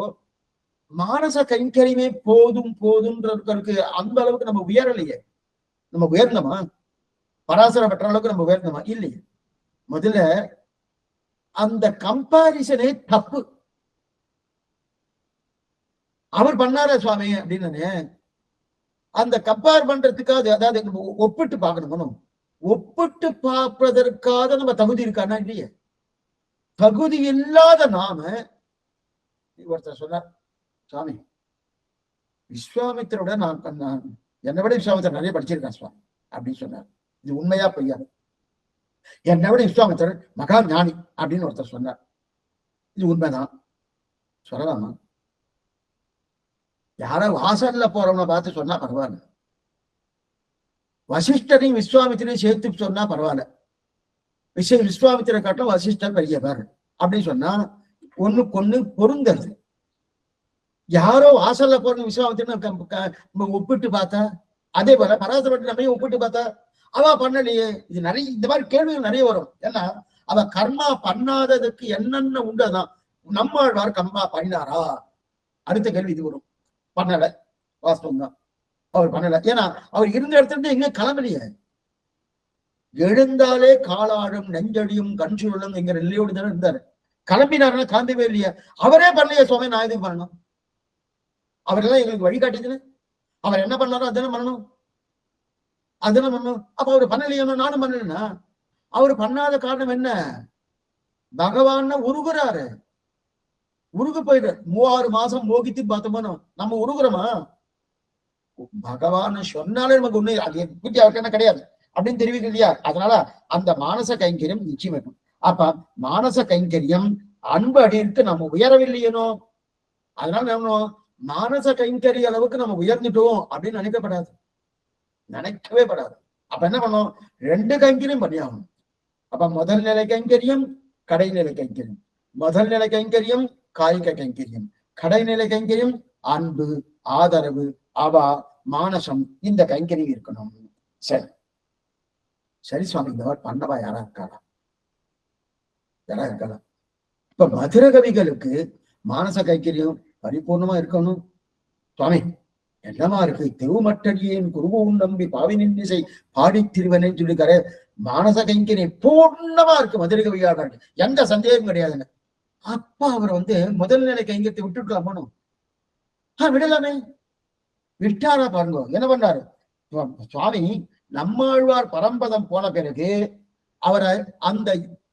மானச கைங்கரியமே போதும் போதும்ன்றதுக்கு அந்த அளவுக்கு நம்ம உயரலையே. நம்ம உயர்ந்தமா? பராசர பெற்ற அளவுக்கு நம்ம உயர்ந்தமா? இல்லையே. முதல்ல அந்த கம்பாரிசனே தப்பு. அவர் பண்ணார சுவாமி அப்படின்னு அந்த கம்பேர் பண்றதுக்காக, அதாவது ஒப்பிட்டு பார்க்கணும். ஒப்பிட்டு பார்ப்பதற்காக நம்ம தகுதி இருக்கானா? இல்லையே. தகுதி இல்லாத நாம, ஒருத்தர் சொன்னார், சுவாமி விஸ்வாமித்திரோட நான் என்னை விட விஸ்வாமித்திரர் நிறைய படிச்சிருக்கேன் சுவாமி அப்படின்னு சொன்னார். இது உண்மையா பொய்யா? என்னை விட விஸ்வாமித்திரர் மகா ஞானி அப்படின்னு ஒருத்தர் சொன்னார். இது உண்மைதான். சொல்லலாமா? யாரோ வாசல்ல போறவனை பார்த்து சொன்னா பரவாயில்ல, வசிஷ்டரையும் விஸ்வாமித்திரையும் சேர்த்து சொன்னா பரவாயில்ல. விஸ்வாமித்திரை காட்டும் வசிஷ்டர் பெரியவர் அப்படின்னு சொன்னா ஒண்ணுக்கு பொருந்தது. யாரோ வாசல்ல போற விஸ்வாமித்திரன் ஒப்பிட்டு பார்த்தா, அதே போல பராசரப்பட்டு நம்ம ஒப்பிட்டு பார்த்தா அவ பண்ணலையே. இது நிறைய இந்த மாதிரி கேள்விகள் நிறைய வரும். ஏன்னா அவ கர்மா பண்ணாததுக்கு என்னென்ன உண்டுதான். நம்மாழ்வார் கர்மா பண்ணினாரா? அடுத்த கேள்வி இது வரும். பண்ணல, வாஸ்தவம் தான், அவர் பண்ணல. ஏன்னா அவர் இருந்த இடத்துல இருந்து எங்க கிளம்பலையே. எழுந்தாலே காலாடும் நெஞ்சடியும் கண் சுழலும் என்கிற நிலையோடு தானே இருந்தாரு. கிளம்பினாருன்னா கிளம்பவே இல்லையா? அவரே பண்ணலையே சுவாமி, நான் எதுவும் பண்ணணும்? அவரெல்லாம் எங்களுக்கு வழிகாட்டுதுன்னு அவர் என்ன பண்ணாரோ அதெல்லாம் பண்ணணும், அதெல்லாம் பண்ணணும். அப்ப அவர் பண்ணலையோ நானும் பண்ணலன்னா அவரு பண்ணாத காரணம் என்ன? பகவான் உருகுறாரு, உருகு போயிடு. 3-6 மாசம் மோகித்து பார்த்தோம்னா நம்ம உருகுறோமா? பகவான் சொன்னாலே நமக்கு ஒண்ணு அது எப்படி அவருக்கு என்ன கிடையாது அப்படின்னு தெரிவிக்க இல்லையா? அதனால அந்த மானச கைங்கரியம் நிச்சயம் வேணும். அப்ப மானச கைங்கரியம் அன்பு அடியிருக்கு நம்ம உயரவில்லையனோ, அதனால நம்ம மானச கைங்கரிய அளவுக்கு நம்ம உயர்ந்துட்டோம் அப்படின்னு நினைக்கப்படாது, நினைக்கவே படாது. அப்ப என்ன பண்ணும்? 2 கைங்கரியம் பண்ணி ஆகணும். அப்ப முதல் நிலை கைங்கரியம், கடைநிலை கைங்கரியம். முதல் நிலை கைங்கரியம் காய்க கைங்கரியம், கடைநிலை கைங்கரியம் அன்பு, ஆதரவு, அவா, மானசம், இந்த கைங்கரியம் இருக்கணும். சரி சரி சுவாமி, இந்த மாதிரி பண்ணவா யாரா இருக்காளா? யாரா இருக்காளா? இப்ப மதுர கவிகளுக்கு மானச கைங்கரியம் பரிபூர்ணமா இருக்கணும். சுவாமி என்னமா இருக்கு? தெருமட்டடியேன் குருவும் நம்பி பாவினின் இசை பாடி திருவனேன்னு சொல்லிக்காரு. மானச கைங்கரியம் பூர்ணமா இருக்கு மதுர கவிகாரர்கள், எந்த சந்தேகம் கிடையாதுங்க. அப்பா அவர் முதல் நிலை கைங்கரியத்தை விட்டுக்கலாமோ? விடலாமே. விட்டாரா? பாருங்க என்ன பண்ணாரு சுவாமி. நம்மாழ்வார் பரம்பதம் போன பிறகு அவரை அந்த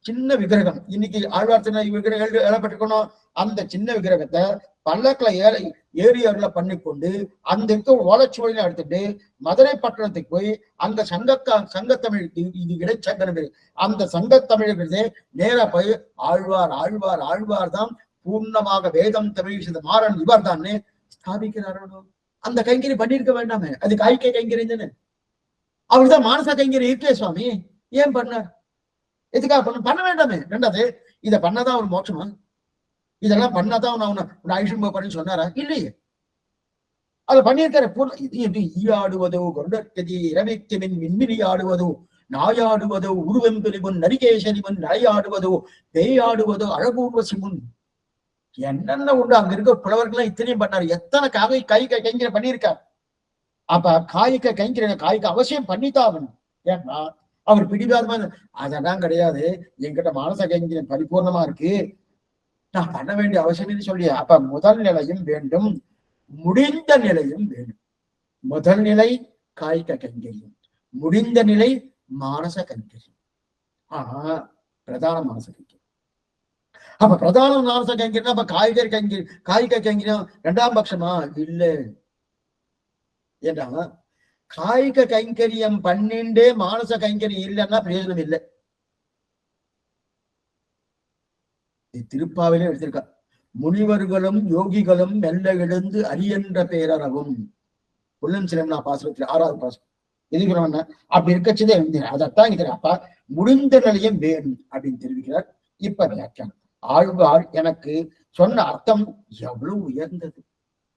சின்ன விக்கிரகம், இன்னைக்கு ஆழ்வார் சின்ன விக்கிரகம் எழப்பட்டிருக்கணும், அந்த சின்ன விக்கிரகத்தை பல்லக்கில் ஏறி அருள பண்ணி கொண்டு அந்த இருக்க ஓலைச்சுவடியில எடுத்துட்டு மதுரை பட்டணத்துக்கு போய் அங்க சங்கத்தமிழ், இது இடைச்சங்கரம், அந்த சங்கத்தமிழ் நேரா போய் ஆழ்வார் ஆழ்வார் ஆழ்வார் தான் பூர்ணமாக வேதம் தமிழ் செய்த மாறன் இவர் தான் ஸ்தாபிக்கிறாரோ. அந்த கைங்கரி பண்ணிருக்க வேண்டாமே? அது காய்கை கைங்கரியம் தானே. அவருதான் மானச கைங்கரி இருக்கே சுவாமி, ஏன் பண்ணார்? எதுக்காக பண்ண வேண்டாமே? ரெண்டாவது, இதை பண்ணாதான் ஒரு மோட்சமா? இதெல்லாம் பண்ணாதான் நான் உன்னை ஐஷன் பண்ணி சொன்னாரா? இல்லையே. அதை பண்ணியிருக்காரு. இது என்று ஈயாடுவதோ கொண்டற்கதி இரவைக்கு மின் மின்மினி ஆடுவதோ நாயாடுவதோ உருவெம்பெரிவன் நரிகேசரிவன் நரையாடுவதோ பேயாடுவதோ அழகூர்வசி முன் என்னென்ன உண்டு. அங்க இருக்க புலவர்கள்லாம் இத்தனையும் பண்ணாரு. எத்தனை காய்க கைங்கிற பண்ணியிருக்காரு. அப்ப காய்க கைங்கிற காய்க அவசியம் பண்ணித்தான் ஆகணும். ஏன்னா அவர் பிடிவாதமா அதெல்லாம் கிடையாது, என்கிட்ட மானச கைங்கிற பரிபூர்ணமா இருக்கு, நான் பண்ண வேண்டிய அவசியம் சொல்லி. அப்ப முதல் நிலையும் வேண்டும், முடிந்த நிலையும் வேண்டும். முதல் நிலை காய்க கைங்கரியம், முடிந்த நிலை மானச கைங்கரியம். ஆனா பிரதான மானச கைங்கரியம். அப்ப பிரதான மானச கைங்கரியம் அப்ப காய்கறி கைங்கரி காய்க கைங்கரியம் 2ஆம் பட்சமா? இல்ல. ஏன்னா காய்க கைங்கரியம் பண்ணிண்டே மானச கைங்கரியம் இல்லைன்னா பிரயோஜனம் இல்லை. திருப்பாவிலே எடுத்திருக்கா. முனிவர்களும் யோகிகளும் மெல்ல எழுந்து அரியன்ற பேரறவும் உள்ளம் சிலம்னா பாசுரத்தில் 6வது பாசுரம். எதுக்குறவன் அப்படி இருக்கச்சதே அதைத்தான் இங்க. அப்ப முடிந்த நிலையம் வேணும் அப்படின்னு தெரிவிக்கிறார். இப்ப வியாக்கியானம். ஆழ்வார் எனக்கு சொன்ன அர்த்தம் எவ்வளவு உயர்ந்தது.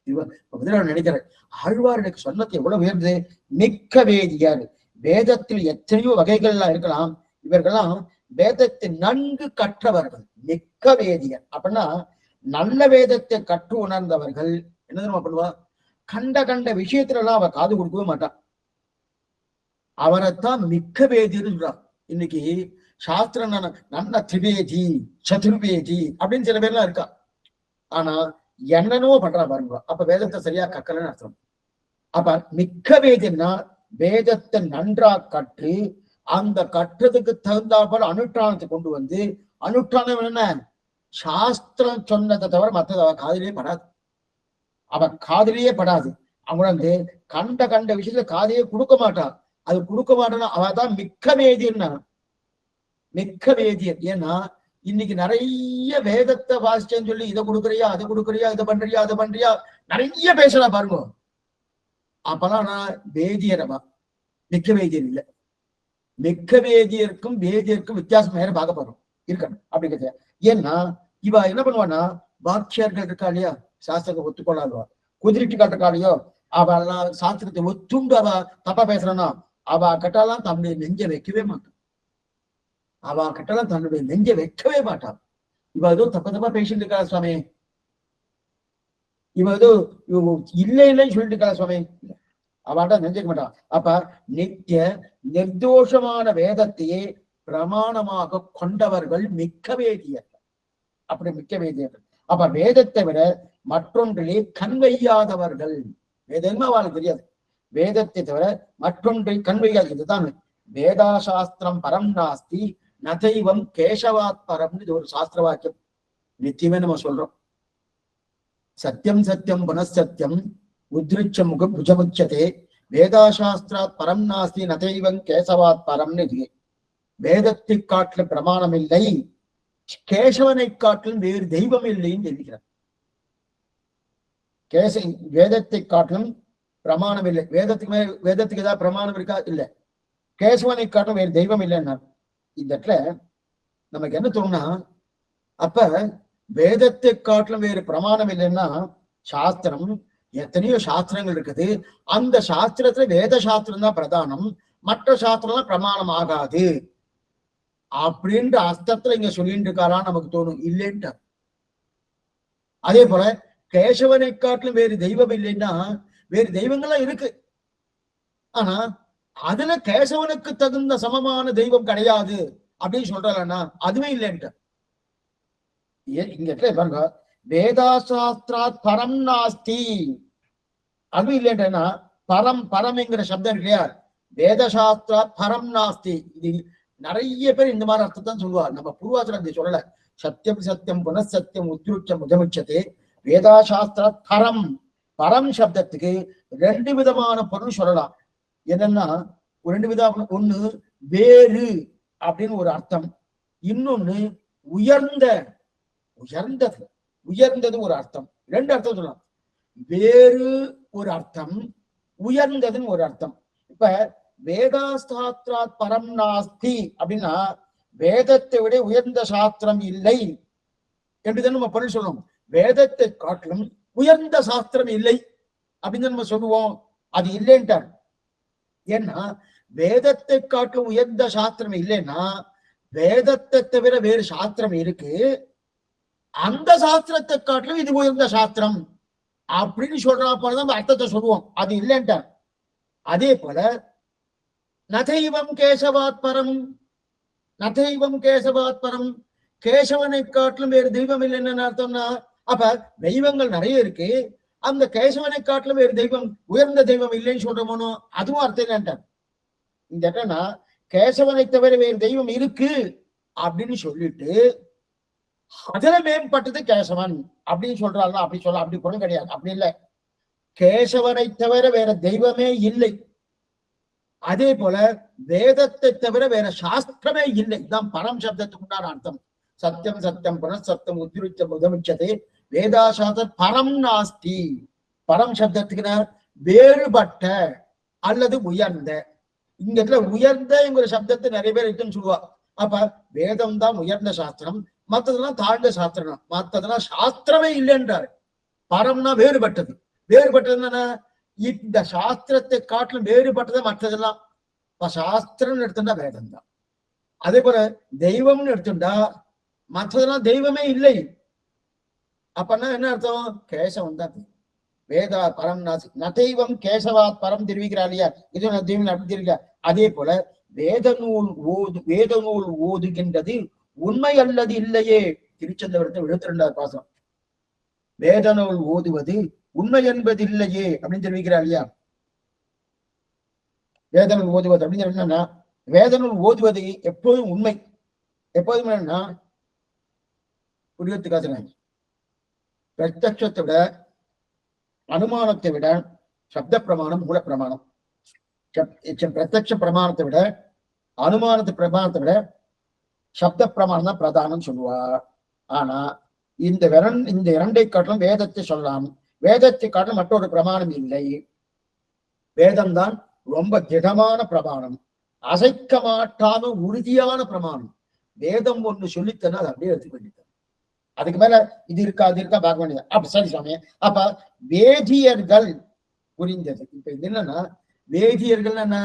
இவர் நினைக்கிறார், ஆழ்வார் எனக்கு சொன்னது எவ்வளவு உயர்ந்தது. மிக்க வேதியர், வேதத்தில் எத்தனையோ வகைகள்லாம் இருக்கலாம், இவர்கள்லாம் வேதத்தை நன்கு கற்றவர்கள். மிக்க வேதியர் அப்படின்னா நல்ல வேதத்தை கற்று உணர்ந்தவர்கள். என்ன தெரியுமா பண்ணுவா? கண்ட விஷயத்துல எல்லாம் அவ காது கொடுக்கவே மாட்டான். அவரைத்தான் மிக்க வேதியர். இன்னைக்கு சாஸ்திரம் நல்ல திரிவேதி சதுர்வேதி அப்படின்னு சில பேர்லாம் இருக்கா. ஆனா என்னென்னவோ பண்றா பாருங்க. அப்ப வேதத்தை சரியா கக்கலன்னு அர்த்தம். அப்ப மிக்க வேதியன்னா வேதத்தை நன்றா கற்று அந்த கற்றதுக்கு தகுந்தாப்போல அனுஷ்டானத்தை கொண்டு வந்து, அனுஷ்டானம் என்ன? சாஸ்திரம் சொன்னதை தவிர மற்றது அவ காதலியே படாது. அவ காதலியே படாது. அவன் கண்ட விஷயத்துல காதையே கொடுக்க மாட்டான். அது கொடுக்க மாட்டான்னா அவதான் மிக்க வேதியன்னா. மிக்க வேதியர். ஏன்னா இன்னைக்கு நிறைய வேதத்தை வாசிச்சேன்னு சொல்லி இதை கொடுக்குறியா அதை கொடுக்குறியா இதை பண்றியா அதை பண்றியா நிறைய பேசலாம் பாருங்க. அப்பெல்லாம் நான் வேதியரமா, மிக்க வேதியர் இல்லை. மிக்க வேதியருக்கும் வேதியருக்கும் வித்தியாசம் வேற பார்க்க போறோம் இருக்கணும் அப்படிங்கிறது. ஏன்னா இவ என்ன பண்ணுவான்னா, பாக்கியர்கள் இருக்கா இல்லையா, சாஸ்திரத்தை ஒத்துக்கொள்ளாதுவா, குதிரிட்டு காட்டுக்காளையோ அவெல்லாம் சாஸ்திரத்தை ஒத்துண்டு அவ தப்பா பேசுறானா அவ கட்டாலாம் தன்னுடைய நெஞ்ச வைக்கவே மாட்டான். அவ கட்டலாம் தன்னுடைய நெஞ்ச வைக்கவே மாட்டான். இவ ஏதோ தப்பா பேசிட்டு இருக்கா சுவாமி, இவ ஏதோ இல்லைன்னு சொல்லிட்டு இருக்கா சுவாமி, அவன்டா நெஞ்சிக்க மாட்டான். அப்ப நித்திய நிர்தோஷமான வேதத்தையே பிரமாணமாக கொண்டவர்கள் மிக்க வேதியர். அப்படி மிக்க வேதியர்கள். அப்ப வேதத்தை விட மற்றொன்றிலே கண் வையாதவர்கள். வேதமா அவளுக்கு தெரியாது. வேதத்தை தவிர மற்றொன்றை கண் வையாது. இதுதான் வேதாசாஸ்திரம் பரம் நாஸ்தி நதைவம் கேசவாத் பரம்னு இது ஒரு சாஸ்திர வாக்கியம் நித்தியமே நம்ம சொல்றோம். சத்தியம் சத்தியம் புனசத்தியம் உத்ரிச்ச முக புஜமுச்சதே வேதாசாஸ்திராத் பரம் நாஸ்தி நதைவம் கேசவாத் பரம்னு இது. வேதத்தை காட்டிலும் பிரமாணம் இல்லை, கேசவனை காட்டிலும் வேறு தெய்வம் இல்லைன்னு தெரிவிக்கிறார். வேதத்தை காட்டிலும் பிரமாணம் இல்லை. வேதத்துக்கு ஏதாவது பிரமாணம் இருக்கா? இல்லை. கேசவனை காட்டிலும் வேறு தெய்வம் இல்லைன்னா இந்த இடத்துல நமக்கு என்ன தோணுனா, அப்ப வேதத்தை காட்டிலும் வேறு பிரமாணம் இல்லைன்னா சாஸ்திரம் எத்தனையோ சாஸ்திரங்கள் இருக்குது, அந்த சாஸ்திரத்துல வேத சாஸ்திரம் தான் பிரதானம், மற்ற சாஸ்திரம் தான் பிரமாணம் ஆகாது அப்படின்ற அர்த்தத்துல இங்க சொல்லிட்டு இருக்காரான்னு நமக்கு தோணும். இல்லைன்ட்டு. அதே போல கேசவனை காட்டிலும் வேறு தெய்வம் இல்லைன்னா வேறு தெய்வங்கள்லாம் இருக்கு, ஆனா அதுல கேசவனுக்கு தகுந்த சமமான தெய்வம் கிடையாது அப்படின்னு சொல்றாங்கன்னா அதுவே இல்லைன்ட்டு. இங்க பாருங்க, வேதாசாஸ்திராத் பரம் நாஸ்தி அதுவும் இல்லைன்னா பரம் பரம்ங்கிற சப்தம் இல்லையா, வேதசாஸ்திராத் பரம் நாஸ்தி. இது நிறைய பேர் இந்த மாதிரி அர்த்தத்தான் சொல்லுவார். நம்ம பூர்வாச்சாரம் சொல்லல. சத்தியம் சத்தியம் புனசத்தியம் உத்ருச்சம் முதமுச்சதே வேதாசாஸ்திராத் பரம். பரம் சப்தத்துக்கு ரெண்டு விதமான பொருள் சொல்லலாம். என்னன்னா ரெண்டு விதம். ஒண்ணு வேறு அப்படின்னு ஒரு அர்த்தம், இன்னொன்னு உயர்ந்த உயர்ந்தது உயர்ந்தது ஒரு அர்த்தம். ரெண்டு அர்த்தம் சொல்லலாம். வேறு ஒரு அர்த்தம், உயர்ந்ததுன்னு ஒரு அர்த்தம். இப்ப வேதாசாஸ்திராத் பரம் நாஸ்தி அப்படின்னா வேதத்தை விட உயர்ந்த சாஸ்திரம் இல்லை என்றுதான் நம்ம பொருள் சொல்லணும். வேதத்தை காட்டிலும் உயர்ந்த சாஸ்திரம் இல்லை அப்படின்னு நம்ம சொல்லுவோம். அது இல்லைன்ட்டார். ஏன்னா வேதத்தை காட்டிலும் உயர்ந்த சாஸ்திரம் இல்லைன்னா வேதத்தை தவிர வேறு சாஸ்திரம் இருக்கு, அந்த சாஸ்திரத்தை காட்டிலும் இது உயர்ந்த சாஸ்திரம் அப்படின்னு சொல்றா போலதான் அர்த்தத்தை சொல்லுவோம். அது இல்லைன்ட்டார். அதே போல நதைவம் கேசவாத் பரம், நதைவம் கேசவாத் பரம், கேசவனை காட்டிலும் வேறு தெய்வம் இல்லைன்னு அர்த்தம்னா அப்ப தெய்வங்கள் நிறைய இருக்கு, அந்த கேசவனை காட்டிலும் வேறு தெய்வம் உயர்ந்த தெய்வம் இல்லைன்னு சொல்றோமோ அதுவும் அர்த்தம் இல்லைன்ட்டார். இந்த இடம்னா கேசவனை தவிர வேறு தெய்வம் இருக்கு அப்படின்னு சொல்லிட்டு அதுல மேம்பட்டது கேசவன் அப்படின்னு சொல்றாங்க. அப்படி சொல்ல அப்படி பொருள் கிடையாது. அப்படி இல்லை, கேசவனை தவிர வேற தெய்வமே இல்லை. அதே போல வேதத்தை தவிர வேற சாஸ்திரமே இல்லை. இதுதான் பரம் சப்தத்துக்கு உண்டான அர்த்தம். சத்தியம் சத்தியம் புனசத்தியம் உத்ருச்ச முதமுச்சதே வேதாசாஸ்திர பரம் நாஸ்தி. பரம் சப்தத்துக்கு வேறுபட்ட அல்லது உயர்ந்த. இங்க உயர்ந்தங்கிற சப்தத்தை நிறைய பேர் இருக்குன்னு சொல்லுவா. அப்ப வேதம் தான் உயர்ந்த சாஸ்திரம், மற்றதெல்லாம் தாழ்ந்த சாஸ்திரம், மற்றதெல்லாம் சாஸ்திரமே இல்லைன்றாரு. பரம்னா வேறுபட்டது. வேறுபட்டது என்னன்னா இந்த சாஸ்திரத்தை காட்டிலும் வேறுபட்டதை மற்றதெல்லாம். இப்ப சாஸ்திரம் எடுத்துட்டா வேதம் தான். அதே போல தெய்வம்னு எடுத்துட்டா மற்றதெல்லாம் தெய்வமே இல்லை. அப்பன்னா என்ன அர்த்தம்? கேசவன் தான் வேதா பரம் நாசி நதைவம் கேசவாத் பரம் தெரிவிக்கிறார் இல்லையா, இது தெய்வம் அப்படி தெரிவிக்க. அதே போல வேத நூல் ஓதுகின்றது உண்மை அல்லது இல்லையே. திருச்செந்தவரத்தை 72வது பாசம். வேத நூல் ஓதுவது உண்மை என்பது இல்லையே அப்படின்னு தெரிவிக்கிறார் இல்லையா. வேத நூல் ஓதுவது அப்படின்னு என்னன்னா வேத நூல் ஓதுவது எப்போதும் உண்மை. எப்போதும் என்னன்னா புரியத்துக்காக பிரத்யட்சத்தை விட அனுமானத்தை விட சப்த பிரமாணம் மூல பிரமாணம். பிரத்யட்ச பிரமாணத்தை விட அனுமானத்து பிரமாணத்தை விட சப்த பிரமாணம் தான் பிரதானம் சொல்லுவார். ஆனா இந்த இரண்டை காட்டிலும் வேதத்தை சொல்லலாம். வேதத்தை காட்டிலும் மற்றொரு பிரமாணம் இல்லை. வேதம் தான் ரொம்ப திடமான பிரமாணம், அசைக்க மாட்டாம உறுதியான பிரமாணம். வேதம் ஒண்ணு சொல்லித்தனா அது அப்படியே எடுத்துக்க வேண்டியது. அதுக்கு மேல இது இருக்கா அது இருக்கா பார்க்க வேண்டியது. அப்ப சரி சுவாமி, அப்ப வேதியர்கள் புரிந்தது. இப்ப இது என்னன்னா வேதியர்கள் என்ன?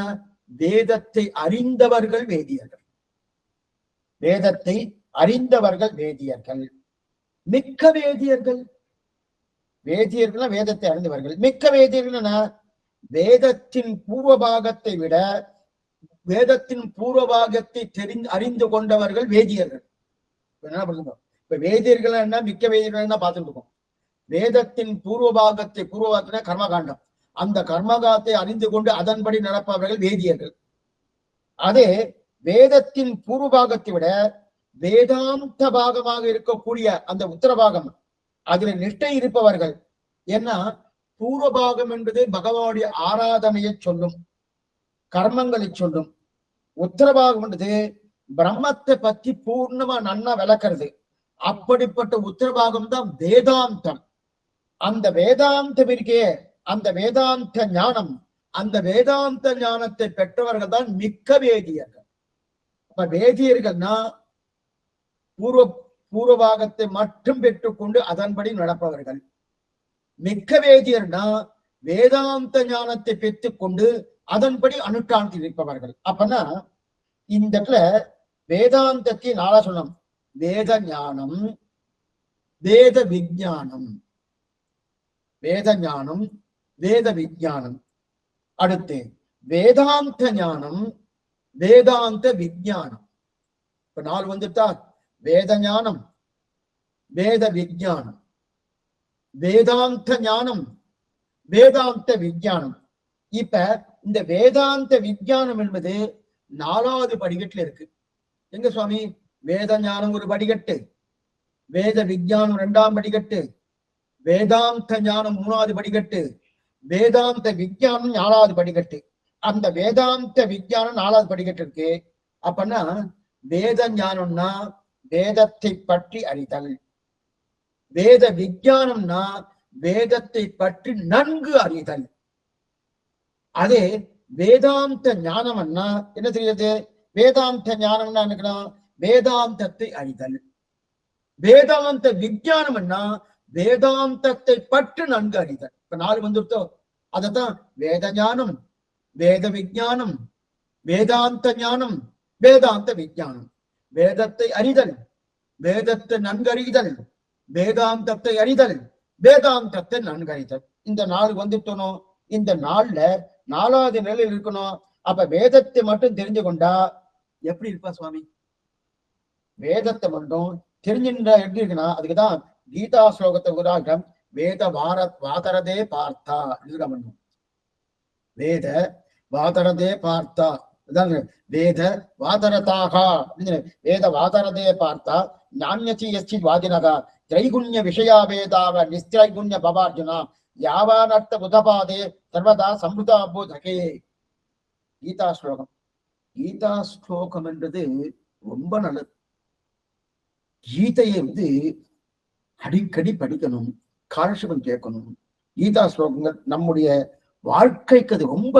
வேதத்தை அறிந்தவர்கள் வேதியர்கள். வேதத்தை அறிந்தவர்கள் வேதியர்கள். மிக்க வேதியர்கள். வேதியர்கள் வேதத்தை அறிந்தவர்கள். மிக்க வேதியர்கள் வேதத்தின் பூர்வபாகத்தை விட வேதத்தின் பூர்வபாகத்தை அறிந்து கொண்டவர்கள் வேதியர்கள். என்ன பண்ணுங்க, இப்ப வேதியர்கள் என்ன மிக்க வேதியர்கள் தான் பார்த்துட்டு இருக்கோம். வேதத்தின் பூர்வபாகத்தின கர்மகாண்டம், அந்த கர்மகாத்தை அறிந்து கொண்டு அதன்படி நடப்பவர்கள் வேதியர்கள். அதே வேதத்தின் பூர்வ பாகத்தை விட வேதாந்த பாகமாக இருக்கக்கூடிய அந்த உத்தரபாகம் அதுல நிஷ்டை இருப்பவர்கள். ஏன்னா பூர்வபாகம் என்பது பகவானுடைய ஆராதனையை சொல்லும், கர்மங்களை சொல்லும். உத்தரபாகம் என்பது பிரம்மத்தை பத்தி பூர்ணமா நன்னா விளக்கிறது. அப்படிப்பட்ட உத்தரபாகம் தான் வேதாந்தம். அந்த வேதாந்தம் இருக்கே, அந்த வேதாந்த ஞானம், அந்த வேதாந்த ஞானத்தை பெற்றவர்கள் தான் மிக்க வேதியர்கள். அப்ப வேதியர்கள்னா பூர்வபாகத்தை மட்டும் பெற்றுக்கொண்டு அதன்படி நடப்பவர்கள். மிக்க வேதியர்னா வேதாந்த ஞானத்தை பெற்றுக்கொண்டு அதன்படி அனுஷ்டானத்தில் இருப்பவர்கள். அப்பனா இந்த இடத்துல வேதாந்தத்தை நாளா சொல்லணும். வேத ஞானம், வேத விஞ்ஞானம், வேத ஞானம், வேத விஞ்ஞானம். அடுத்து வேதாந்த ஞானம், வேதாந்த விஞ்ஞானம். இப்ப நாலு வந்துட்டா, வேத ஞானம், வேத விஞ்ஞானம், வேதாந்த ஞானம், வேதாந்த விஞ்ஞானம். இப்ப இந்த வேதாந்த விஞ்ஞானம் என்பது 4வது படிக்கட்டுல இருக்கு. எங்க சுவாமி? வேத ஞானம் ஒரு படிக்கட்டு, வேத விஞ்ஞானம் 2ஆம் படிக்கட்டு, வேதாந்த ஞானம் 3வது படிக்கட்டு, வேதாந்த விஞ்ஞானம் 4வது படிக்கட்டு. அந்த வேதாந்த விஞ்ஞானம் 4வது படிக்கட்டு இருக்கு. அப்பன்னா வேத ஞானம்னா வேதத்தை பற்றி அறிதல், வேத விஞ்ஞானம்னா வேதத்தை பற்றி நன்கு அறிதல். அதே வேதாந்த ஞானம்னா என்ன தெரியுது? வேதாந்த ஞானம்னா என்னன்னா வேதாந்தத்தை அறிதல். வேதாந்த விஞ்ஞானம்னா வேதாந்தத்தை பற்றி நன்கு அறிதல். இப்ப 4 வந்துருத்தோ, அதத்தான் வேத ஞானம், வேத விஞ்ஞானம், வேதாந்த ஞானம், வேதாந்த விஞ்ஞானம். வேதத்தை அறிதல், வேதத்தை நன்கறிதல், வேதாந்தத்தை அறிதல், வேதாந்தத்தை நன்கறிதல். இந்த 4 வந்துட்டோம். இந்த 4ல 4வது நிலையில் இருக்கணும். அப்ப வேதத்தை மட்டும் தெரிஞ்சு கொண்டா எப்படி இருப்பா சுவாமி? வேதத்தை மட்டும் தெரிஞ்சுட்டா எப்படி இருக்குன்னா, அதுக்குதான் கீதா ஸ்லோகத்தை உதாரணம். வேத வாதரதே பார்த்தா பண்ணும். வேத வாதரதே பார்த்தா, வேத வாதரதாகா, வேத வாதரதே பார்த்தா ஞான்யசி எஸ்சி வாதினகா திரைகுண்ய விஷயா வேதாவ நிஸ்திரைகுண்ய பவார்ஜுனா யாவானர்த்த புதபாதே சர்வதா சம்ருதா போதகே. கீதா ஸ்லோகம். கீதா ஸ்லோகம் என்றது ரொம்ப நல்லது. கீதையை அடிக்கடி படிக்கணும், காலட்சேபம் கேட்கணும். கீதா ஸ்லோகங்கள் நம்முடைய வாழ்க்கைக்கு அது ரொம்ப,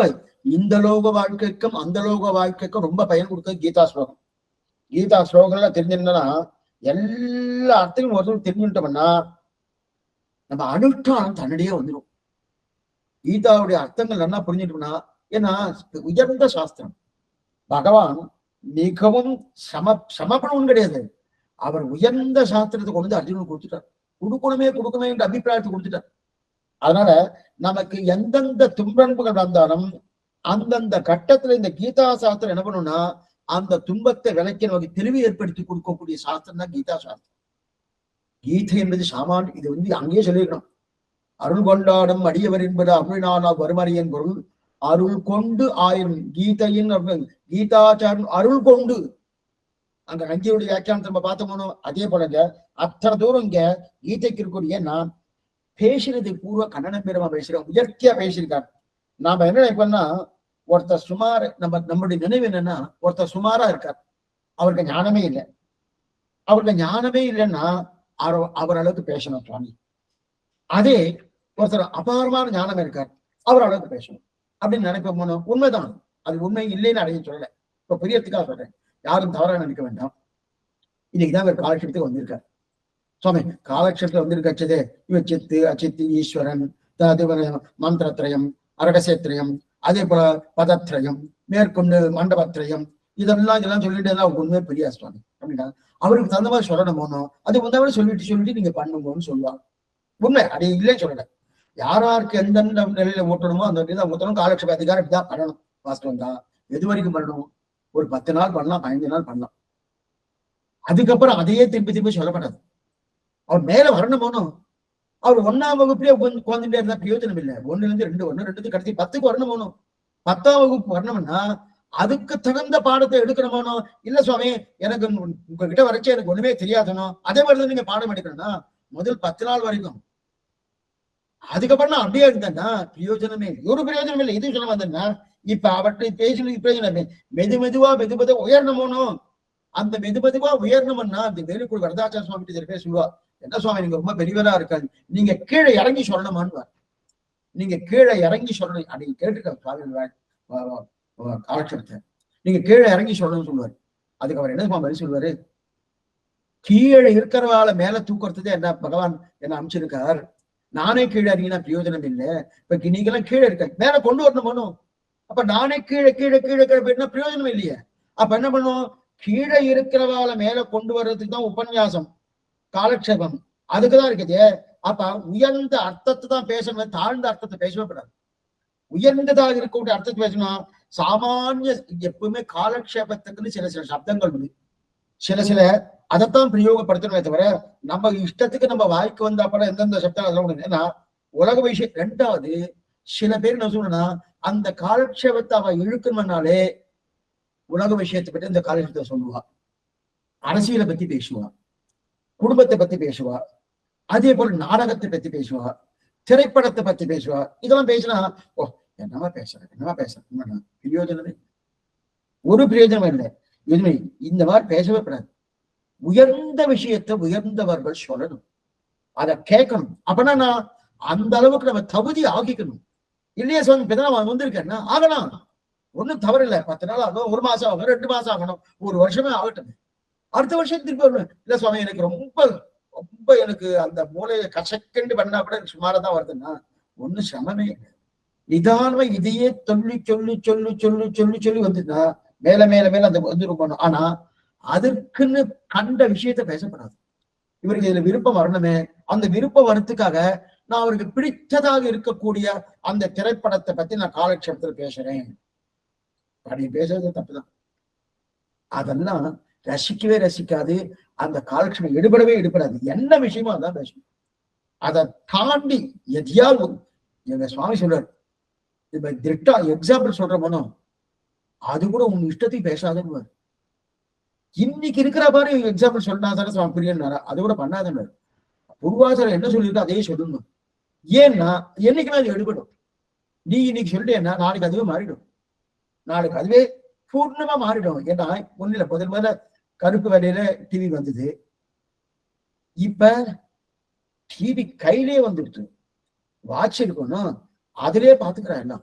இந்த லோக வாழ்க்கைக்கும் அந்த லோக வாழ்க்கைக்கும் ரொம்ப பயன் கொடுக்க கீதா ஸ்லோகம். கீதா ஸ்லோகங்கள்லாம் தெரிஞ்சிருந்தோம்னா எல்லா அர்த்தங்களும் ஒருத்தர் தெரிஞ்சுட்டோம்னா நம்ம அனுஷ்டானம் தன்னிடையே வந்துடும். கீதாவுடைய அர்த்தங்கள் நல்லா புரிஞ்சுட்டோம்னா, ஏன்னா உயர்ந்த சாஸ்திரம். பகவான் மிகவும் சமபணம் கிடையாது. அவர் உயர்ந்த சாஸ்திரத்தை கொண்டு வந்து அர்ஜுனன் கொடுத்துட்டார். கொடுக்கணுமே என்ற அபிப்பிராயத்தை கொடுத்துட்டார். அதனால நமக்கு எந்தெந்த துன்பங்கள் வந்தாலும் அந்தந்த கட்டத்துல இந்த கீதா சாஸ்திரம் என்ன பண்ணும்னா அந்த துன்பத்தை விளக்கி நமக்கு தெளிவு ஏற்படுத்தி கொடுக்கக்கூடிய சாஸ்திரம் தான் கீதா சாஸ்திரம். கீதை என்பது சாமான். இது அங்கேயே சொல்லியிருக்கணும். அருள் கொண்டாடும் அடியவர் என்பது அருளினான வருமறியன் பொருள் அருள் கொண்டு ஆயிரம். கீதையின் கீதாச்சாரன் அருள் கொண்டு, அங்க நஞ்சியுடைய வியாக்கியானத்தை நம்ம பார்த்தோமோ அதே போலங்க அத்தனை தூரம் இங்க கீதைக்கு இருக்கக்கூடிய நான் பேசுறது பூர்வ கண்ணனம் பெருமா பேசுறோம், உயர்த்தியா பேசியிருக்காரு. நாம என்ன நினைப்போம்னா ஒருத்தர் சுமார், நம்மளுடைய நினைவு என்னன்னா ஒருத்தர் சுமாரா இருக்கார், அவருக்கு ஞானமே இல்லை. அவருக்கு ஞானமே இல்லைன்னா அவர் அளவுக்கு பேசணும் சுவாமி. அதே ஒருத்தர் அபாரமான ஞானம் இருக்கார், அவர் அளவுக்கு பேசணும் அப்படின்னு நினைப்போம். உண்மைதான், அது உண்மை இல்லைன்னு அடைய சொல்லல. இப்ப புரியறதுக்காக சொல்றேன், யாரும் தவறா நினைக்க வேண்டாம். இன்னைக்குதான் இவர் காலட்சேபத்துக்கு வந்திருக்கார் சுவாமி. காலட்சேபத்துல வந்திருக்கச்சதே இவர் சித்து அச்சித்து ஈஸ்வரன் மந்திரத்திரயம் அரகசியத்திரயம் அதே போல பதத்திரயம் மேற்கொண்டு மண்டபத்திரயம் இதெல்லாம் சொல்லிட்டு இருந்தா உண்மையே பெரிய சுவாமி அப்படின்னா அவருக்கு தகுந்த மாதிரி சொல்லணும் போனோம். அது முன்னாடி சொல்லிட்டு நீங்க பண்ணுங்கன்னு சொல்லுவாங்க. உண்மை, அது இல்லைன்னு சொல்லல. யாராருக்கு எந்தெந்த நிலையில ஊட்டணுமோ அந்த நிலையில ஊட்டணும். காலட்சேப அதிகாரம் இப்படிதான் பண்ணணும். வாஸ்தவம் தான். எது வரைக்கும் பண்ணணும்? ஒரு 10 நாள் பண்ணலாம், 15 நாள் பண்ணலாம். அதுக்கப்புறம் அதையே திருப்பி சொல்லப்படாது. அவர் மேல வரணும் போனோம். அவர் 1ஆம் வகுப்புலயே குழந்தைட்டே இருந்தா பிரயோஜனம் இல்லை. 1ல இருந்து 2 வரணும், 2 கடைசி 10க்கு வரணும் போகணும். 10ஆம் வகுப்பு வரணும்னா அதுக்கு தகுந்த பாடத்தை எடுக்கணுமானோ, இல்ல சுவாமி எனக்கு உங்ககிட்ட வரைச்சே எனக்கு ஒண்ணுமே தெரியாதனோ, அதே மாதிரிதான் நீங்க பாடம் எடுக்கணும்னா முதல் 10 நாள் வரைக்கும். அதுக்கப்புறம் நான் அப்படியே இருந்தேன்னா பிரயோஜனமே இல்லை, ஒரு பிரயோஜனம் இல்லை. இது சொல்ல வந்தேன்னா இப்ப அவற்றை பேசி பிரயோஜனம் மெதுவா உயரணுமோனோ, அந்த மெதுவா உயரணும்னா அந்த வேலுக்குள் வரதாச்சார சுவாமி கிட்ட சொல்லுவா, என்ன சுவாமி நீங்க ரொம்ப பெரியவரா இருக்காது, நீங்க கீழே இறங்கி சொல்லணுமான்னு. நீங்க கீழே இறங்கி சொல்லணும். அப்படி கேட்டுக்க சுவாமி காலட்சத்தை, நீங்க கீழே இறங்கி சொல்லணும்னு சொல்லுவாரு. அதுக்கு அவர் என்ன சுவாமி சொல்லுவாரு, கீழே இருக்கிறவாளை மேல தூக்குறதுக்கு என்ன பகவான் என்ன அமைச்சிருக்கார், நானே கீழே இறங்கினா பிரயோஜனம் இல்லை. இப்ப நீங்க எல்லாம் கீழே இருக்க மேல கொண்டு வரணும். அப்ப நானே கீழே கீழே கீழே கீழே பிரயோஜனம் இல்லையே. அப்ப என்ன பண்ணுவோம், கீழே இருக்கிறவாளை மேல கொண்டு வர்றதுக்கு தான் உபன்யாசம், காலக்ஷேபம், அதுக்குதான் இருக்குது. அப்ப உயர்ந்த அர்த்தத்தை தான் பேசணும், தாழ்ந்த அர்த்தத்தை பேசவே கூடாது. உயர்ந்ததாக இருக்கக்கூடிய அர்த்தத்தை பேசணும். சாமானிய எப்பவுமே காலக்ஷேபத்துக்குன்னு சில சப்தங்கள் உண்டு, சில அதைத்தான் பிரயோகப்படுத்தணுமே தவிர நம்ம இஷ்டத்துக்கு நம்ம வாய்க்கு வந்தா படம் எந்தெந்த சப்தம் அதெல்லாம் ஒண்ணு. ஏன்னா உலக விஷயம். ரெண்டாவது, சில பேர் என்ன சொல்லணும்னா அந்த காலக்ஷேபத்தை அவ இழுக்கணும்னாலே உலக விஷயத்தை பற்றி இந்த காலக்ஷேபத்தை சொல்லுவா, அரசியலை பத்தி பேசுவா, குடும்பத்தை பத்தி பேசுவா, அதே போல நாடகத்தை பத்தி பேசுவா, திரைப்படத்தை பத்தி பேசுவா. இதெல்லாம் பேசினா ஓ என்னமா பேசுறேன் பிரயோஜனமே, ஒரு பிரயோஜனம் இல்லை. எதுவுமே இந்த மாதிரி பேசவே கூடாது. உயர்ந்த விஷயத்தை உயர்ந்தவர்கள் சொல்லணும், அதை கேட்கணும். அப்பனா நான் அந்த அளவுக்கு நம்ம தகுதி ஆகிக்கணும். இல்லையா சுவாமி இப்பதான் வந்திருக்கேன்னா ஆகலாம், ஒன்னும் தவறு இல்லை. 10 நாள் ஆகும், 1 மாசம் ஆகும், 2 மாசம் ஆகணும், 1 வருஷமே ஆகட்டும், அடுத்த வருஷம் திருப்பி வரணும். இல்ல சுவாமி எனக்கு ரொம்ப எனக்கு அந்த மூளையை கசக்கண்டு பண்ணா கூட சுமாரதான் வருதுன்னா ஒன்னும் சிரமமே இல்லை. நிதானமா இதையே சொல்லி வந்துன்னா மேல அந்த வந்துடும். ஆனா அதற்குன்னு கண்ட விஷயத்த பேசப்படாது. இவருக்கு இதுல விருப்பம் வரணுமே, அந்த விருப்பம் வரத்துக்காக நான் அவருக்கு பிடித்ததாக இருக்கக்கூடிய அந்த திரைப்படத்தை பத்தி நான் காலக்ஷேபத்துல பேசுறேன், அப்படி பேசுறது தப்புதான். அதெல்லாம் ரசிக்காது, அந்த காலக்ஷேபம் எடுபடாது. என்ன விஷயமோ அதான் பேசணும். அதை தாண்டி எதையாவது எங்க சுவாமி சொல்றாரு, இப்ப திட்டா எக்ஸாம்பிள் சொல்ற போனோம், அது கூட உன் இஷ்டத்தையும் பேசாதன்னு. இன்னைக்கு இருக்கிற மாதிரி எக்ஸாம்பிள் சொன்னாதானே சுவாமி பிரியன்னாரா, அது கூட பண்ணாதன்னு. பூர்வாச்சாரம் என்ன சொல்லியிருக்கோ அதையே சொல்லணும். ஏன்னா என்னைக்குன்னா அது எடுபடும். நீ இன்னைக்கு சொல்லிட்டேன்னா நாளைக்கு அதுவே மாறிடும், நாளைக்கு அதுவே பூர்ணமா மாறிடும். ஏன்னா ஒண்ணுல முதல்ல கருப்பு வேலையில டிவி வந்தது, இப்ப டிவி கையிலேயே வந்துடுச்சு, வாட்ச் இருக்கணும் அதிலே பாத்துக்கிறா எல்லாம்,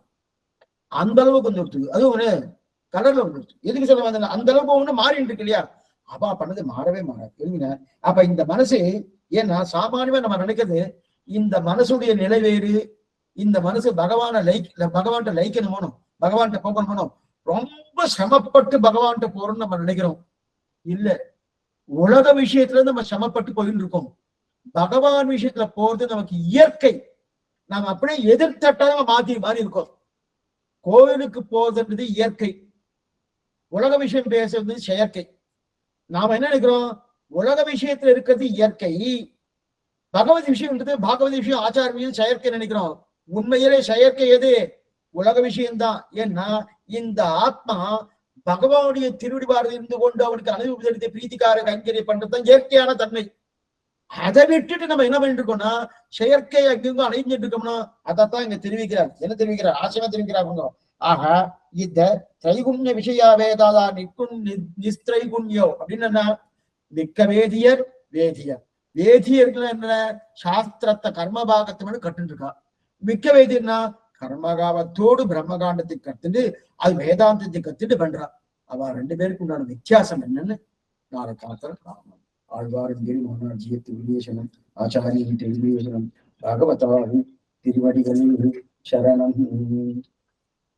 அந்த அளவுக்கு வந்துடுச்சு. அதுவும் ஒரு கலர்ல வந்துடுச்சு. எதுக்கு சொல்ல வந்த அந்த அளவுக்கு ஒண்ணு மாறிட்டு இருக்கு இல்லையா. அப்பா பண்ணது மாறவே மாறாது. எழுதின அப்ப இந்த மனசு, ஏன்னா சாமானியமா நம்ம நினைக்கிறது இந்த மனசுடைய நிலை வேறு, இந்த மனசு பகவான்கிட்ட லைக்கணுமோனும், பகவான்கிட்ட போகணுமோனும் ரொம்ப சிரமப்பட்டு பகவான்கிட்ட போறோம்னு நம்ம நினைக்கிறோம். இல்ல, உலக விஷயத்துல நம்ம சிரமப்பட்டு போயிட்டு இருக்கோம். பகவான் விஷயத்துல போறது நமக்கு இயற்கை. நாம அப்படியே எதிர்த்தட்டாக மாறி இருக்கோம். கோவிலுக்கு போறதுன்றது இயற்கை, உலக விஷயம் பேசுறது செயற்கை. நாம என்ன நினைக்கிறோம், உலக விஷயத்துல இருக்கிறது இயற்கை, பகவத் விஷயம்ன்றது பாகவத விஷயம் ஆச்சார விஷயம் செயற்கை நினைக்கிறோம். உண்மையிலே செயற்கை எது, உலக விஷயம்தான். ஏன்னா இந்த ஆத்மா பகவானுடைய திருவடிபாடு இருந்து கொண்டு அவனுக்கு அனுபவித்த பிரீத்திக்கார கைங்கரிய பண்றதுதான் இயற்கையான தன்மை. அதை விட்டுட்டு நம்ம என்ன பண்ணிட்டு இருக்கோம்னா செயற்கை அங்கெங்கும் அலைஞ்சிட்டு இருக்கோம்னா அதைத்தான் இங்க தெரிவிக்கிறார். என்ன தெரிவிக்கிறார், ஆசையா தெரிவிக்கிறாங்க. ஆக இந்த திரைகுண்ய விஷயா வேதாதா நிஸ்திரைகுண்யோ அப்படின்னு என்ன, மிக்க வேதியர் வேதியர்கள் என்ன சாஸ்திரத்தை கர்மபாகத்தை கட்டுன்னு இருக்கா. மிக்க வேதியர்னா கர்மகாவத்தோடு பிரம்மகாண்டத்தை கத்துட்டு அது வேதாந்தத்தை கத்துட்டு பண்றா. அவ 2 பேருக்கு உண்டான வித்தியாசம் என்னன்னு நாளை காலத்துல காரணம். ஆழ்வாரும் திருமணாஜிய திருவேசனம் ஆச்சாரியின் திருவேசனம் பாகவதாவும் திருவடிகளில் சரணம்.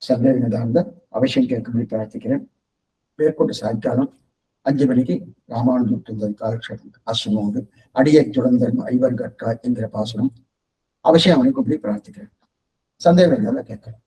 சந்தேகதாந்த அவசியம் கேட்கும்படி பிரார்த்திக்கிறேன். மேற்கொண்டு சாய்க்காலம் 5 மணிக்கு ராமானுஜ காலக்ஷேபம் ஆசிரமோடு அடியை தொடர்ந்தரும் ஐவர் கட்கா என்கிற பாசனம் அவசியம் அவனுக்கு பிரார்த்திக்கிறேன். சந்தேகம் இருந்தாலும் கேட்கிறேன்.